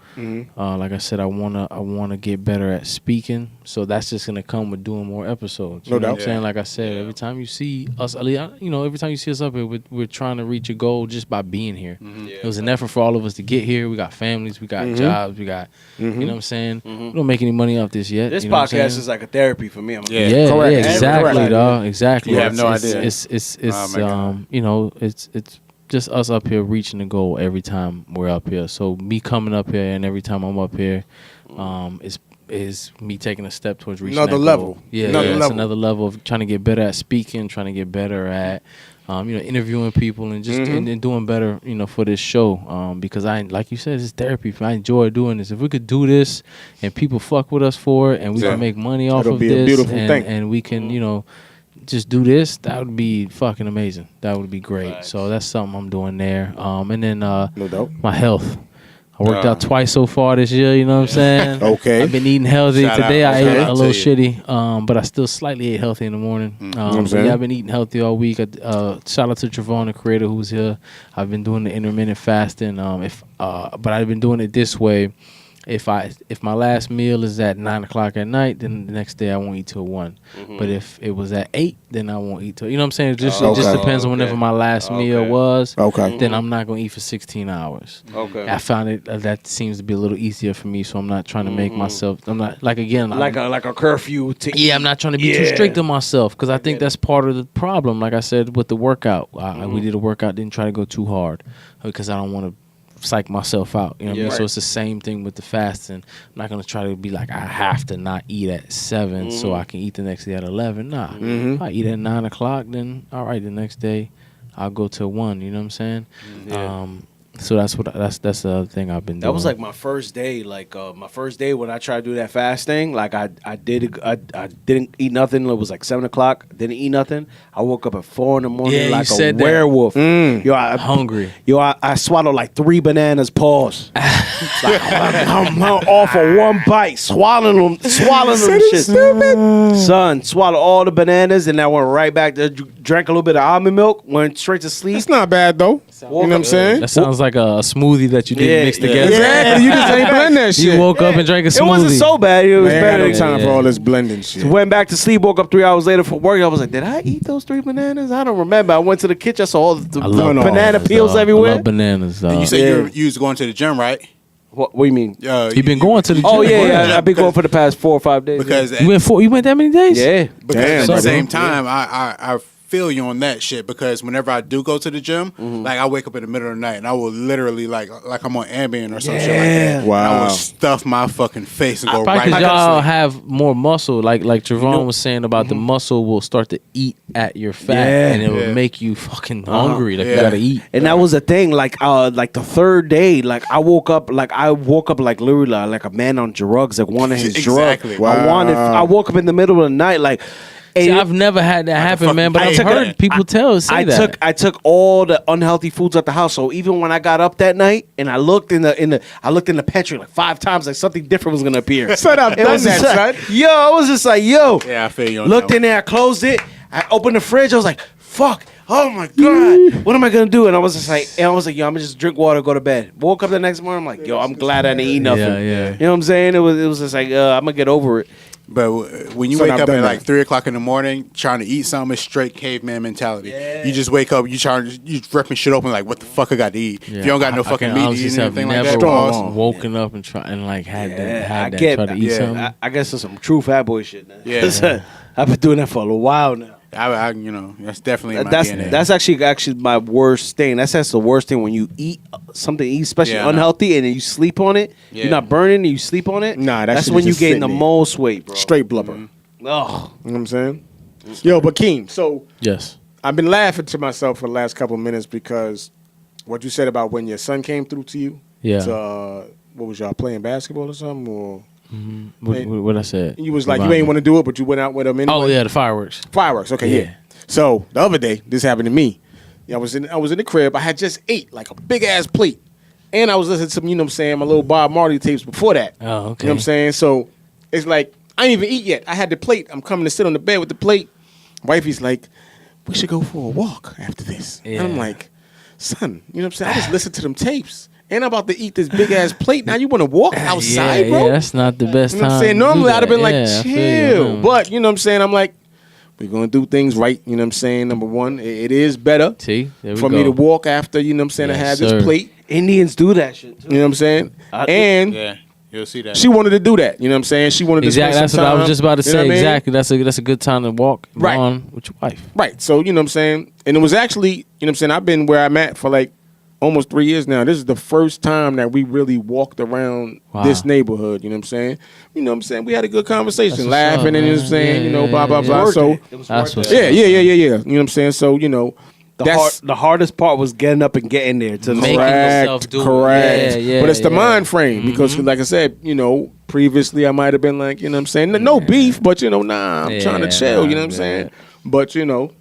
Like I said, I wanna get better at speaking, so that's just gonna come with doing more episodes. You know what I'm saying? Like I said, every time you see us, every time you see us up here, we're trying to reach a goal just by being here. It was an effort for all of us to get here. We got families, we got jobs, we got you know what I'm saying. We don't make any money off this yet. This podcast is like a therapy for me. Exactly, dog. Exactly. You have no idea. It's just us up here reaching the goal every time we're up here. So me coming up here and every time I'm up here, is me taking a step towards reaching another that level. Goal. It's another level of trying to get better at speaking, trying to get better at interviewing people and just and doing better, for this show. Because like you said, it's therapy. I enjoy doing this. If we could do this and people fuck with us for it and we can make money off of this, a beautiful thing. And we can, just do this, that would be fucking amazing. That would be great. Right. So that's something I'm doing there. And then no doubt. My health. I worked out twice so far this year, you know what I'm saying? Okay. I've been eating healthy. Today I ate a little shitty, but I still slightly ate healthy in the morning. I've been eating healthy all week. Shout out to Trevon, the creator, who's here. I've been doing the intermittent fasting. But I've been doing it this way. If my last meal is at 9:00 at night, then the next day I won't eat till 1. But if it was at 8, then I won't eat till. You know what I'm saying? It just depends on whenever my last meal was. Okay. Then I'm not gonna eat for 16 hours. Okay. I found it that seems to be a little easier for me, so I'm not trying to make myself. I'm not like a curfew. I'm not trying to be too strict on myself because I think that's part of the problem. Like I said with the workout, we did a workout, didn't try to go too hard because I don't want to psych myself out. You know what I mean? Right. So it's the same thing with the fasting. I'm not gonna try to be like I have to not eat at 7 so I can eat the next day at 11. Nah, if I eat at 9 o'clock, then all right, the next day I'll go till 1. You know what I'm saying? So that's the other thing I've been doing. That was like my first day. Like my first day when I tried to do that fasting. Like I didn't eat nothing. It was like 7 o'clock. Didn't eat nothing. I woke up at 4 in the morning like a werewolf. Yo, hungry. Yo, I swallowed like 3 bananas. Pause. Like, I'm all for one bite. Swallowing them shit. Son, swallowed all the bananas and I went right back there. Drank a little bit of almond milk. Went straight to sleep. It's not bad though. You know what I'm saying? That sounds like a smoothie that you didn't mix together. Exactly. You just ain't blend that shit. You woke up and drank a smoothie. It wasn't so bad. It was better. No time for all this blending shit. Went back to sleep. Woke up 3 hours later for work. I was like, did I eat those 3 bananas? I don't remember. I went to the kitchen. I saw all the banana peels everywhere. I love bananas. And you said you was going to the gym, right? What do you mean? You've been going to the gym. Oh yeah, I've been going for the past 4 or 5 days. Because you went that many days? Yeah. Because at the same time, I feel you on that shit because whenever I do go to the gym, like I wake up in the middle of the night and I will literally like I'm on Ambien or some shit like that. Wow. And I will stuff my fucking face and go right Because back y'all to sleep. have more muscle, like Trevon was saying about the muscle will start to eat at your fat, and it will make you fucking hungry. Like you gotta eat. And that was the thing. Like the third day, like I woke up like literally like a man on drugs, like one of his Exactly. drugs. Wow. I woke up in the middle of the night, like. See, I've never had that happen, man. But I've heard people say that. I took all the unhealthy foods out the house. So even when I got up that night and I looked in the pantry like 5 times, like something different was gonna appear. Son, I've done that, son. Yo, I was just like, yo. Yeah, I feel you on Looked that in there, I closed it. I opened the fridge. I was like, fuck. Oh my God, what am I gonna do? And I was like, yo, I'm gonna just drink water, go to bed. Woke up the next morning, I'm like, yo, I'm glad I didn't eat nothing. Yeah. You know what I'm saying? It was just like, I'm gonna get over it. But when you So wake I've up done at that. like 3 o'clock in the morning trying to eat something, it's straight caveman mentality. You just wake up, you ripping shit open like, what the fuck I got to eat? Yeah. If you don't got no fucking meat to eat or anything like that, never pause. woken up and had I that get, try to eat something. I guess it's some true fat boy shit now. Yeah. I've been doing that for a little while now. I that's definitely in my That's DNA. that's actually my worst thing. That's the worst thing when you eat something, especially unhealthy, and then you sleep on it. Yeah. You're not burning, and you sleep on it. Nah, that's shit when is you just gain the sitting there. most weight, bro. Straight blubber. Oh, You know what I'm saying? Yo, but Keem, so Yes. I've been laughing to myself for the last couple of minutes because what you said about when your son came through to you. Yeah. What was y'all playing basketball or something? Or What I said? you was like, you ain't want to do it, but you went out with him anyway? Oh yeah, the fireworks. Fireworks, okay, yeah. So the other day, this happened to me. I was in the crib. I had just ate like a big ass plate, and I was listening to some, you know what I'm saying, my little Bob Marley tapes before that. Oh, okay. You know what I'm saying? So it's like I didn't even eat yet. I had the plate. I'm coming to sit on the bed with the plate. Wifey's like, we should go for a walk after this. Yeah. And I'm like, son, you know what I'm saying? I just listened to them tapes. And I'm about to eat this big ass plate. Now you want to walk outside, bro? Yeah, that's not the best You know time. what I'm saying? Normally I'd have been like, I feel you. chill. But, you know what I'm saying? I'm like, we're going to do things right. You know what I'm saying? Number one, it is better See, there we for go. me to walk after, you know what I'm saying, I Yes, have sir. this plate. Indians do that shit too. You know what I'm saying? And Yeah, you'll see that. she wanted to do that. You know what I'm saying? She wanted to Exactly. spend That's some what I time. was just about to You know say. what I mean? Exactly. That's a good time to walk Right. on with your wife. Right. So, you know what I'm saying? And it was actually, you know what I'm saying, I've been where I'm at for like almost 3 years now. This is the first time that we really walked around this neighborhood. You know what I'm saying? You know what I'm saying? We had a good conversation, That's laughing what's up, and you know what I'm man. saying, you know, Yeah, blah, blah, yeah, blah. yeah. So, That's what's yeah. up. You know what I'm saying? So, you know, The hardest part was getting up and getting there to Making yourself do it. correct. Yeah, But it's the yeah. mind frame because, like I said, you know, previously I might have been like, you know what I'm saying? No beef, but, you know, I'm trying to chill, you know what I'm saying? But, you know.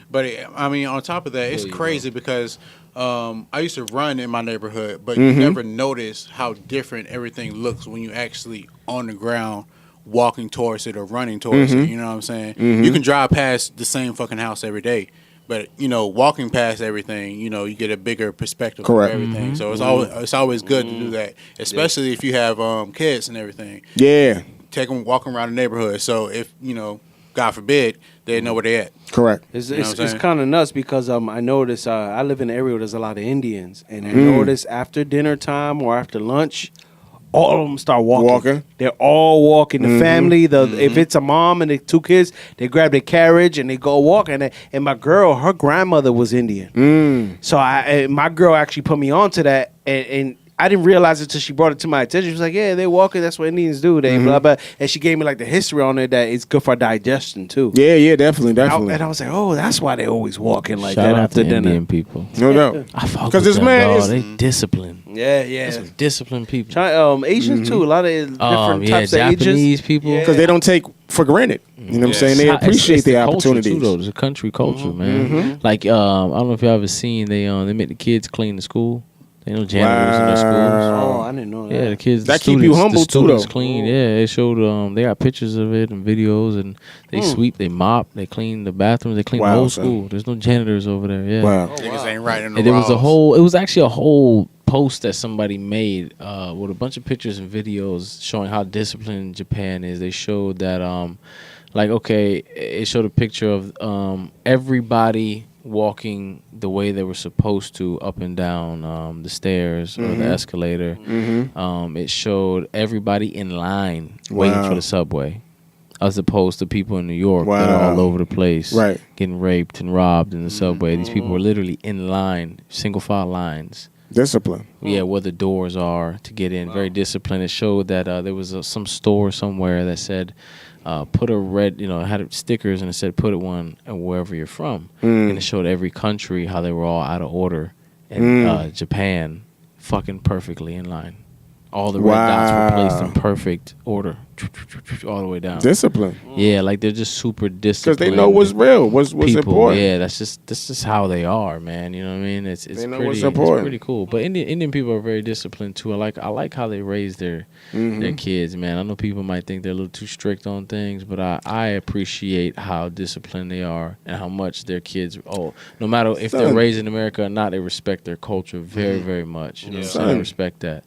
But I mean, on top of that, it's crazy because I used to run in my neighborhood, but you never notice how different everything looks when you actually on the ground walking towards it or running towards it. You know what I'm saying? You can drive past the same fucking house every day, but you know, walking past everything, you know, you get a bigger perspective Correct. of everything. So it's always good to do that, especially if you have kids and everything. Yeah. Take them walking around the neighborhood. So if you know, God forbid, they know where they at. Correct. It's You know what I'm saying? kind of nuts because I noticed I live in an area where there's a lot of Indians, and I noticed after dinner time or after lunch, all of them start walking. They're all walking. The family, if it's a mom and the 2 kids, they grab their carriage and they go walk. And my girl, her grandmother was Indian. So my girl actually put me onto that, and I didn't realize it until she brought it to my attention. She was like, yeah, they walking. That's what Indians do. They blah, blah. And she gave me like the history on it that it's good for digestion too. Yeah, definitely. And I was like, oh, that's why they always walking like Shout that out after to dinner. Indian people. No doubt. I fuck Because with this them, man dog. is They disciplined. Yeah. Some disciplined people. Asians too. A lot of different types of Japanese Asians. people. because they don't take for granted. You know what I'm saying? They appreciate the opportunities. Too, though. It's a country culture, man. Like I don't know if y'all ever seen they make the kids clean the school. They know janitors in their schools. Oh, I didn't know that. Yeah, the kids. That the keep you students- humble, the too, students though. clean. Yeah, they showed. They got pictures of it and videos, and they sweep, they mop, they clean the bathrooms, they clean the whole school. There's no janitors over there. Yeah. Wow. Niggas ain't writing the And there was laws. it was actually a whole post that somebody made with a bunch of pictures and videos showing how disciplined Japan is. They showed that it showed a picture of everybody walking the way they were supposed to up and down the stairs or the escalator. It showed everybody in line waiting for the subway, as opposed to people in New York that are all over the place, getting raped and robbed in the subway. These people were literally in line, single file lines. Discipline. Yeah, where the doors are to get in. Very disciplined. It showed that there was some store somewhere that said, put a red, it had stickers and it said, put it one wherever you're from. And it showed every country how they were all out of order. And Japan, fucking perfectly in line. All the red dots were placed in perfect order, all the way down. Discipline. Yeah, like they're just super disciplined. Because they know what's real, what's important. Yeah, that's just how they are, man. You know what I mean? It's They know pretty, what's important. It's pretty cool. But Indian people are very disciplined too. I like how they raise their kids, man. I know people might think they're a little too strict on things, but I appreciate how disciplined they are and how much their kids. No matter if they're raised in America or not, they respect their culture very, very much. You know what I'm saying? I respect that.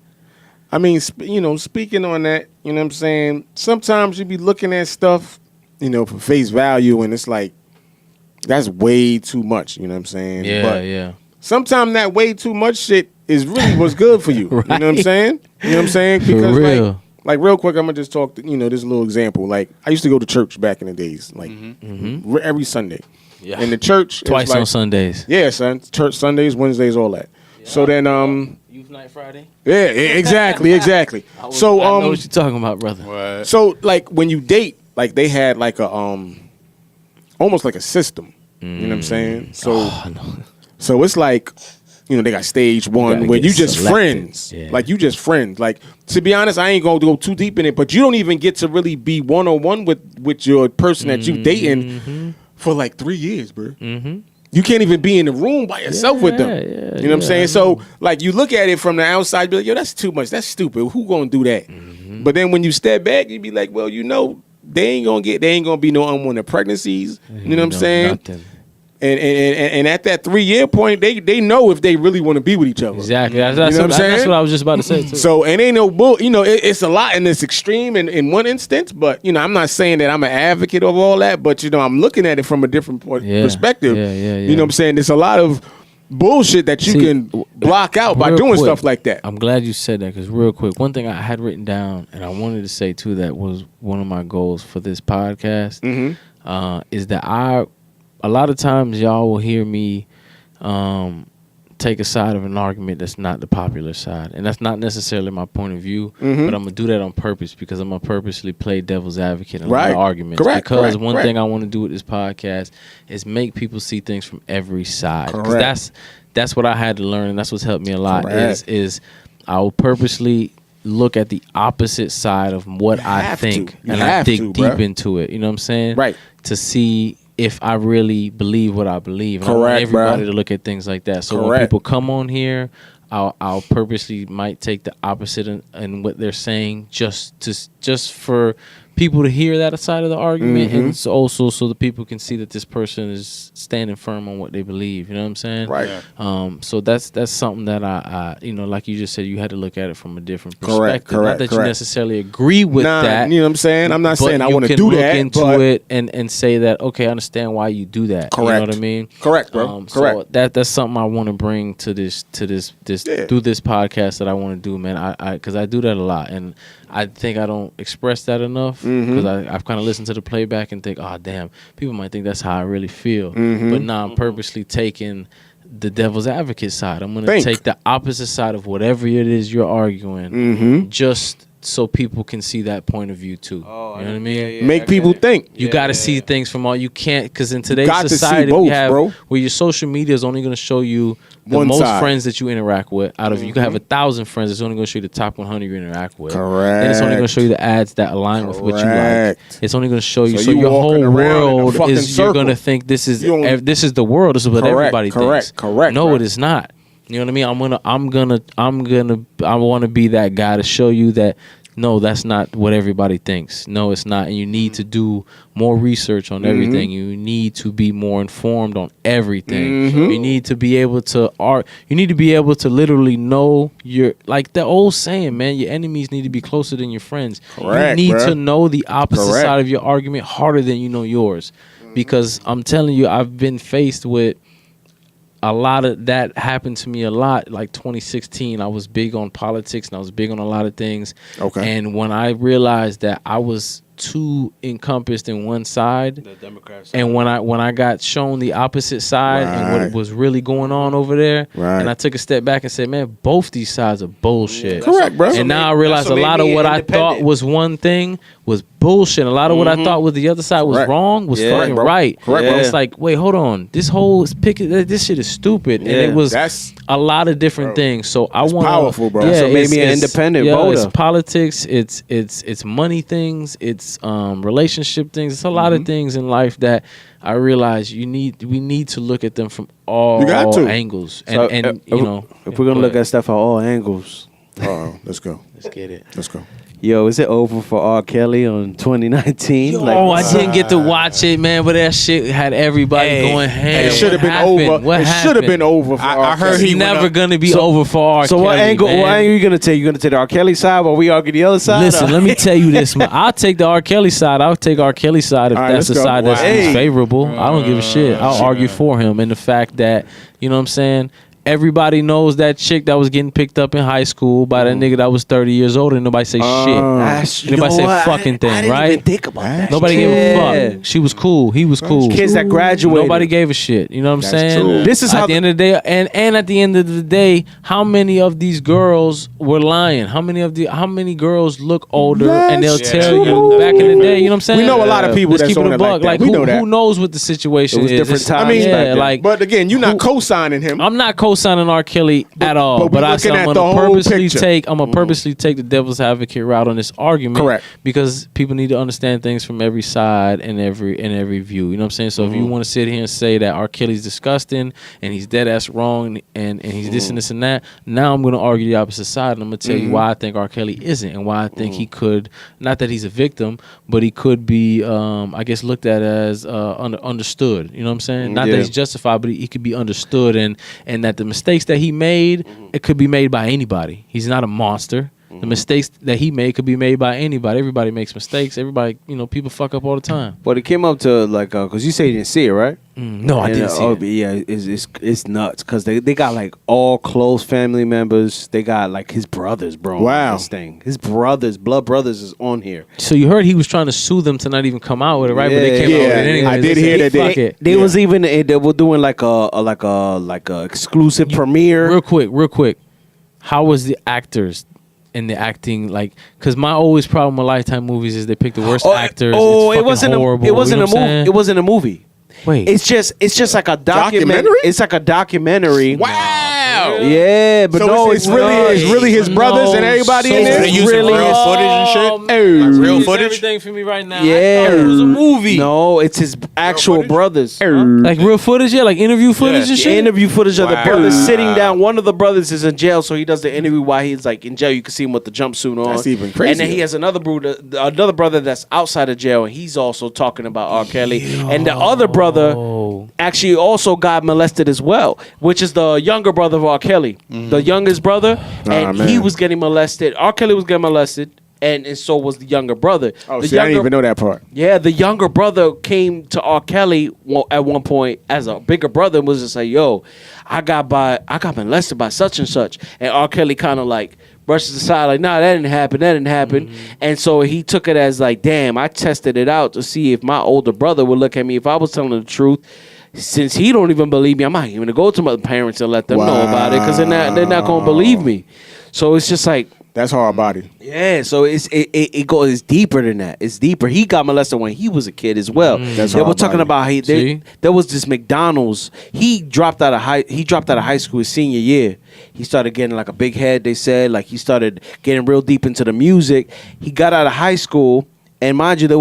I mean, speaking on that, you know what I'm saying? Sometimes you be looking at stuff, for face value, and it's like, that's way too much, you know what I'm saying? Yeah, Sometimes that way too much shit is really what's good for you. Right. You know what I'm saying? You know what I'm saying? Because For real. like real quick, I'm gonna just talk, this little example. Like, I used to go to church back in the days, like every Sunday. Yeah. And the church Twice on Sundays. Yeah, son. Church Sundays, Wednesdays, all that. So then Youth Night Friday? yeah, exactly. I know what you're talking about, brother. What? So like when you date, like they had like a almost like a system. You know what I'm saying? So so it's like, they got stage one where you just selected. friends. Yeah. Like you just friends. Like, to be honest, I ain't gonna go too deep in it, but you don't even get to really be one-on-one with your person that you dating for like 3 years, bro. You can't even be in the room by yourself with them. You know what I'm saying? So, like, you look at it from the outside, be like, yo, that's too much. That's stupid. Who gonna do that? But then when you step back, you be like, well, they ain't gonna be no unwanted pregnancies. You know what I'm saying? Nothing. And at that 3 year point, they know if they really want to be with each other. Exactly. That's You know what I'm saying? That's what I was just about to say, too. So it ain't no bull. It's a lot in this extreme in one instance, but I'm not saying that I'm an advocate of all that, but I'm looking at it from a different perspective. Yeah. You know what I'm saying? There's a lot of bullshit that you can block out by doing stuff like that. I'm glad you said that, because real quick, one thing I had written down and I wanted to say too that was one of my goals for this podcast is that a lot of times y'all will hear me take a side of an argument that's not the popular side, and that's not necessarily my point of view, but I'm gonna do that on purpose because I'm gonna purposely play devil's advocate in a lot of arguments. Because one thing I want to do with this podcast is make people see things from every side. 'Cause that's what I had to learn, and that's what's helped me a lot. Is I will purposely look at the opposite side of what I think, and I dig deep into it. You know what I'm saying? Right. To see if I really believe what I believe. And I want everybody to look at things like that. So when people come on here, I'll purposely might take the opposite in what they're saying just for people to hear that side of the argument, and so also so the people can see that this person is standing firm on what they believe. You know what I'm saying? Right. So that's something that I like you just said, you had to look at it from a different perspective. Not that you necessarily agree with that. You know what I'm saying? I'm not saying I want to do look that. Into it and say that, okay, I understand why you do that. Correct. You know what I mean? Correct, bro. Correct. So that's something I want to bring to this through this podcast that I want to do, man. Because I do that a lot, and I think I don't express that enough because I've kind of listened to the playback and think, oh damn, people might think that's how I really feel, but now I'm purposely taking the devil's advocate side. I'm gonna take the opposite side of whatever it is you're arguing, just so people can see that point of view too. You know what I mean? Make people think. You got to see things from all. You can't, because in today's society, we have where your social media is only going to show you the most friends that you interact with. Out of you can have 1,000 friends, it's only going to show you the top 100 you interact with. Correct. And it's only going to show you the ads that align with what you like. It's only going to show you. So your whole world is you're going to think this is the world. This is what everybody thinks. Correct. No, it is not. You know what I mean? I want to be that guy to show you that no, that's not what everybody thinks. No, it's not. And you need to do more research on everything. You need to be more informed on everything. You need to be able to you need to be able to literally know your, like the old saying, man, your enemies need to be closer than your friends. Correct, you need to know the opposite side of your argument harder than you know yours. Because I'm telling you, I've been faced with a lot of that happened to me a lot. Like 2016, I was big on politics and I was big on a lot of things. Okay. And when I realized that I was too encompassed in one side, the Democrat side, and when I got shown the opposite side and what was really going on over there, and I took a step back and said, man, both these sides are bullshit. Correct, bro. And now I realize a lot of what I thought was one thing was bullshit. A lot of what I thought was the other side was wrong was fucking right. Correct, bro. It's like, wait, hold on. This whole this shit is stupid. And it was a lot of different things. So I want powerful, bro. So maybe an independent voter. It's politics, it's money things, it's relationship things. It's a lot of things in life that I realize we need to look at them from all angles. And you know, if we're gonna look at stuff at all angles, let's go. Let's get it. Let's go. Yo, is it over for R. Kelly on 2019? I didn't get to watch it, man, but that shit had everybody going ham. It should have been over. It should have been over for R. Kelly. I heard he's never going to be over for R. Kelly. So what angle are you going to take? You going to take the R. Kelly side while we argue the other side? Listen, let me tell you this, man. I'll take the R. Kelly side. I'll take R. Kelly side if that's the side that's favorable. I don't give a shit. I'll argue for him. And the fact that, you know what I'm saying, everybody knows that chick that was getting picked up in high school by that nigga that was 30 years old, and nobody say shit. Nobody say fucking thing, I didn't right? even think about that. Nobody gave a fuck. She was cool. He was cool. Kids that graduated. Nobody gave a shit. You know what I'm saying? True. This is at the end of the day, and at the end of the day, how many of these girls were lying? How many girls look older and they'll tell you back in the day? You know what I'm saying? We know a lot of people that's keep on it like that. Who knows what the situation is? Different times. But again, you're not co-signing him. I'm not co-signing R. Kelly at all. But I said I'm gonna purposely take the devil's advocate route on this argument. Correct. Because people need to understand things from every side and every view. You know what I'm saying? So if you want to sit here and say that R. Kelly's disgusting and he's dead ass wrong and he's this and this and that, now I'm gonna argue the opposite side and I'm gonna tell you why I think R. Kelly isn't and why I think he could, not that he's a victim, but he could be I guess looked at as understood. You know what I'm saying? Not that he's justified, but he could be understood and that the mistakes that he made, it could be made by anybody. He's not a monster. The mistakes that he made could be made by anybody. Everybody makes mistakes. Everybody, people fuck up all the time. But it came up to because you say you didn't see it, right? No, I didn't see it. Yeah, it's nuts because they got like all close family members. They got like his brothers, bro. Wow, this thing. His brothers, blood brothers, is on here. So you heard he was trying to sue them to not even come out with it, right? But they came out with it anyway. I did hear that they was even they were doing like a exclusive premiere. Real quick. How was the actors? And the acting, because my always problem with Lifetime movies is they pick the worst actors. It wasn't horrible. It wasn't a movie. It wasn't a movie. Wait, it's just like a documentary. It's like a documentary. Wow. Wow. Yeah, but So no, it's really his brothers and everybody in there. They using really real footage and shit. man. Like real It's footage. everything for me right now. Yeah. I thought it was a movie. No, it's his actual footage? brothers. Like real footage, yeah, like interview footage and The shit. interview footage of the Wow. brothers sitting down. One of the brothers is in jail, so he does the interview while he's like in jail. You can see him with the jumpsuit on. That's even crazier. And then he has another brother that's outside of jail, and he's also talking about R. Kelly. And the other brother actually also got molested as well, which is the younger brother of R. Kelly, the youngest brother, and he man. was getting molested. R. Kelly was getting molested. And so was the younger brother. Oh, the see, I didn't even know that part. Yeah, the younger brother came to R. Kelly at one point as a bigger brother and was just like, "Yo, I got molested by such and such," and R. Kelly kind of like brushes aside, like, "Nah, that didn't happen." And so he took it as like, "Damn, I tested it out to see if my older brother would look at me if I was telling the truth." Since he don't even believe me, I'm not even gonna go to my parents and let them know about it because they're not gonna believe me. So it's just like. That's hard body. Yeah, so it goes deeper than that. It's deeper. He got molested when he was a kid as well. That's They were hard talking body. about there was this McDonald's. He dropped out of high school his senior year. He started getting like a big head. They said like he started getting real deep into the music. He got out of high school. And mind you, they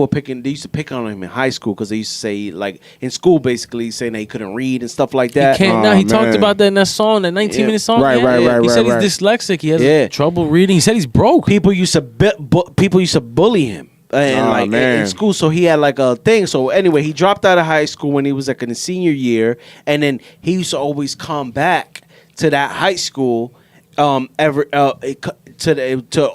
used to pick on him in high school because they used to say, like, in school, basically, saying that he couldn't read and stuff like that. He can't. He man. talked about that in that song, that 19-minute song. Right. He said right. he's dyslexic. He has trouble reading. He said he's broke. People used to bully him. And in school, so he had like a thing. So anyway, he dropped out of high school when he was like in his senior year, and then he used to always come back to that high school, to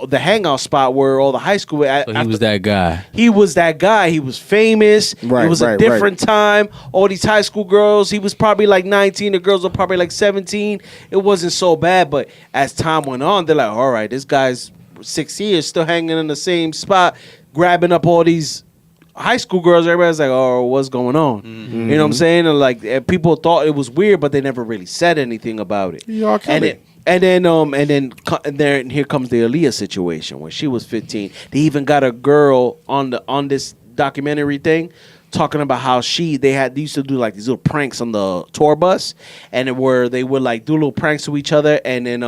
the hangout spot where all the high school. So he was that guy. He was that guy. He was famous. Right, it was a different time. All these high school girls. He was probably like 19. The girls were probably like 17. It wasn't so bad, but as time went on, they're like, all right, this guy's 6 years still hanging in the same spot, grabbing up all these high school girls. Everybody's like, oh, what's going on? You know what I'm saying? And like people thought it was weird, but they never really said anything about it. Yeah, And then here comes the Aaliyah situation where she was 15. They even got a girl on this documentary thing talking about how they used to do like these little pranks on the tour bus, and where they would like do little pranks to each other. And then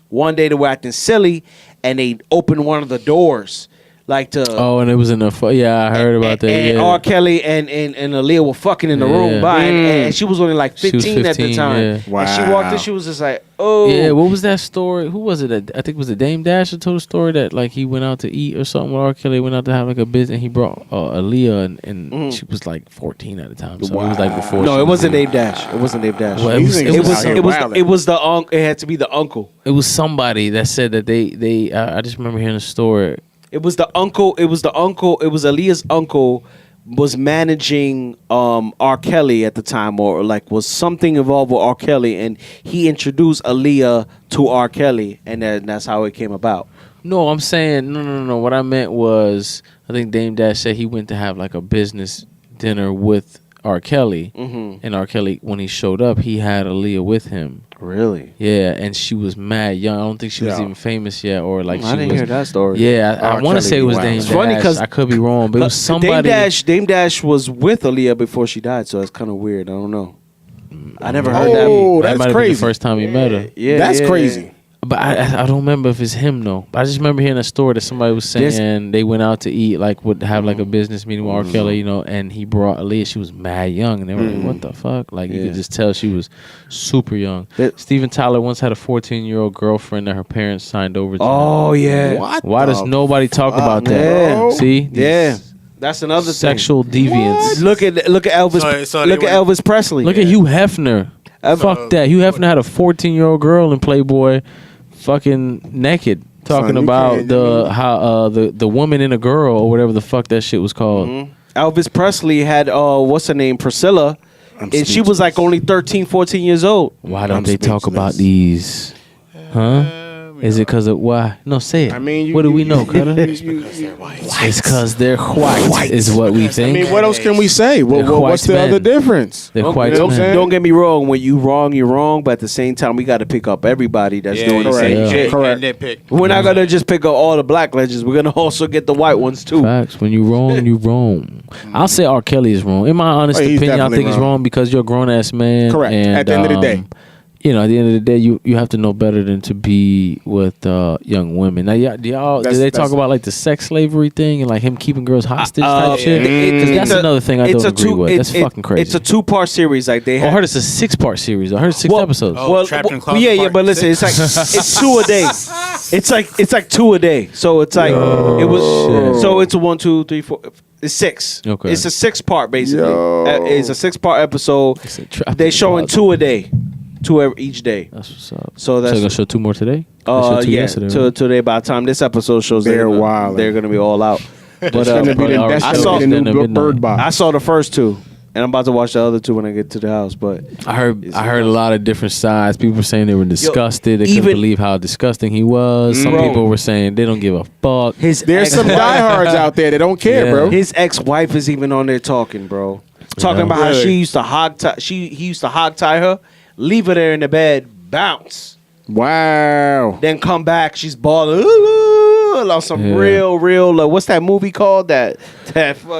one day they were acting silly, and they opened one of the doors. Like to and it was in the I heard about that. And R. Kelly and Aaliyah were fucking in the room and she was only like 15 at the time. Yeah. Wow. And she walked in, she was just like, oh yeah. What was that story? Who was it? I think it was a Dame Dash that told a story that like he went out to eat or something with R. Kelly. Went out to have like a business. And he brought Aaliyah and she was like 14 at the time. So it was like before. No, it wasn't Dave Dash. It wasn't Dave Dash. Well, it was the uncle. It had to be the uncle. It was somebody that said that they I just remember hearing a story. It was the uncle. It was Aaliyah's uncle was managing R. Kelly at the time, or like was something involved with R. Kelly, and he introduced Aaliyah to R. Kelly, and that's how it came about. No, I'm saying no. What I meant was I think Dame Dash said he went to have like a business dinner with R. Kelly, and R. Kelly when he showed up, he had Aaliyah with him. Really? Yeah, and she was mad young. I don't think she was even famous yet, or like I didn't hear that story. Yeah, I want to say it was Dame Dash. It's funny because I could be wrong, but it was somebody. Dame Dash was with Aaliyah before she died, so it's kind of weird. I don't know. I never heard that. Oh, That that's might have been crazy. the first time he met her. Yeah, That's crazy. But I don't remember if it's him though. I just remember hearing a story that somebody was saying they went out to eat, like would have like a business meeting with R. Kelly, you know, and he brought Aaliyah. She was mad young, and they were like, "What the fuck?" Like you could just tell she was super young. Steven Tyler once had a 14-year-old girlfriend that her parents signed over to. Oh yeah. What? Why does nobody talk about that? Yeah. See? Yeah. That's another Sexual deviance. Look at Elvis. So look at Elvis Presley. Look at Hugh Hefner. Fuck that. Hugh Hefner had a 14-year-old girl in Playboy, fucking naked, talking about the woman in a girl or whatever the fuck that shit was called. Elvis Presley had what's her name, Priscilla, and she was like only 13, 14 years old. Why don't they talk about these? Huh? Is it because of why? No, say it. I mean, what do we know, Cutter? It's because they're white, is what we think. I mean, what else can we say? What's the other difference? They're white Don't, men. don't get me wrong. When you wrong, you're wrong. But at the same time, we got to pick up everybody that's doing the same shit. Correct. We're not gonna just pick up all the black legends. We're gonna also get the white ones too. Facts. When you wrong, you wrong. I'll say R. Kelly is wrong. In my honest he's opinion, I definitely think it's wrong. wrong because you're a grown ass man. Correct. And, at the end of the day. you know, at the end of the day, you have to know better than to be with young women. Now, did they talk about like the sex slavery thing and like him keeping girls hostage type shit? Because that's another thing I don't agree with. That's fucking crazy. It's a 2-part series. Like they. I heard it's a 6-part series. I heard 6 episodes. Trapped in Closet yeah, Part but listen, it's like it's 2 a day. It's like 2 a day. So it's like it was. So it's a 1, 2, 3, 4. It's 6. Okay. It's a 6-part basically. It's a 6-part episode. They showing 2 a day. 2 each day. That's what's up. So that's they're gonna show 2 more today. Yeah, today. By the time this episode shows, they're gonna be all out. But that's gonna be the new Bird Box. I saw the first 2, and I'm about to watch the other 2 when I get to the house. But I heard a lot of different sides. People were saying they were disgusted. They couldn't believe how disgusting he was. Some people were saying they don't give a fuck. There's some diehards out there that don't care, bro. His ex-wife is even on there talking, bro. Talking about how he used to hog tie her. Leave her there in the bed, bounce. Wow. Then come back, she's balling. On some real, what's that movie called? That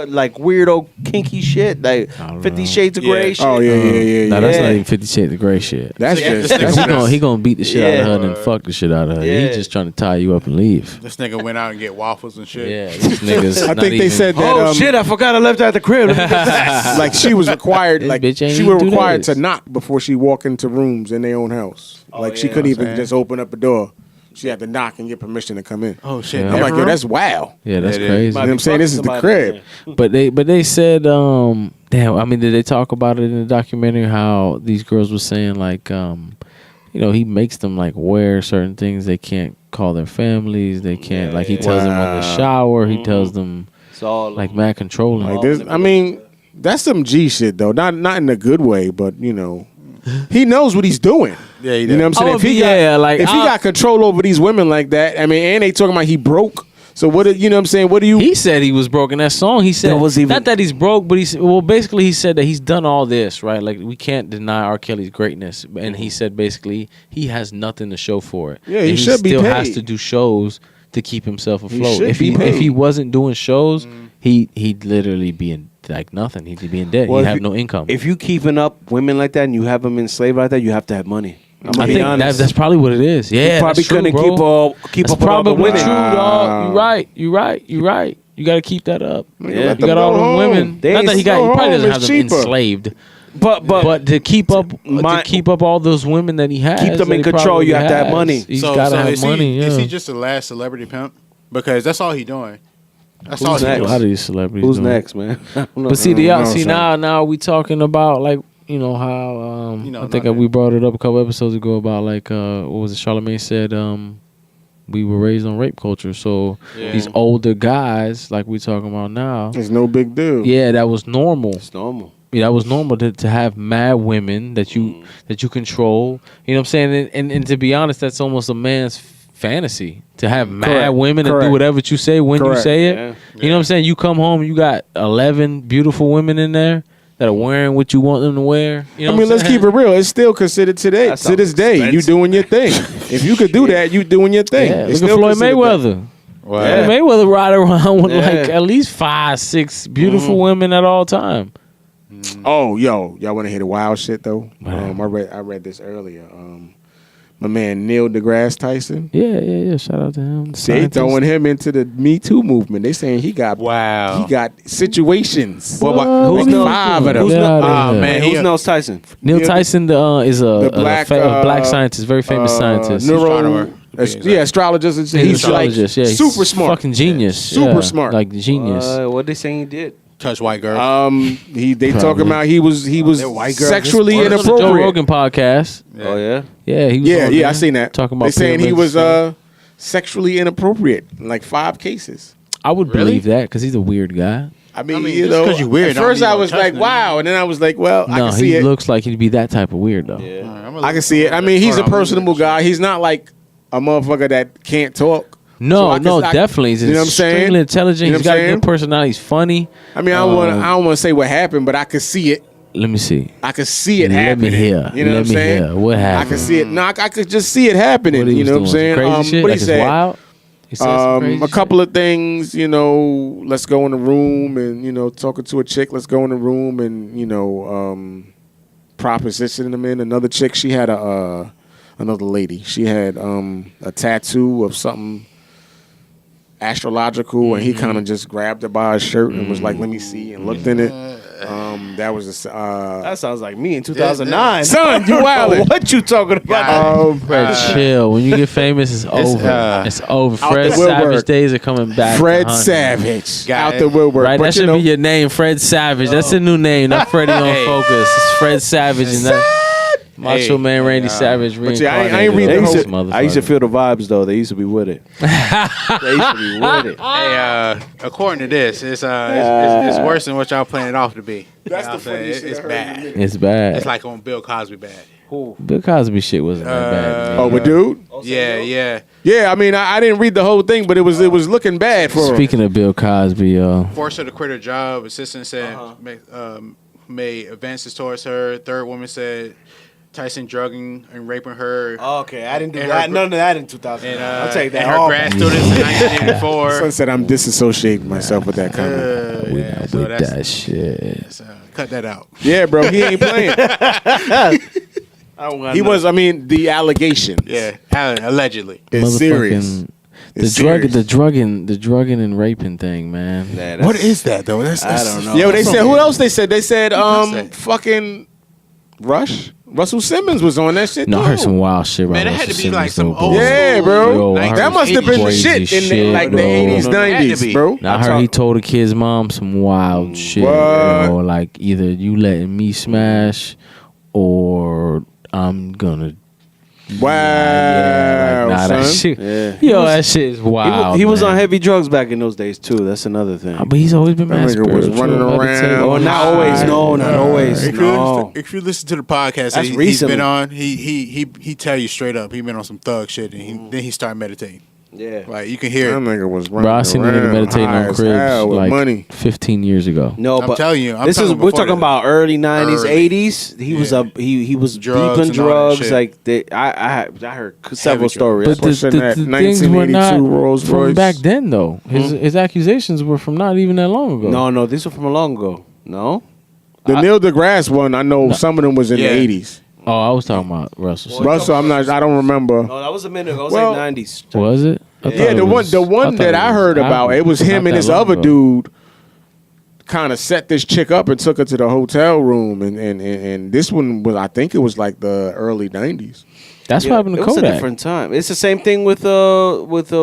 like weirdo kinky shit, like 50 Shades of Grey shit. Oh yeah. No, that's not even 50 Shades of Grey shit. That's just he gonna beat the shit out of her and then fuck the shit out of her. He's just trying to tie you up and leave. This nigga went out and get waffles and shit. Yeah, these niggas. I think they said that. Oh shit! I forgot I left her at the crib. Like she was required, like she was required to knock before she walk into rooms in their own house. Like she couldn't even just open up a door. She had to knock and get permission to come in. Oh shit! I'm like, yo, that's wow. Yeah, that's crazy. You know what I'm saying? This is the crib. But they said, damn. I mean, did they talk about it in the documentary? How these girls were saying like, he makes them like wear certain things. They can't call their families. They can't like he tells them in the shower. He tells them it's all like mad controlling. Like this, I mean, that's some G shit though. Not in a good way, but he knows what he's doing. Yeah, he does. You know what I'm saying? If he got control over these women like that, I mean, and they talking about he broke. So what? You know what I'm saying? What do you? He said he was broke in that song. He said not that he's broke, but basically he said that he's done all this, right? Like we can't deny R. Kelly's greatness, and he said basically he has nothing to show for it. Yeah, he should be paid. He still has to do shows to keep himself afloat. If be paid. he wasn't doing shows, he'd literally be in like nothing. He'd be in debt. He'd have no income. If you keeping up women like that and you have them enslaved like that, you have to have money. I think that's probably what it is. Yeah, you probably couldn't keep up with all the women. True, dog. You're right. You got to keep that up. Yeah. You got all the women. Not that he probably doesn't have them enslaved. But to keep up all those women that he has, keep them in control. You have to have money. He's got to have money. Is he just the last celebrity pimp? Because that's all he doing. That's all Who's next? A lot of these celebrities. Who's doing. next, man? But now we talking about like. How I think we brought it up a couple episodes ago about like what was it? Charlamagne said we were raised on rape culture, so these older guys like we talking about now, it's no big deal. Yeah, that was normal. It's normal. Yeah, that was normal to have mad women that you control. You know what I'm saying? And to be honest, that's almost a man's fantasy to have mad women and do whatever you say when you say it. Yeah. You know what I'm saying? You come home, you got 11 beautiful women in there that are wearing what you want them to wear. You know let's keep it real. It's still considered to this day. You doing your thing. If you could do that, you doing your thing. Yeah, look at Floyd Mayweather. Wow. Yeah, Mayweather ride around with like at least 5, 6 beautiful women at all time. Oh, y'all want to hear the wild shit though? I read this earlier. My man Neil deGrasse Tyson. Yeah. Shout out to him. They throwing him into the Me Too movement. They saying he got situations. Who's Neil? 5 of them. Who's Neil Tyson? Neil Tyson is a black scientist, very famous scientist. Astrologist. He's like super smart, fucking genius, super smart, like genius. What they saying he did? Touch white girl. They talking about he was sexually inappropriate. Joe Rogan podcast. Yeah. Oh yeah. Yeah, he was I seen that. Talking about they saying he was sexually inappropriate in like 5 cases. I would believe that because he's a weird guy. I mean because you're weird. At first I was like, wow, and then I was like, well, I can see it. He looks like he'd be that type of weird though. Yeah. I can see it. I mean, he's a personable guy. He's not like a motherfucker that can't talk. No, definitely. He's extremely intelligent. He's got a good personality. He's funny. I mean, I don't want to say what happened, but I could see it. Let me see. I could see it happening. Let me hear. You know what I'm saying? Hear. What happened? I could see it. No, I could just see it happening. You know what I'm saying? Crazy shit? What he said? Wild? He said a couple of things. Let's go in the room and talking to a chick. Let's go in the room and propositioning him in. Another chick, she had another lady. She had a tattoo of something astrological, and he kind of just grabbed her by his shirt and was like, "Let me see," and looked in it. That was that sounds like me in 2009. Son, you wildin'. What you talking about? Chill. When you get famous, it's over. It's over. Fred the Savage woodwork. days are coming back. Fred Savage Got out it. the woodwork. Right, But that should be your name, Fred Savage. That's a new name, not Freddie on Focus. It's Fred Savage and that Macho Man Randy Savage. But yeah, I ain't read the whole. I used to feel the vibes though. They used to be with it. They used to be with it. Hey, according to this, it's worse than what y'all playing it off to be. That's You know the what I'm saying? funniest shit It's I heard bad. in a It's bad. It's like on Bill Cosby bad. Bill Cosby shit wasn't that bad. Oh, but dude. Yeah. I mean, I didn't read the whole thing, but it was looking bad for him. Speaking of Bill Cosby, Forced her to quit her job. Assistant said made advances towards her. Third woman said Tyson drugging and raping her. Okay, I didn't do And that. her- None of that in 2000. And, I'll take that. and her all grad back. students in 1984. Son said I'm disassociating myself with that comment. we yeah, not so with that's- that shit. cut that out. Yeah, bro, he ain't playing. He was. I mean, the allegation. Yeah, allegedly. It's serious. Motherfucking- It's The serious. drugging and raping thing, man. Yeah, What is that though? That's I don't know. Yo, they said who else? They said does that? fucking Russel Simmons was on that shit. No, I too. heard some wild shit about Man, that had Russell to be like Simmons, some though, old boy. Yeah, bro. Yo, I heard that must have been the crazy shit in shit, like the bro. 80s, It had to 90s, be. bro. I heard he told the kid's mom some wild shit. What? Like either you letting me smash or I'm gonna. Wow, Nah, that son. shit. Yeah. Yo, that shit is wild. He was man. on heavy drugs back in those days too. That's another thing. But he's always been That mad nigga was spiritual, running meditating. around. Oh, not always. No, not always. If you listen to the podcast That's he's recently. been on, he tell you straight up he been on some thug shit, and then he started meditating. Yeah. Like you can That hear. nigga was running Bro, I seen the nigga around meditating high on as hell cribs with like money. 15 years ago. No, I'm but telling you, this is telling we're before talking that. about early 90s, Early. 80s. He was Yeah. up. He was Drugs deep in and all that drugs. shit. Like I heard several drugs. stories. But Pushing that the things were 1982 not Rolls from Royce. back then, though. His accusations were from not even that long ago. No, these were from long ago. No, The Neil deGrasse one, I know some of them was in Yeah. the 80s. Oh, I was talking about Russell. Russell, I don't remember. no, that was a minute ago. It was Well, like 90s. Was it? I thought Yeah, it the was- one thought that I heard about, it was him not and that this long other ago. dude kind of set this chick up and took her to the hotel room, and this one was, I think it was like the early 90s. That's what happened to It was a Kodak. different time. It's the same thing with Sylvester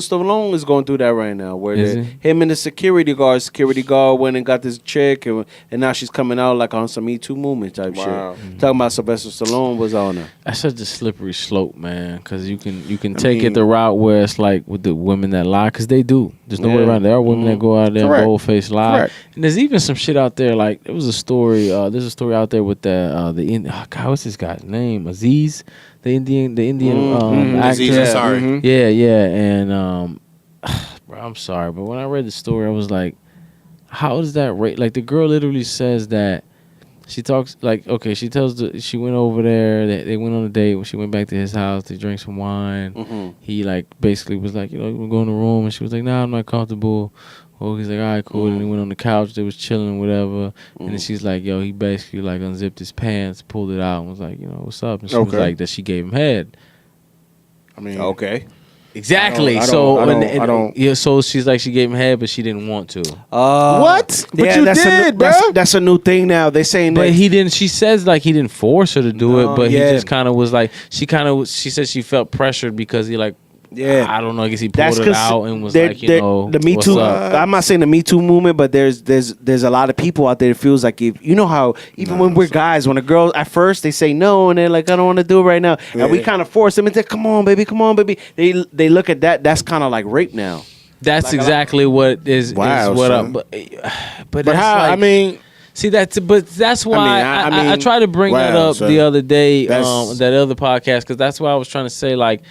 Stallone is going through that right now, where Is him and the security guard went and got this chick, and now she's coming out like on some Me Too movement type Wow. shit. Talking about Sylvester Stallone was on her. That's such a slippery slope, man. Because you can take it the route where it's like with the women that lie, because they do. There's no way Yeah. around it. There are women that go out there Correct. and bold-faced lie. Correct. And there's even some shit out there. Like there was a story. There's a story out there with God, what's this guy's name? Aziz, the Indian actor. Aziz Ansari. Yeah, and bro, I'm sorry, but when I read the story, I was like, how is that right? Like the girl literally says that she talks like, okay, she went over there, they went on a date. When she went back to his house, they drank some wine. He like basically was like, we'll go in the room, and she was like, nah, I'm not comfortable. Well, he's like, all right, cool. And he went on the couch, they was chilling, whatever. And then she's like, he basically like unzipped his pants, pulled it out, and was like, what's up? And she was like that she gave him head. I mean, Okay. Exactly. I don't. Yeah. So she's like, she gave him head, but she didn't want to. What? But you did, bro. That's a new thing now. They're saying But that he didn't. She says like he didn't force her to do No, it, but yeah. he just kind of was like. She said she felt pressured because he like. Yeah. I don't know. I guess he That's pulled it out and was like, the Me what's Too. up? I'm not saying the Me Too movement, but there's a lot of people out there that feels like if you know how even when we're guys, when a girl at first they say no and they're like I don't want to do it right now, and we kind of force them and say come on baby. They look at that. That's kind of like rape now. That's like exactly what is Wow, what son. up. But But that's how? like, I mean, see that's why I tried to bring that wow, up son. the other day, That's- that other podcast, because that's why I was trying to say like,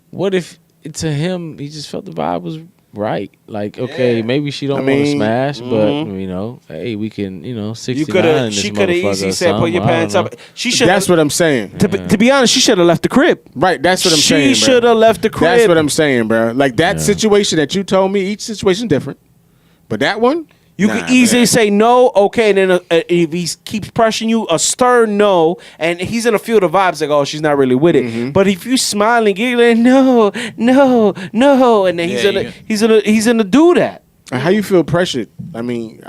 what if to him he just felt the vibe was right? Like, okay, maybe she don't want to smash, but hey, we can, 69. You could have. in this She could have motherfucker easily or said put your something. I pants don't up. know. She should. that's what I'm saying. To be honest, she should have left the crib. Right, that's what I'm saying. She bro. should have left the crib. That's what I'm saying, bro. Like that situation that you told me, each situation different. But that one, You can easily say no, okay, and then if he keeps pressuring you, a stern no, and he's in a field of vibes like, oh, she's not really with it. But if you smiling, giggling, no, and then he's gonna do that. How you feel pressured? I mean,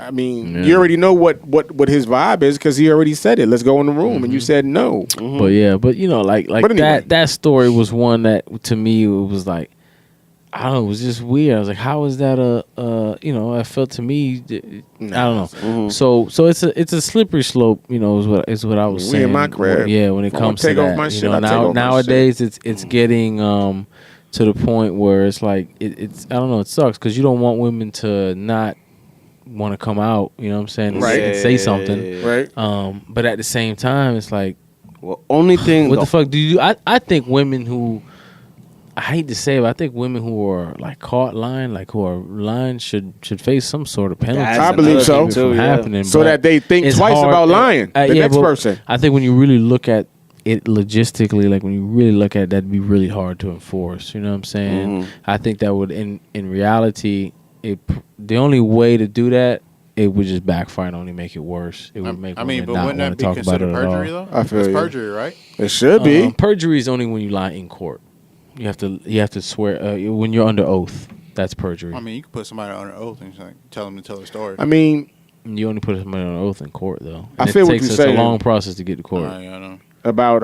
you already know what his vibe is because he already said it. Let's go in the room, and you said no. But you know, like anyway. that story was one that to me it was like, I don't know, it was just weird. I was like, how is that you know, I felt to me, I don't know. So it's a slippery slope, you know, is what I was saying. In my crib. Yeah, when it comes to that. You know, nowadays it's getting to the point where it's like it's I don't know, it sucks because you don't want women to not want to come out, you know what I'm saying, and say something. Right. But at the same time, it's like, well, only thing. What the fuck do you do? I think women who, I hate to say it, but I think women who are like caught lying, should face some sort of penalty. I believe so. From happening, so that they think twice about lying. The next person. I think when you really look at it logistically, like when you really look at it, that'd be really hard to enforce. You know what I'm saying? I think that would, in reality, the only way to do that, it would just backfire and only make it worse. It would make women not want to talk about it at all. Perjury, though? I feel it's perjury, right? It should be. Perjury is only when you lie in court. You have to swear when you're under oath. That's perjury. I mean, you can put somebody under oath and tell them to tell a story. I mean, you only put somebody under oath in court, though. I feel what you're saying. It's a long process to get to court. Yeah, I know. About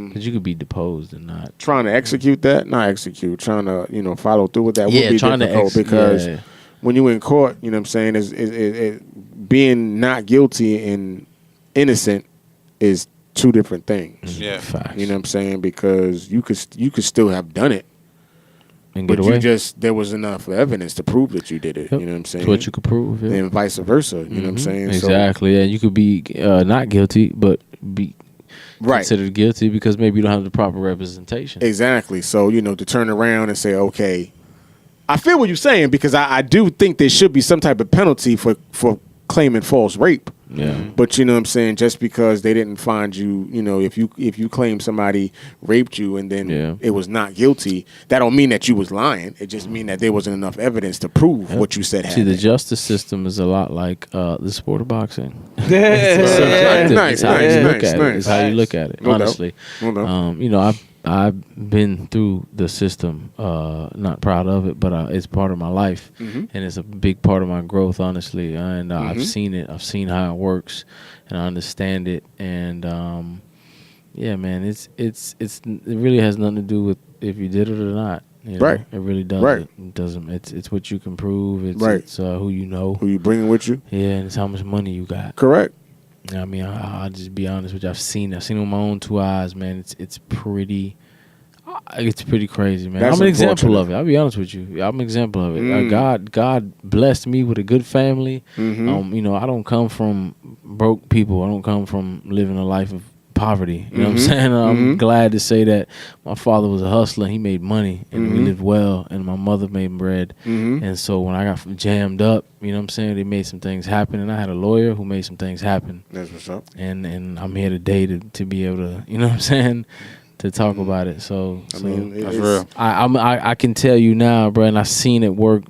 because you could be deposed and not trying to execute that. Not execute, trying to follow through with that. Would be difficult because when you're in court, you know what I'm saying, is being not guilty and innocent is two different things. Yeah, facts. You know what I'm saying, because you could still have done it and get but away. There was enough evidence to prove that you did it. Yep. You know what I'm saying? It's what you could prove. Yeah. And vice versa. You know what I'm saying? Exactly. Yeah, you could be not guilty, but be considered guilty because maybe you don't have the proper representation. Exactly. So, to turn around and say, okay, I feel what you're saying because I do think there should be some type of penalty for claiming false rape. Yeah. But you know what I'm saying, just because they didn't find you, if you claim somebody raped you and then it was not guilty, that don't mean that you was lying. It just mean that there wasn't enough evidence to prove what you said happened. See, the justice system is a lot like the sport of boxing. It's how you look at it. Honestly. I've been through the system, not proud of it, but it's part of my life, and it's a big part of my growth, honestly. And I've seen it. I've seen how it works, and I understand it. And yeah, man, it really has nothing to do with if you did it or not. Right. It really doesn't. Right. It doesn't. It's what you can prove. It's who you know. Who you bringing with you. Yeah, and it's how much money you got. Correct. I mean, I'll just be honest with you. I've seen it with my own two eyes, man. It's pretty crazy, man. I'm an example of it. I'll be honest with you. I'm an example of it. God blessed me with a good family. I don't come from broke people. I don't come from living a life of poverty. You know what I'm saying? I'm glad to say that my father was a hustler. He made money, and we lived well, and my mother made bread. And so when I got jammed up, you know what I'm saying, they made some things happen, and I had a lawyer who made some things happen. That's what's up. And I'm here today to be able to, you know what I'm saying, to talk about it. So I mean, that's real. I can tell you now, bro, and I've seen it work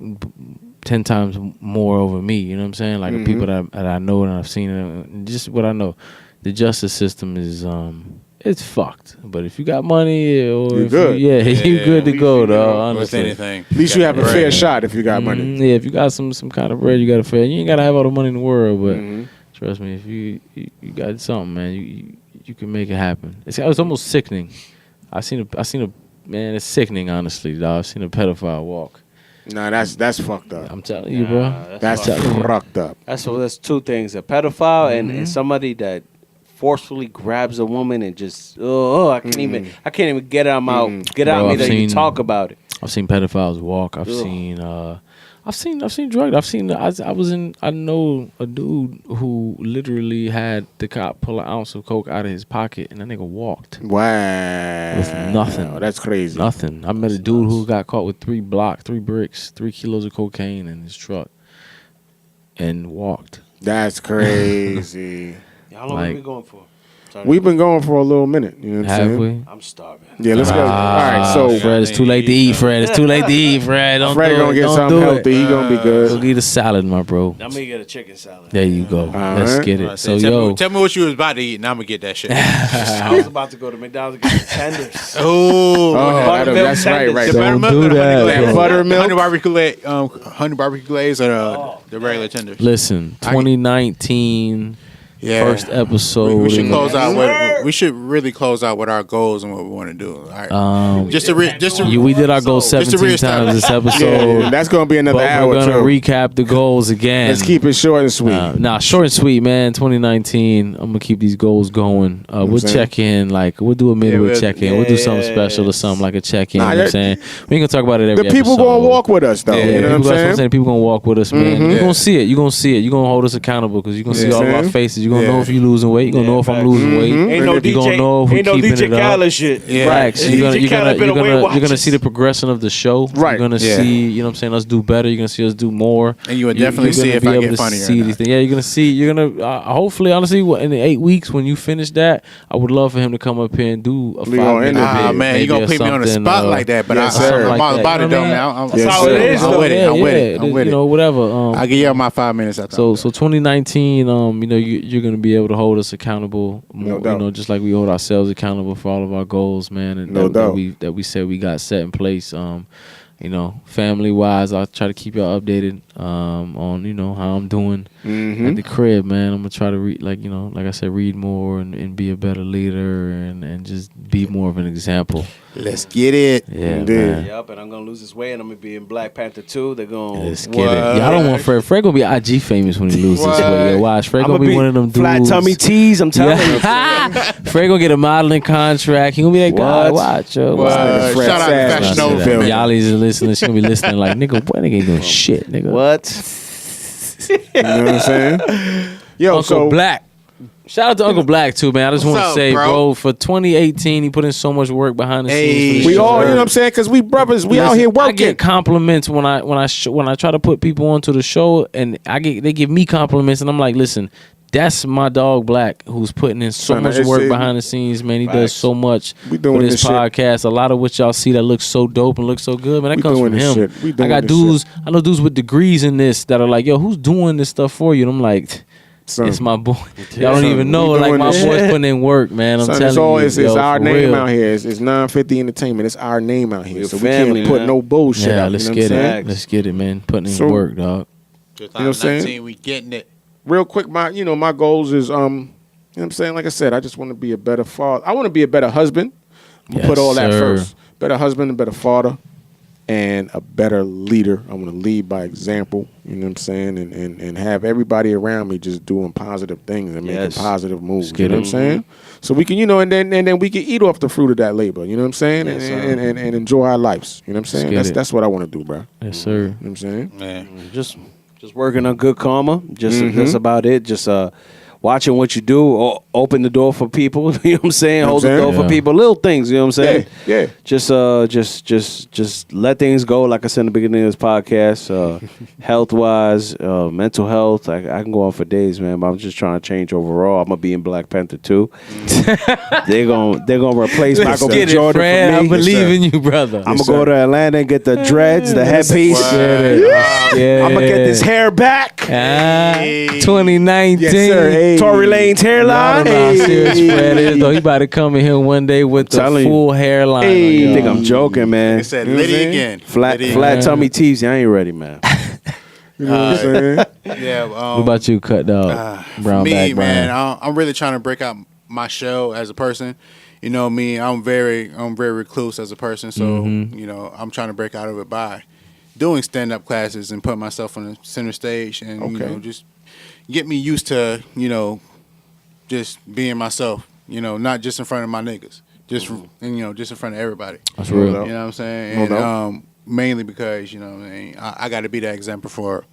10 times more over me. You know what I'm saying? Like the people that I know and I've seen it, just what I know. The justice system is it's fucked. But if you got money, or you're good. You're good to go, though. Honestly, anything. At least you have a fair shot if you got money. Yeah, if you got some kind of bread, you got a fair. You ain't gotta have all the money in the world, but trust me, if you got something, man, you can make it happen. It's almost sickening. I seen a man. It's sickening, honestly, dog. I've seen a pedophile walk. Nah, that's fucked up. I'm telling you, bro. That's fucked up. That's two things: a pedophile and somebody that forcefully grabs a woman and just I can't even get out me that you talk about it. I've seen pedophiles walk. I've seen drugs. I know a dude who literally had the cop pull an ounce of coke out of his pocket and that nigga walked. Wow. With nothing. That's crazy. Nothing. I met a dude who got caught with 3 bricks, 3 kilos of cocaine in his truck and walked. That's crazy. How long have we been going for? We've been going for a little minute. You know what I'm saying? Have we? I'm starving. Yeah, let's go. All right, so Fred, it's too late to eat. Fred, it's too late to eat. Fred, don't Fred do gonna it. get Don't something do healthy. it. He gonna be good. Go eat a salad, my bro. I'm gonna get a chicken salad. There you go. Let's right. get it. So tell me what you was about to eat, and I'm gonna get that shit. I was about to go to McDonald's and get the tenders. Oh, That's right. the Don't buttermilk, do or the that, honey glaze? bro. Buttermilk? honey barbecue glaze, or the regular tenders. Listen, 2019 first episode. We should close out. We should really close out with our goals and what we want to do. All right. We did our goals 17 times this episode. Yeah, that's gonna be another But hour. we're gonna too. recap the goals again. Let's keep it short and sweet. Short and sweet, man. 2019. I'm gonna keep these goals going. We'll check in, we'll do a midweek check in. We'll do something special or something like a check in. You know what I'm saying? We ain't gonna talk about it every the people episode. gonna walk with us though. Yeah, you know what I'm saying? People gonna walk with us, man. You're gonna see it. You're gonna see it. You're gonna hold us accountable because you're gonna see all of our faces. You're gonna know if you're losing weight. You're gonna know if I'm losing weight. Ain't no You're gonna know if we're keeping DJ it up. Khaled shit. Facts. You're gonna see the progression of the show. Right. You're gonna see, you know what I'm saying, us do better. You're gonna see us do more. And you would definitely see if I get funnier. See these things. Yeah, you're gonna see. You're gonna hopefully, honestly, in the 8 weeks when you finish that, I would love for him to come up here and do a 5-minute bit. Man, you gonna put me on the spot like that? But I'm all about it, though, man. That's how it is, I'm with it. I'm with it. I'm with it. You know, whatever. I'll give you my 5 minutes. So 2019, you know, you're gonna be able to hold us accountable more, you know, just like we hold ourselves accountable for all of our goals, man, and that we said we got set in place. You know, family wise, I'll try to keep y'all updated on, you know, how I'm doing at the crib, man. I'm gonna try to read, like I said, read more and be a better leader and just be more of an example. Let's get it. Yeah, man. Yep, and I'm gonna lose this weight, and I'm gonna be in Black Panther 2. They're gonna Let's get it. Y'all don't want Fred. Fred gonna be IG famous when he loses this weight. Yeah, watch. Fred gonna be one of them dudes. Flat tummy tees. I'm telling you. Fred gonna get a modeling contract. He gonna be that guy. Watch, yo. Shout out to Fashion Nova. Y'all's listening. She gonna be listening like, nigga, boy, nigga ain't doing shit, nigga. What? You know what I'm saying? Yo, Uncle Black. Shout out to Uncle Black too, man. I just want to say, bro, for 2018, he put in so much work behind the scenes. We all, you know what I'm saying? Because we brothers, we out here working. I get compliments when I try to put people onto the show, and they give me compliments, and I'm like, listen, that's my dog Black, who's putting in so much work behind the scenes, man. He does so much for this podcast. A lot of what y'all see that looks so dope and looks so good, man, that comes from him. I got dudes, I know dudes with degrees in this that are like, yo, who's doing this stuff for you? And I'm like, it's my boy. Y'all don't even know. Like, my boy's putting in work, man. I'm telling you. It's our name out here. It's 950 Entertainment. It's our name out here. So we can't put no bullshit out. Let's get it. Let's get it, man. Putting in work, dog. 2019, we getting it. Real quick, my goals is, you know what I'm saying? Like I said, I just want to be a better father. I want to be a better husband. I'm gonna put all that first. Better husband, a better father, and a better leader. I want to lead by example, you know what I'm saying? And have everybody around me just doing positive things and making positive moves. You know what I'm saying? So we can, and then we can eat off the fruit of that labor, you know what I'm saying? And enjoy our lives. You know what I'm saying? That's what I want to do, bro. Yes, sir. You know what I'm saying? Man. Just working on good karma. That's about it. Just watching what you do, open the door for people. You know what I'm saying? Hold the door for people. Little things. You know what I'm saying? Yeah. Just let things go. Like I said in the beginning of this podcast, health wise, mental health. I can go on for days, man. But I'm just trying to change overall. I'm gonna be in Black Panther 2. They're gonna replace Michael B. Jordan for me. I believe in you, brother. I'm gonna go to Atlanta and get the dreads, the headpiece. I'm gonna get this hair back. 2019. Yes, sir. Tory Lane's hairline. How serious Fred is, though. He about to come in here one day with the full hairline. You think I'm joking, man? Like I said, Liddy again. Flat tummy tees. I ain't ready, man. You know what I'm saying? Yeah. What about you, Cut Dog? Brown me, back, man. I'm really trying to break out my shell as a person. You know me. I'm very recluse as a person. So I'm trying to break out of it by doing stand-up classes and put myself on the center stage and just get me used to, just being myself, not just in front of my niggas, just just in front of everybody. That's real. You know what I'm saying? And mainly because, I got to be that example for,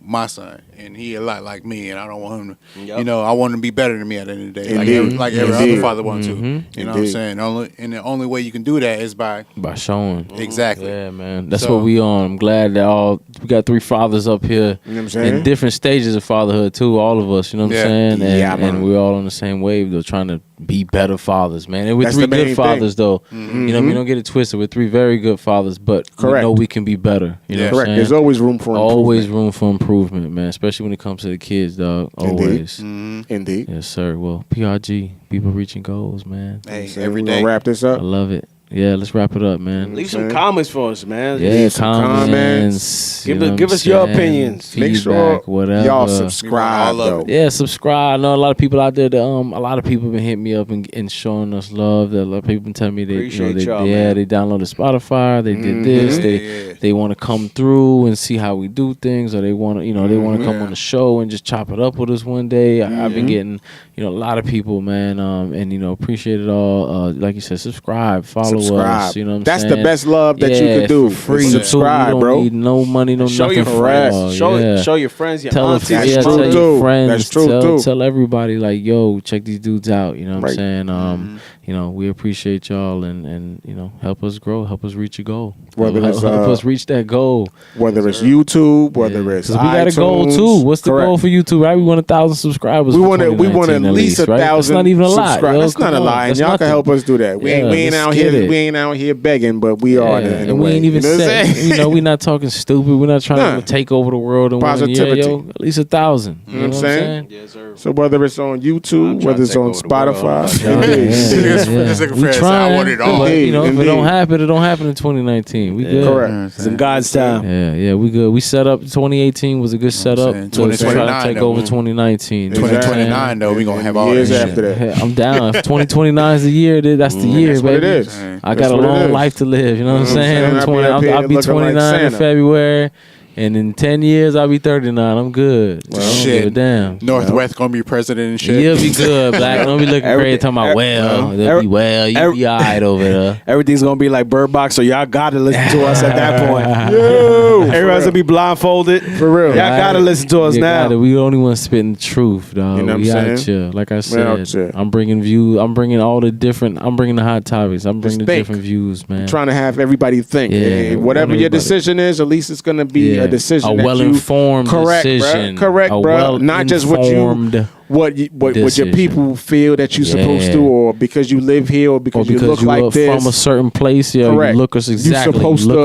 my son, and he a lot like me, and I don't want him to, I want him to be better than me at the end of the day, like every other father wants to. You know what I'm saying? And the only way you can do that is by showing. Exactly. Yeah, man. That's what we on. I'm glad that we got 3 fathers up here in different stages of fatherhood too. All of us, you know what I'm saying? And we're all on the same wave, though, trying to be better fathers, man. And we're 3 good fathers, though. You know, we don't get it twisted. We're 3 very good fathers, but we know we can be better. You know what I'm saying? There's always room for improvement. Always room for improvement, man. Especially when it comes to the kids, dog. Always. Indeed. Yes, sir. Well, PRG, people reaching goals, man. Hey, every day. Wrap this up. I love it. Yeah, let's wrap it up, man. Leave some comments for us, man. Yeah, Leave some comments. Give us your opinions. Feedback, make sure whatever. y'all subscribe. Yeah, subscribe. I know a lot of people out there that a lot of people been hitting me up and showing us love. That a lot of people been telling me they they downloaded Spotify, they did this, they want to come through and see how we do things, or they want to they want to come on the show and just chop it up with us one day. I've been getting a lot of people, man, and appreciate it all. Like you said, subscribe, follow us. You know what I'm saying? That's the best love that you can do. For free. Subscribe, you don't bro. need no money, no Show nothing. Show your friends, your tell aunties. That's true, tell too. your friends. That's true, too. Tell everybody, like, yo, check these dudes out. You know what I'm saying? We appreciate y'all and help us grow, help us reach a goal. Whether it's help us reach that goal. Whether it's YouTube, whether it's we got a goal too. What's the goal for YouTube? Right, we want 1,000 subscribers. We want at least 1,000. That's not even a lot. That's not a lie, and y'all can help us do that. We ain't out here begging, but we are in a way. We ain't even set. We're not talking stupid. We're not trying to take over the world in 1 year. At least 1,000. You know what I'm saying? Yes, sir. So whether it's on YouTube, whether it's on Spotify, we trying. I want it all. But, if it don't happen, it don't happen in 2019. We good. Correct. It's in God's time. Yeah, we good. We set up 2018 was a good setup to try to take over 2019. 2029 though, we gonna have all years that after that. I'm down. If 2029 is the year, that's the year, that's baby. what it is. I got a long life to live. You know what I'm saying? I'll be 29 in February. And in 10 years, I'll be 39. I'm good. Well, I don't give a damn. Northwest gonna be president and shit. You'll be good, Black. Don't be looking crazy talking about, they'll be you be all right over there. Everything's going to be like Bird Box, so y'all got to listen to us at that point. Everybody's going to be blindfolded. For real. Y'all got to listen to us now. We the only ones spitting the truth, dog. You know what we I'm out saying? here. Like I said, I'm bringing views. I'm bringing the hot topics. I'm bringing the different views, man. I'm trying to have everybody think. Yeah, whatever your decision is, at least it's going to be a decision that informed decision. Correct, bro. Not just what your people feel that you're supposed to, or because you live here, or because you look like this from a certain place. Yeah, correct. You look a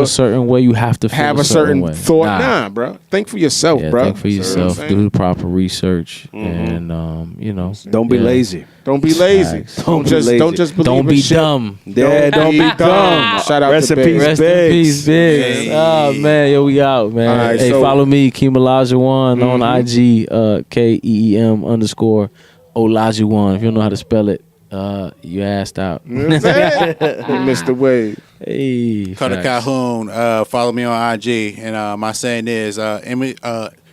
certain way. You have to have a certain thought. Nah, bro. Think for yourself, bro. Think for yourself. Do the proper research, and don't be lazy. Don't be lazy. Don't just believe. Don't be dumb. Yeah, don't be dumb. Shout out Rest to in Biggs. peace, Rest in peace, Biggs. Oh man, yo, we out, man. Right, hey, follow me, Keem-Olajuwon on IG, KEEM_Olajuwon. If you don't know how to spell it, you assed out. You missed the wave. Hey, Carter Calhoun. Follow me on IG, and my saying is,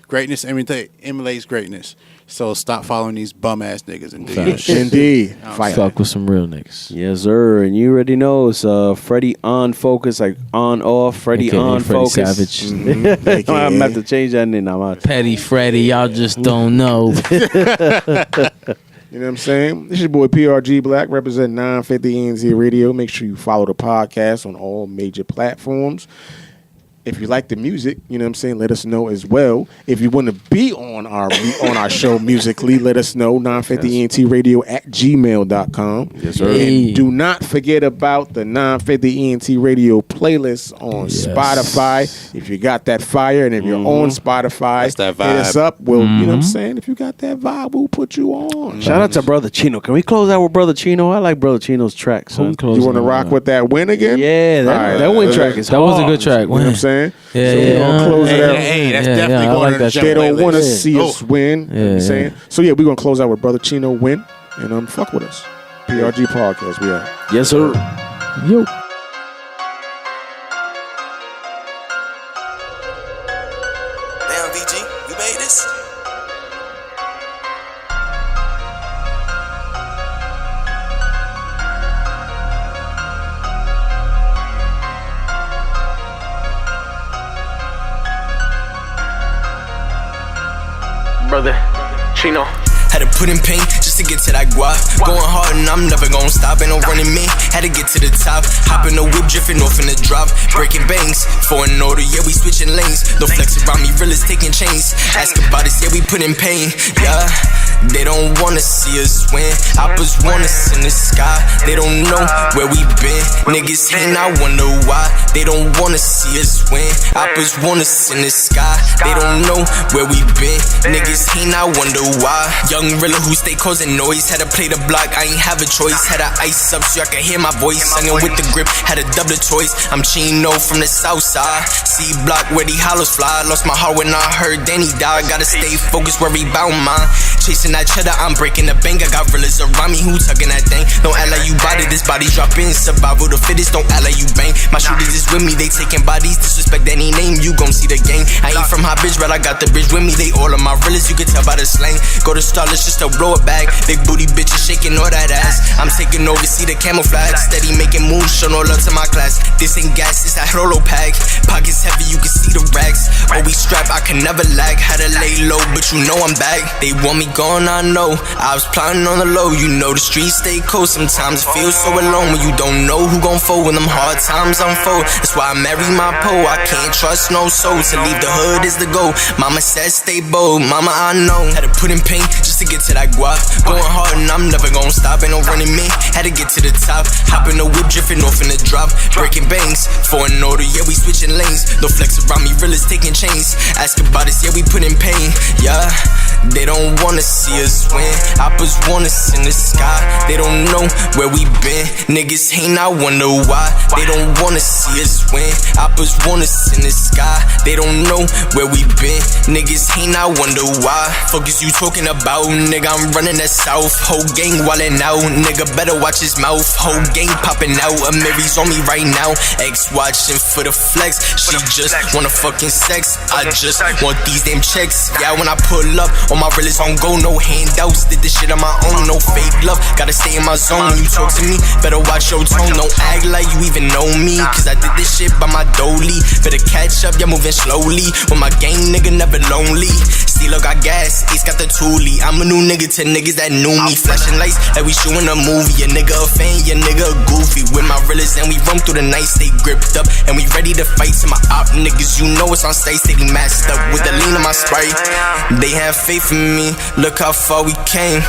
greatness emulates greatness. So stop following these bum ass niggas and do your shit. Indeed. Fuck with some real niggas. Yes, sir. And you already know it's Freddie on focus, like on off. Freddie on Freddie focus. Savage. I'm gonna have to change that name now. Petty Freddie, y'all just don't know. You know what I'm saying? This is your boy PRG Black, representing 950 ENZ Radio. Make sure you follow the podcast on all major platforms. If you like the music, you know what I'm saying, let us know as well. If you want to be on our show musically, let us know. 950ENTradio@gmail.com. Yes, sir. And do not forget about the 950 ENT Radio playlist on Spotify. If you got that fire, and if you're on Spotify, that's that vibe. Hit us up. We'll, you know what I'm saying? If you got that vibe, we'll put you on. Shout out to Brother Chino. Can we close out with Brother Chino? I like Brother Chino's track. So you want to rock with that win again? Yeah, that win track is that was a good track. You know what I'm saying? Yeah, so we're gonna close it out. Hey, that's definitely going to the They don't want to see us win. You know what I'm saying? So yeah, we're gonna close out with Brother Chino win, and fuck with us. PRG Podcast, we out. Yes, sir. Yo. Damn, VG, you made this? brother Chino. Had to put in pain just to get to that guap. Going hard and I'm never gonna stop. Ain't no running me. Had to get to the top. Hop in the whip, drifting off in the drop. Breaking banks. For an order, yeah, we switching lanes. No flex around me, realest taking chains. Ask about us, yeah, we put in pain. Yeah, they don't wanna see us win. Oppas want us in the sky. They don't know where we been. Niggas hate, I wonder why. They don't wanna see us win. Oppas want us in the sky. They don't know where we been. Niggas hate, I wonder why. Young Rilla who stay causing noise. Had to play the block, I ain't have a choice. Had to ice up so I could hear my voice. Singing with the grip, had to double the choice. I'm Chino from the south side. C block where the hollows fly. Lost my heart when I heard Danny die. Gotta stay focused where he bound mine. Chasing that cheddar, I'm breaking the bank. I got realers around me who tugging that thing. Don't act like you body, this body dropping. Survival the fittest, don't act like you bang. My shooters is with me, they taking bodies. Disrespect any name, you gon' see the gang. I ain't from hot bitch, but I got the bitch with me. They all of my realers, you can tell by the slang. Go to Starless just to blow it back. Big booty bitches shaking all that ass. I'm taking over, see the camouflage. Steady making moves, show no love to my class. This ain't gas, it's that Rolo pack. Pockets heavy, you can see the racks. Always strapped, I can never lag. Had to lay low, but you know I'm back. They want me gone, I know. I was plotting on the low, you know the streets stay cold. Sometimes it feels so alone when you don't know who gon' fold when them hard times unfold. That's why I marry my pole. I can't trust no soul. To leave the hood is the goal. Mama said stay bold, mama I know. Had to put in pain just to get to that guap. Going hard and I'm never gonna stop. Ain't no running me. Had to get to the top. Hop in the whip, drifting off in the drop. Breaking banks. For an order, yeah, we switching lanes. No flex around me, realest taking chains. Ask about us, yeah, we put in pain. Yeah, they don't wanna see us win. Oppas want us in the sky. They don't know where we been. Niggas hate, I wonder why. They don't wanna see us win. Oppas want us in the sky. They don't know where we been. Niggas hate, I wonder why. Fuck is you talking about? Nigga, I'm running that south. Whole gang wildin' out. Nigga better watch his mouth. Whole gang popping out. Mary's on me right now. Ex watching for the flex. She just wanna fucking sex. I just want these damn checks. Yeah, when I pull up, all my realest on go. No handouts. Did this shit on my own. No fake love. Gotta stay in my zone. When you talk to me, better watch your tone. Don't act like you even know me. Cause I did this shit by my dolly. Better catch up, you're moving slowly. With my gang, nigga, never lonely. Steelo got gas, Ace got the toolie. I'm a new nigga to niggas that knew me. Flashing lights like we shooting a movie. Your nigga a fan, your nigga a goofy. With my realest and we roam through the night. Stay gripped up and we ready to fight. To my op niggas, you know it's on stage. Steady masked up with the lean of my Sprite. They have faith in me, look how far we came.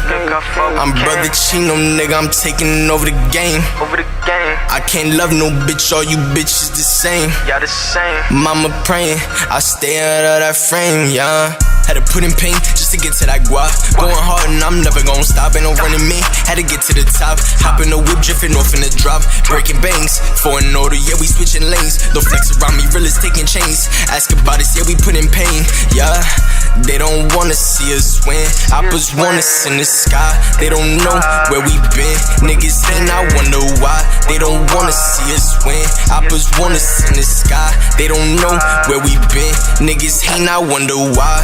I'm brother Chino, nigga, I'm taking over the game. I can't love no bitch, all you bitches the same. Mama praying, I stay out of that frame, yeah. Had to put in pain just to get to that guap. Going hard and I'm never gonna stop. Ain't no running me. Had to get to the top. Hop in the whip, drifting off in the drop. Breaking banks. For an order, yeah, we switching lanes. No flex around me, realest taking chains. Ask about us, yeah, we put in pain. Yeah, they don't wanna see us win. Oppas want us in the sky. They don't know where we been. Niggas hate, I wonder why. They don't wanna see us win. Oppas want us in the sky. They don't know where we been. Niggas hate, I wonder why.